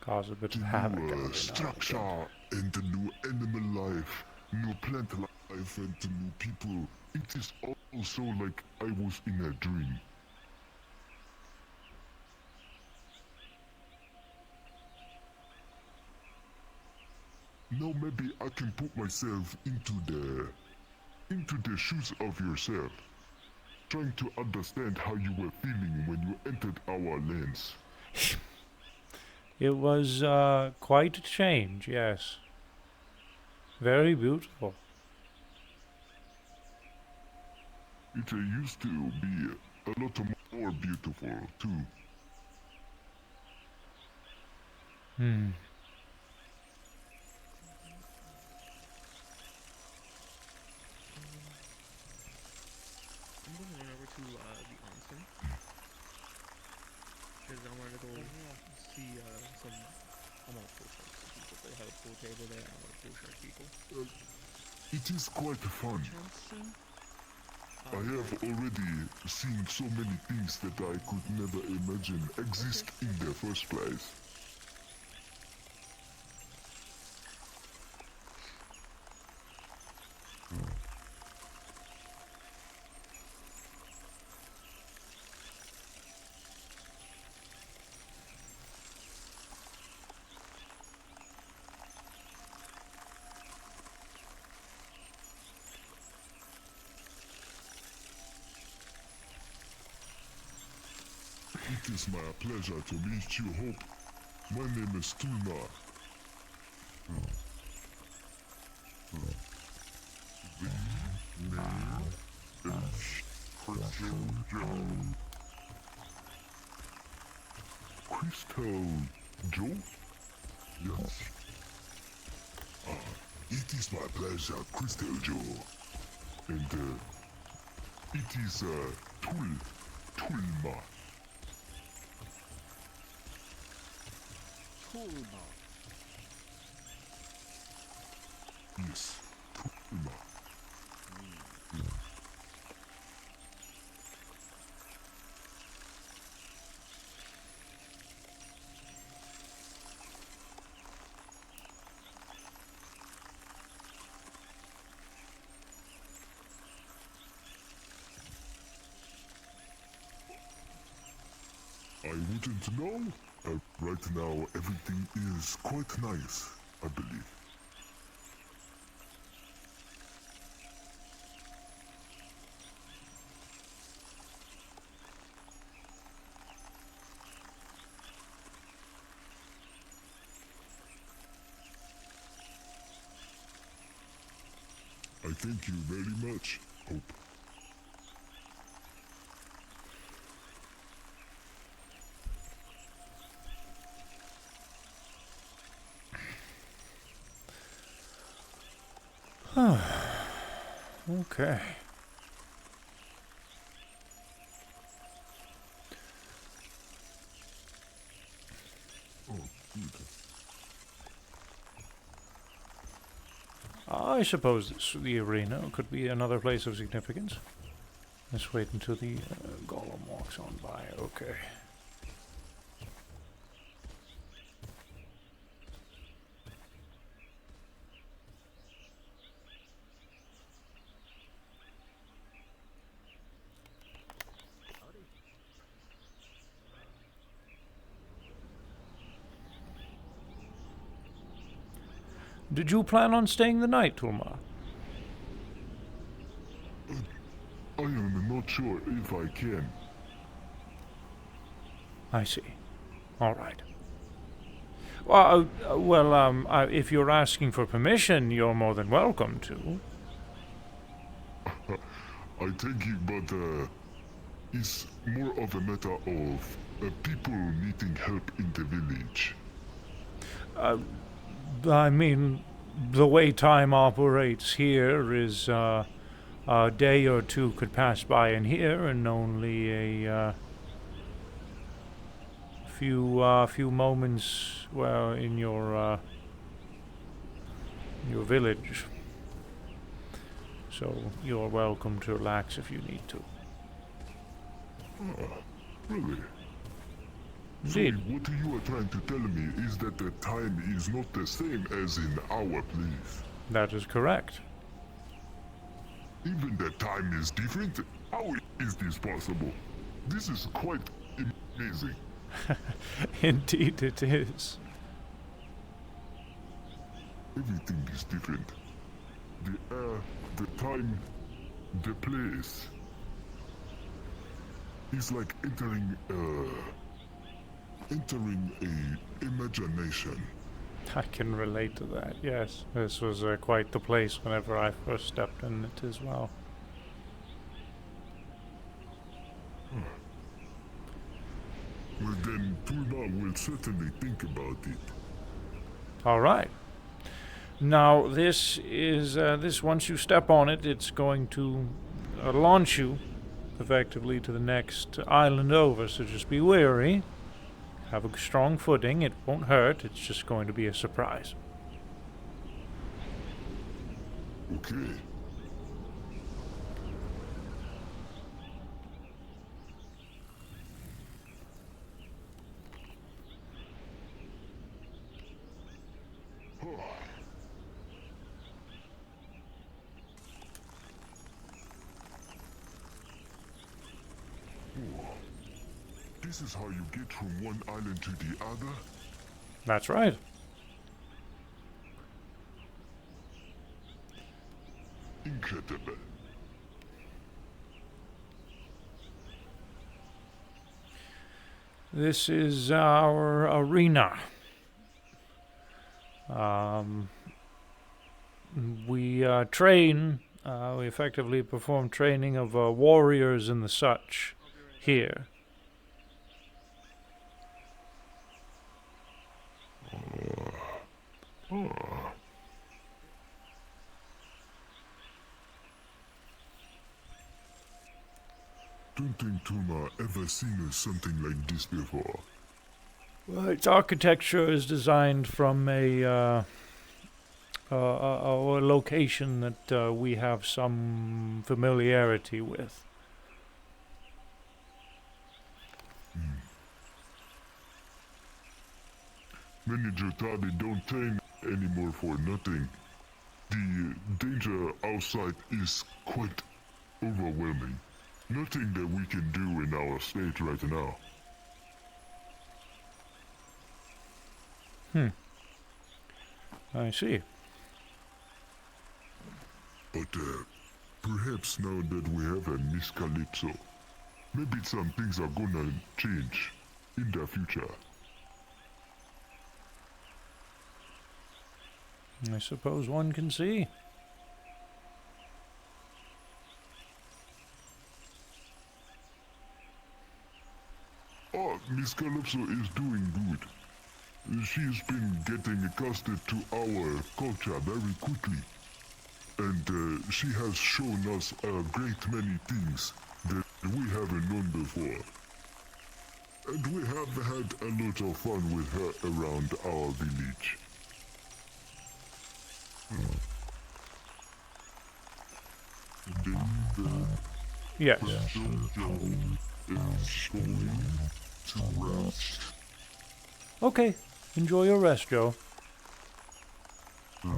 S3: Cause a bit of havoc every now and then.
S10: Structure and the new animal life, new plant life and the new people. It is also like I was in a dream. Now maybe I can put myself into the shoes of yourself. Trying to understand how you were feeling when you entered our lands.
S3: It was quite a change, yes. Very beautiful.
S10: It used to be a lot more beautiful too.
S3: Hmm.
S6: I'm going to run over to the onsen. Because I wanted to go see some. I'm not pool sharks people. They have a pool table there. I want pool shark people.
S10: It is quite fun. I have already seen so many things that I could never imagine exist in the first place. It is my pleasure to meet you, Hope. My name is Tulma. The name is Crystal Joe? Yes. It is my pleasure, Crystal Joe. And it is Tulma. Yes, Tulma. I wouldn't know. Right now, everything is quite nice, I believe. I thank you very much, Hope.
S3: Okay.
S10: Oh, good.
S3: I suppose the arena could be another place of significance. Let's wait until the golem walks on by. Okay. Did you plan on staying the night, Tulma?
S10: I am not sure if I can.
S3: I see. All right. Well, if you're asking for permission, you're more than welcome to.
S10: I thank you, but it's more of a matter of people needing help in the village.
S3: I mean, the way time operates here is a day or two could pass by in here, and only a few moments, well, in your village. So you're welcome to relax if you need to.
S10: Really?
S3: Indeed.
S10: So what you are trying to tell me is that the time is not the same as in our place.
S3: That is correct.
S10: Even the time is different? How is this possible? This is quite amazing.
S3: Indeed it is.
S10: Everything is different. The air, the time, the place. It's like entering a imagination.
S3: I can relate to that, yes. This was quite the place whenever I first stepped in it as well.
S10: Well then, Tulma will certainly think about it.
S3: Alright. Now, this is, once you step on it, it's going to launch you, effectively, to the next island over, so just be wary. Have a strong footing, it won't hurt, it's just going to be a surprise.
S10: Okay. This is how you get from one island to the other?
S3: That's right.
S10: Incredible.
S3: This is our arena. We train, we effectively perform training of warriors and the such here.
S10: Don't think Tuma ever seen something like this before.
S3: Well, its architecture is designed from a location that we have some familiarity with.
S10: Many Jotari don't train anymore for nothing. The danger outside is quite overwhelming. Nothing that we can do in our state right now.
S3: I see.
S10: But perhaps now that we have a Miss Calypso, maybe some things are gonna change in the future.
S3: I suppose one can see.
S10: Oh, Miss Calypso is doing good. She's been getting accustomed to our culture very quickly. And she has shown us a great many things that we haven't known before. And we have had a lot of fun with her around our village.
S3: Yes.
S10: Jojo is going to rest.
S3: Okay. Enjoy your rest, Joe.
S10: You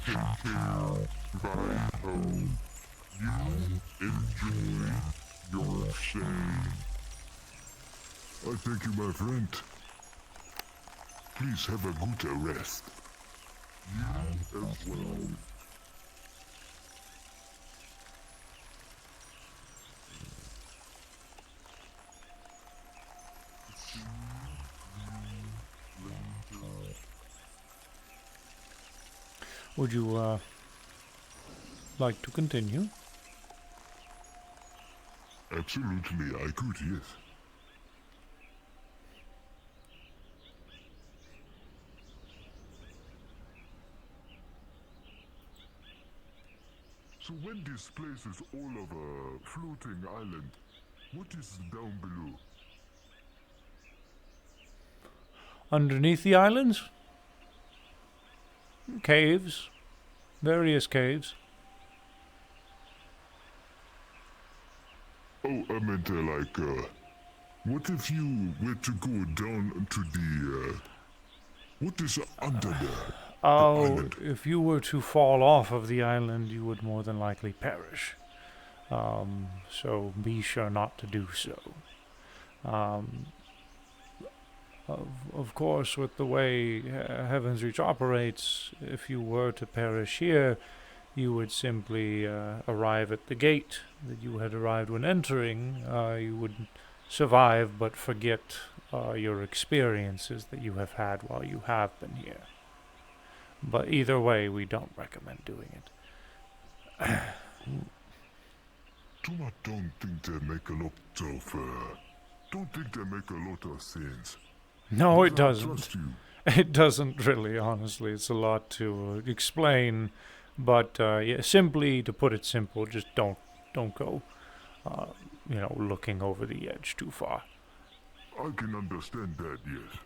S10: take care. Bye home. You enjoy your stay. I thank you, my friend. Please have a good rest. You as well.
S3: Would you, like to continue?
S10: Absolutely, I could, yes. So when this place is all of a floating island, what is down below?
S3: Underneath the islands? Caves. Various caves.
S10: Oh, I meant what if you were to go down to the, what is under there?
S3: Oh, if you were to fall off of the island, you would more than likely perish. So be sure not to do so. Of course, with the way Heaven's Reach operates, if you were to perish here, you would simply arrive at the gate that you had arrived when entering. You would survive but forget your experiences that you have had while you have been here. But either way, we don't recommend doing it.
S10: Tuma don't think they make a lot of sense.
S3: No, it
S10: I
S3: doesn't.
S10: trust you.
S3: It doesn't really, honestly. It's a lot to explain, but yeah, simply to put it simple, just don't go, looking over the edge too far.
S10: I can understand that, yes.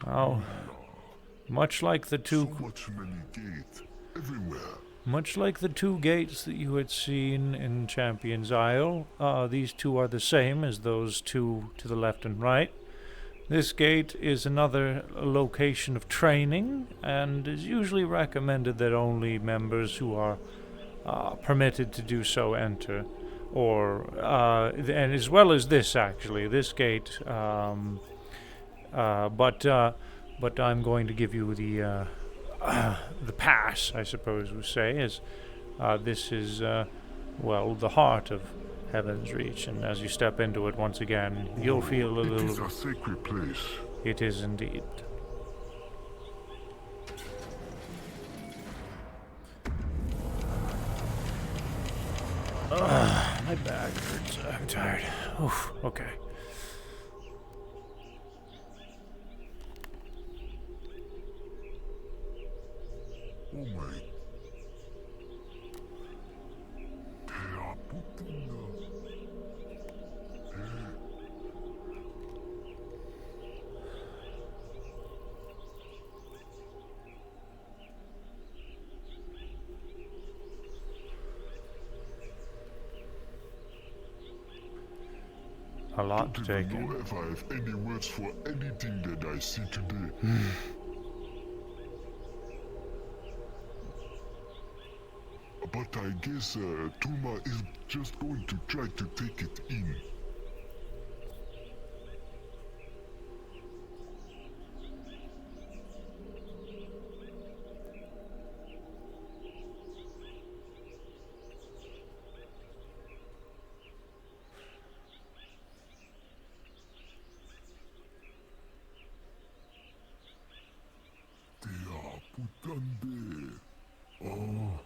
S3: Oh, much like the two.
S10: So much many gates everywhere.
S3: Much like the two gates that you had seen in Champion's Isle, these two are the same as those two to the left and right. This gate is another location of training, and is usually recommended that only members who are permitted to do so enter. And as well as this, actually, this gate. But I'm going to give you the pass, I suppose we say, as this is, the heart of Heaven's Reach, and as you step into it once again, you'll feel a little...
S10: It is a sacred place.
S3: It is indeed. My back hurts. I'm tired. Oof, okay.
S10: Oh my. They are putting
S3: a lot to take
S10: I don't
S3: in.
S10: know if I have any words for anything that I see today. But I guess Tuma is just going to try to take it in. They are put on there. Oh.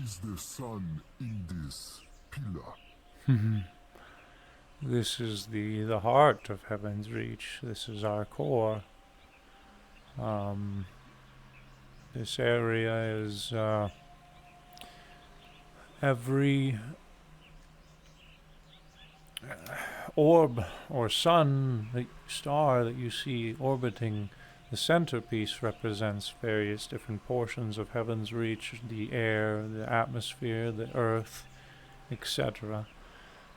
S10: Is the sun in this pillar?
S3: This is the heart of Heaven's Reach. This is our core. This area is every orb or star that you see orbiting the centerpiece represents various different portions of Heaven's Reach, the air, the atmosphere, the earth, etc.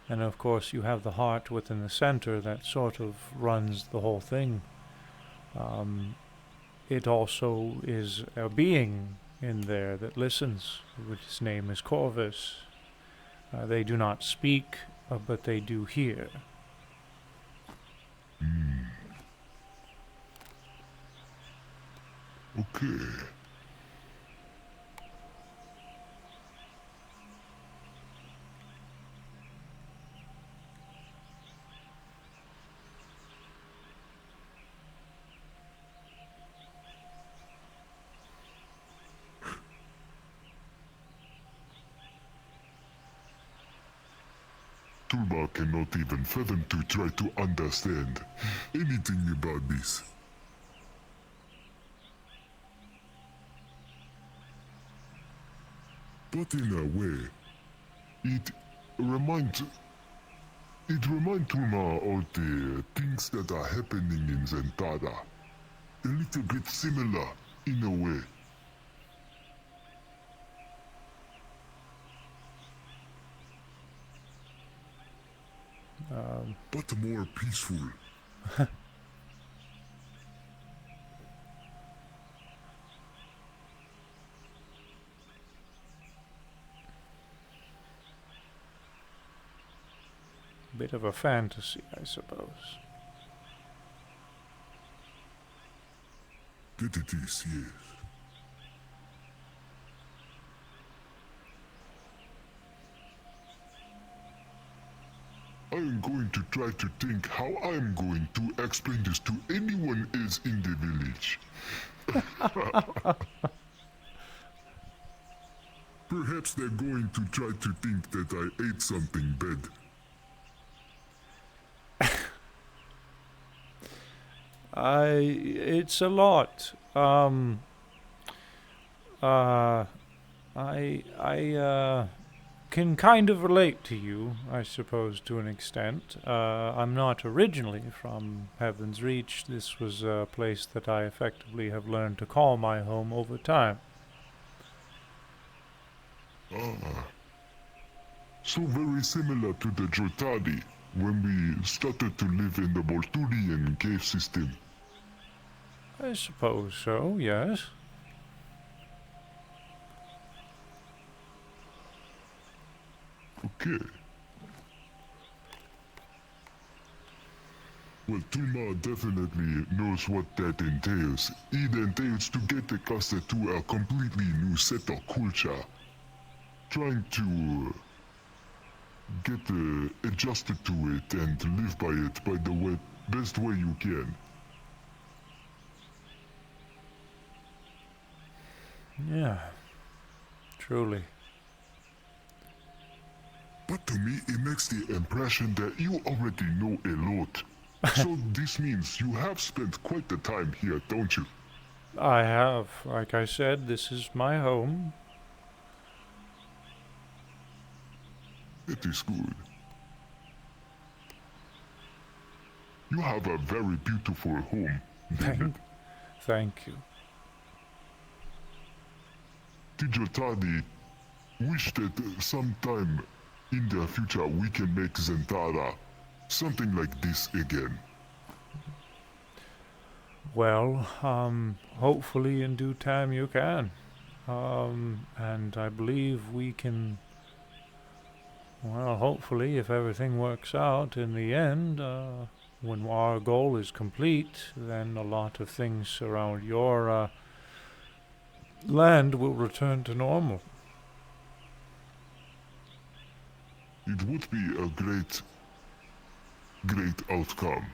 S3: And of course you have the heart within the center that sort of runs the whole thing. It also is a being in there that listens, which his name is Corvus. They do not speak, but they do hear.
S10: Okay. Tulma cannot even fathom to try to understand anything about this. But in a way, it reminds Tulma of the things that are happening in Zentada. a little bit similar in a way. But more peaceful.
S3: Bit of a fantasy, I suppose.
S10: That it is, yes. I am going to try to think how I'm going to explain this to anyone else in the village. Perhaps they're going to try to think that I ate something bad.
S3: It's a lot. I can kind of relate to you, I suppose, to an extent. I'm not originally from Heaven's Reach. This was a place that I effectively have learned to call my home over time.
S10: Ah. So very similar to the Jotadi when we started to live in the Volturian cave system.
S3: I suppose so, yes.
S10: Okay. Well, Tulma definitely knows what that entails. It entails to get accustomed to a completely new set of culture. Trying to get adjusted to it and live by it by the best way you can.
S3: Yeah, truly.
S10: But to me, it makes the impression that you already know a lot. So this means you have spent quite the time here, don't you?
S3: I have. Like I said, this is my home.
S10: It is good. You have a very beautiful home.
S3: Thank you.
S10: Did Jotadi wish that sometime in the future we can make Zentara something like this again?
S3: Well, hopefully in due time you can. And I believe we can, well, hopefully if everything works out in the end, when our goal is complete, then a lot of things around your land will return to normal.
S10: It would be a great outcome.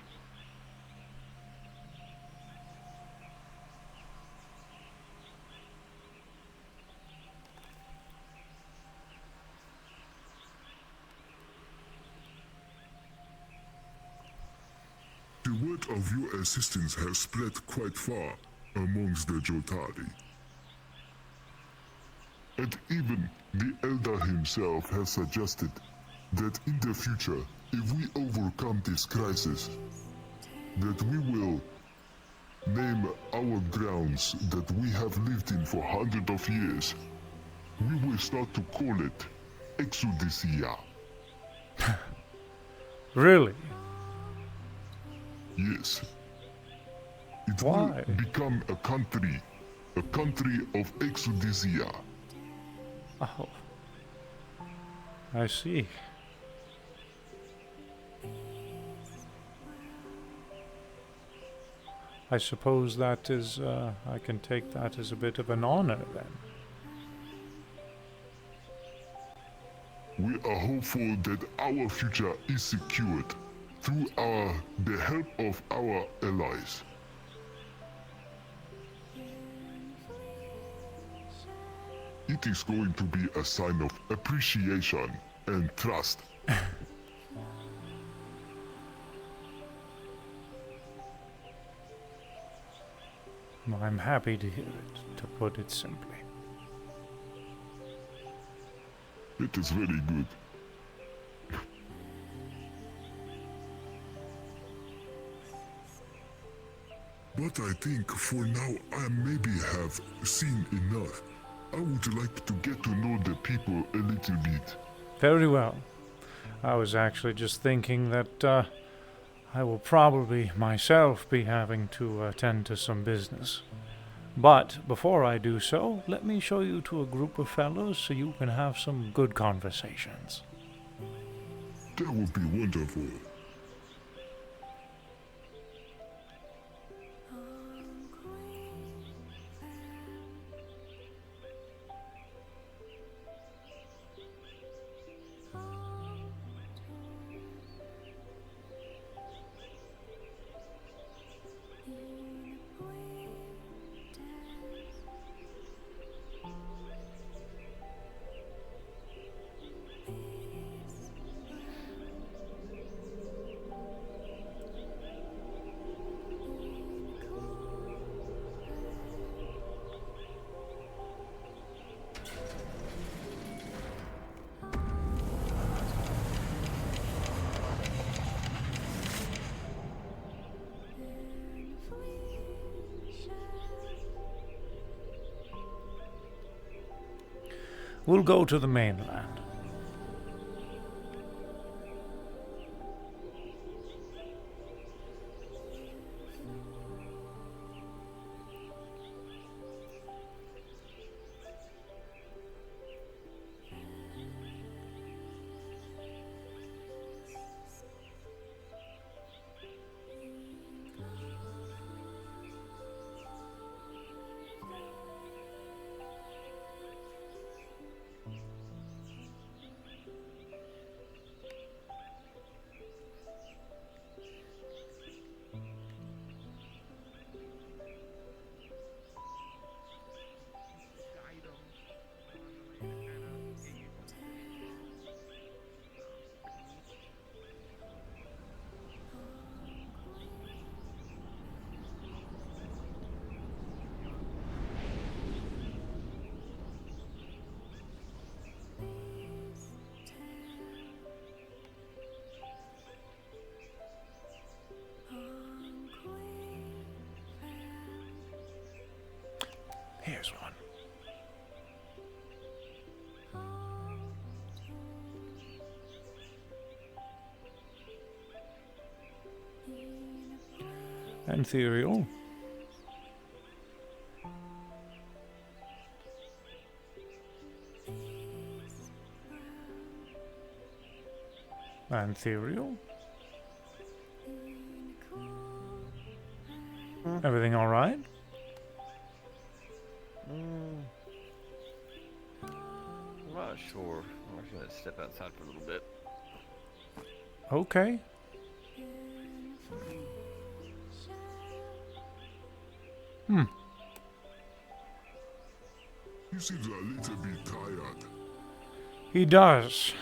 S10: The word of your assistance has spread quite far amongst the Jotari. And even the Elder himself has suggested that in the future, if we overcome this crisis, that we will name our grounds that we have lived in for hundreds of years. We will start to call it Exodisia.
S3: Really?
S10: Yes. It
S3: Why?
S10: will become a country of Exodisia.
S3: Oh. I see. I suppose that is, I can take that as a bit of an honor then.
S10: We are hopeful that our future is secured through the help of our allies. It is going to be a sign of appreciation and trust.
S3: Well, I'm happy to hear it, to put it simply.
S10: It is very good. But I think for now I maybe have seen enough. I would like to get to know the people a little bit.
S3: Very well. I was actually just thinking that I will probably myself be having to attend to some business. But before I do so, let me show you to a group of fellows so you can have some good conversations.
S10: That would be wonderful.
S3: We'll go to the mainland. Here's one. Ethereal. Ethereal. Everything all right?
S13: I'm not sure. I'm just gonna step outside for a little bit.
S3: Okay.
S10: He seems a little bit tired.
S3: He does.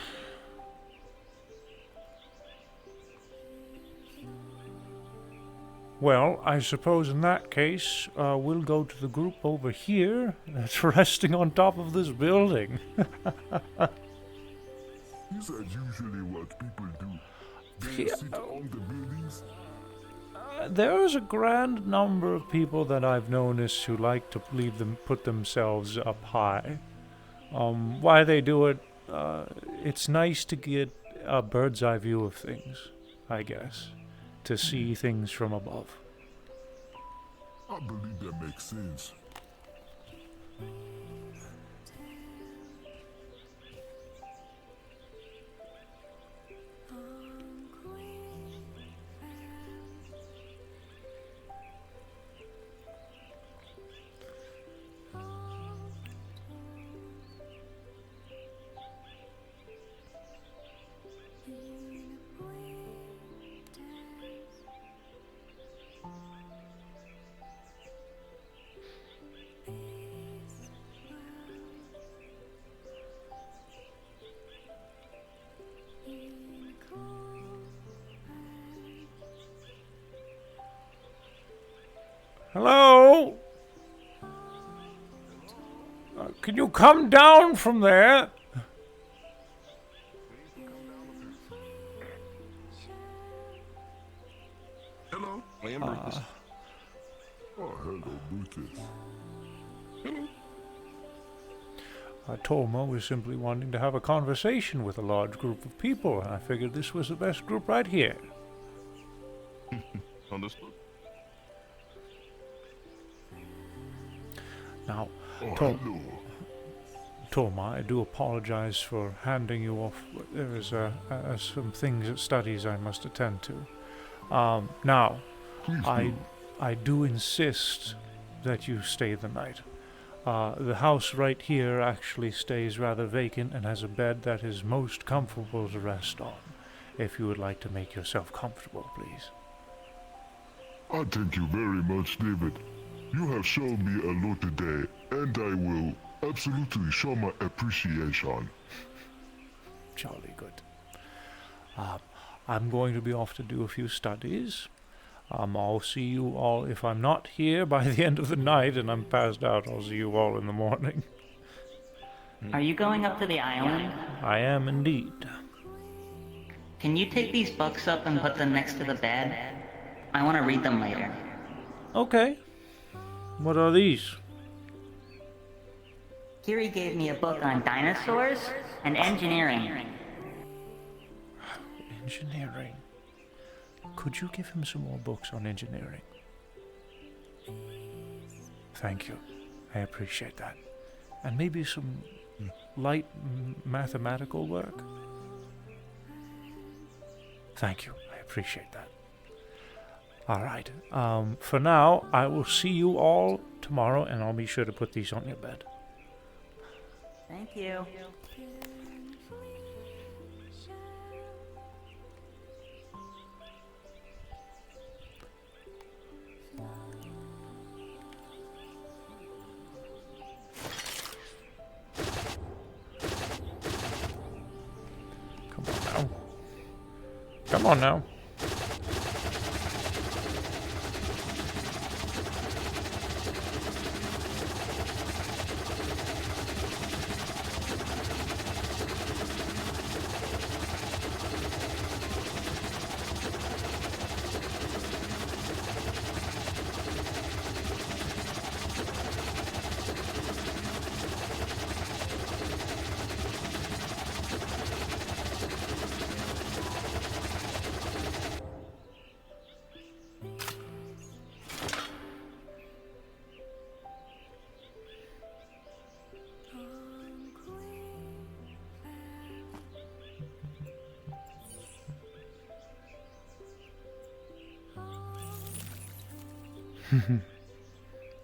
S3: Well, I suppose in that case, we'll go to the group over here that's resting on top of this building.
S10: Is that usually what people do? They sit on the buildings?
S3: There's a grand number of people that I've noticed who like to put themselves up high. Why they do it, it's nice to get a bird's eye view of things, I guess. To see things from above.
S10: I believe that makes sense.
S3: Hello? Can you come down from there?
S4: Hello, I am Rufus.
S3: Tolma was simply wanting to have a conversation with a large group of people, and I figured this was the best group right here.
S4: Understood.
S3: Now,
S10: hello.
S3: Tolma, I do apologize for handing you off. There is some things, studies I must attend to. Now, I do insist that you stay the night. The house right here actually stays rather vacant and has a bed that is most comfortable to rest on. If you would like to make yourself comfortable, please.
S10: I thank you very much, David. You have shown me a lot today, and I will absolutely show my appreciation.
S3: Jolly good. I'm going to be off to do a few studies. I'll see you all, if I'm not here by the end of the night and I'm passed out, I'll see you all in the morning.
S5: Are you going up to the island?
S3: I am indeed.
S5: Can you take these books up and put them next to the bed? I want to read them later.
S3: Okay. What are these?
S5: Kiri gave me a book on dinosaurs and engineering.
S3: Engineering. Could you give him some more books on engineering? Thank you. I appreciate that. And maybe some light mathematical work? Thank you. I appreciate that. All right. For now, I will see you all tomorrow, and I'll be sure to put these on your bed.
S5: Thank you.
S3: Come on now.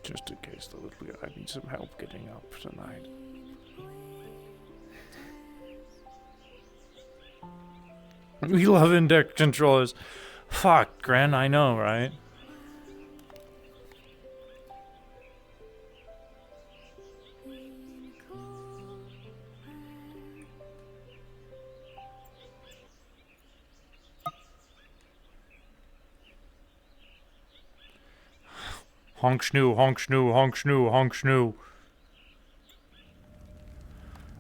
S3: Just in case the little guy needs some help getting up tonight. We love index controllers. Fuck, Gren, I know, right? Honk schnoo, honk schnoo, honk schnoo, honk schnoo.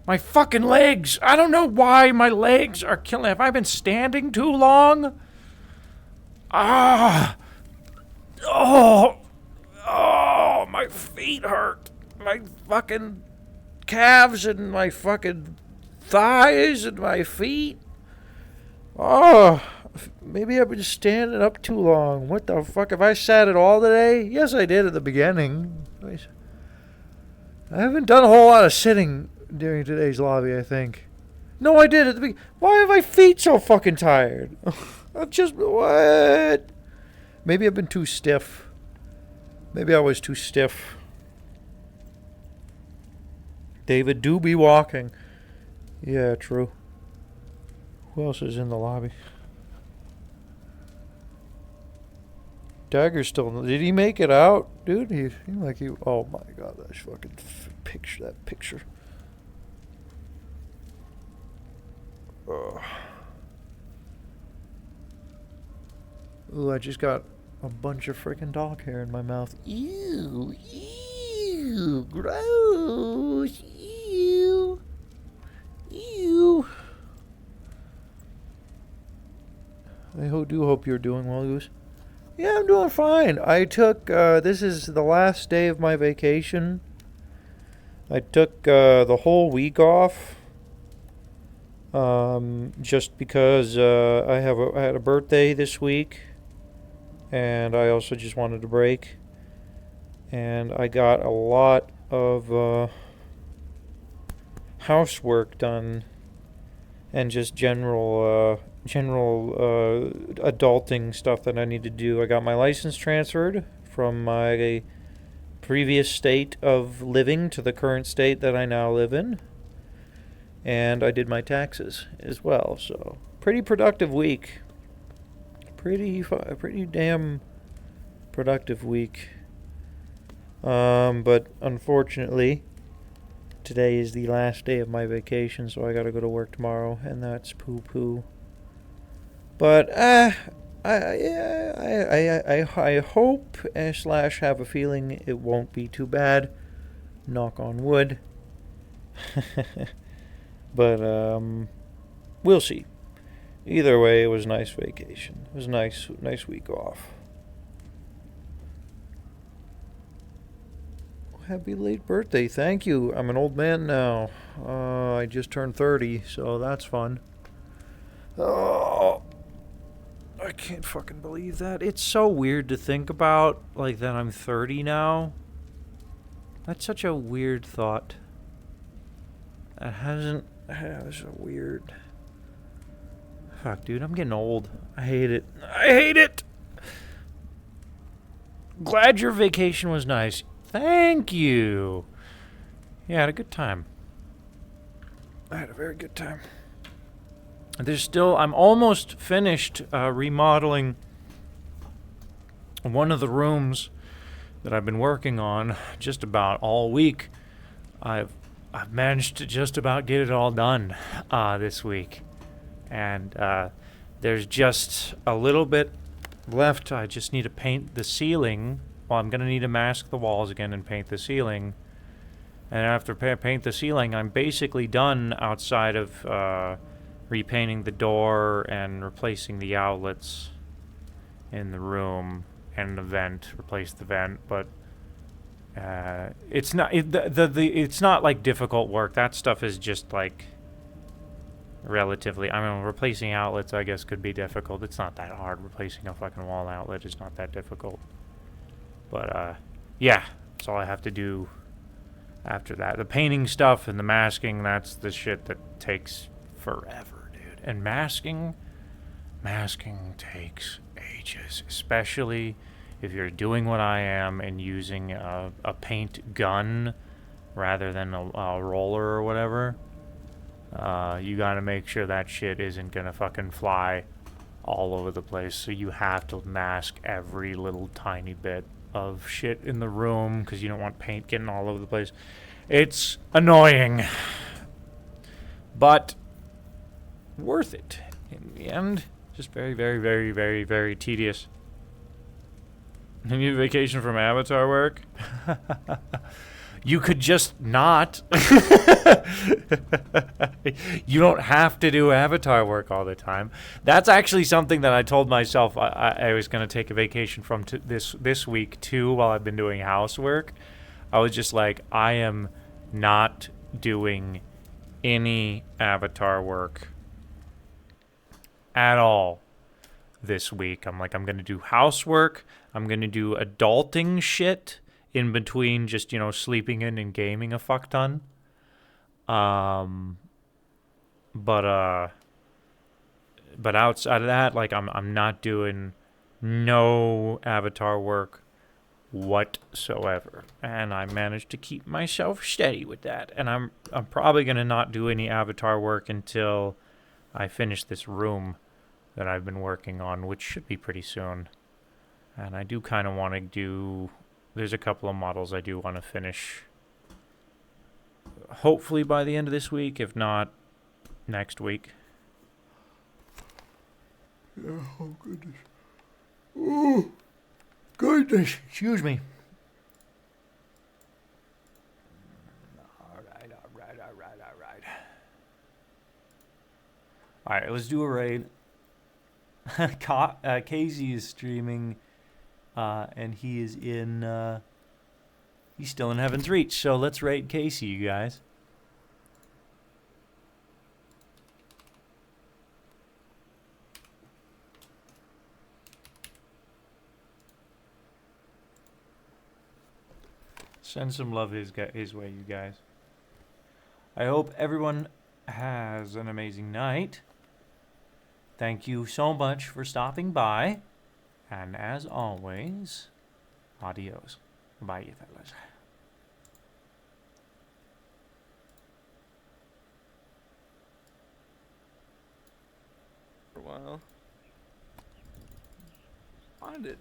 S3: My fucking legs! I don't know why my legs are killing. Have I been standing too long? Ah! Oh! Oh! My feet hurt. My fucking calves and my fucking thighs and my feet. Oh! Maybe I've been standing up too long. What the fuck? Have I sat at all today? Yes, I did at the beginning. I haven't done a whole lot of sitting during today's lobby, I think. No, I did at the beginning. Why are my feet so fucking tired? I'm just... What? Maybe I've been too stiff. Maybe I was too stiff. David, do be walking. Yeah, true. Who else is in the lobby? Dagger's still... Did he make it out? Dude, he seemed like he... Oh my god, that fucking picture. That picture. Ugh. Ooh, I just got a bunch of freaking dog hair in my mouth. Ew. Ew. Gross. Ew. Ew. I do hope you're doing well, Goose. Yeah, I'm doing fine. I took, this is the last day of my vacation. I took the whole week off. Just because I had a birthday this week, and I also just wanted a break. And I got a lot of housework done, and just general adulting stuff that I need to do. I got my license transferred from my previous state of living to the current state that I now live in. And I did my taxes as well, so pretty productive week. Pretty damn productive week. But unfortunately, today is the last day of my vacation, so I gotta go to work tomorrow, and that's poo-poo. But I hope / have a feeling it won't be too bad. Knock on wood. But we'll see. Either way, it was a nice vacation. It was a nice week off. Happy late birthday, thank you. I'm an old man now. I just turned 30, so that's fun. Oh, I can't fucking believe that. It's so weird to think about, like, that I'm 30 now. That's such a weird thought. That's so weird. Fuck, dude, I'm getting old. I hate it. I hate it! Glad your vacation was nice. Thank you. Yeah, I had a good time. I had a very good time. I'm almost finished remodeling one of the rooms that I've been working on just about all week. I've managed to just about get it all done this week. And there's just a little bit left. I just need to paint the ceiling. Well, I'm going to need to mask the walls again and paint the ceiling. And after paint the ceiling, I'm basically done outside of repainting the door and replacing the outlets in the room and the vent. Replace the vent, but it's not it's not like difficult work. That stuff is just like relatively. I mean, replacing outlets, I guess, could be difficult. It's not that hard. Replacing a fucking wall outlet is not that difficult. But yeah, that's all I have to do after that. The painting stuff and the masking, that's the shit that takes forever, dude. And masking takes ages, especially if you're doing what I am and using a paint gun rather than a roller or whatever. You gotta make sure that shit isn't gonna fucking fly all over the place, so you have to mask every little tiny bit of shit in the room because you don't want paint getting all over the place. It's annoying, but worth it in the end. Just very, very, very, very, very tedious. You need a vacation from Avatar work? You could just not. You don't have to do Avatar work all the time. That's actually something that I told myself I was going to take a vacation from this week too while I've been doing housework. I was just like, I am not doing any Avatar work at all this week. I'm like, I'm going to do housework. I'm going to do adulting shit in between just, sleeping in and gaming a fuck ton. But outside of that, like, I'm not doing no Avatar work whatsoever. And I managed to keep myself steady with that. And I'm probably going to not do any Avatar work until I finish this room that I've been working on, which should be pretty soon. And I do kind of want to do... There's a couple of models I do want to finish. Hopefully by the end of this week, if not next week. Yeah, oh goodness. Oh, goodness. Excuse me. All right, let's do a raid. Casey is streaming, and he is in He's still in Heaven's Reach, so let's raid Casey, you guys. Send some love his way, you guys. I hope everyone has an amazing night. Thank you so much for stopping by. And as always, adios. Bye, you fellas.
S13: For a while. Find it.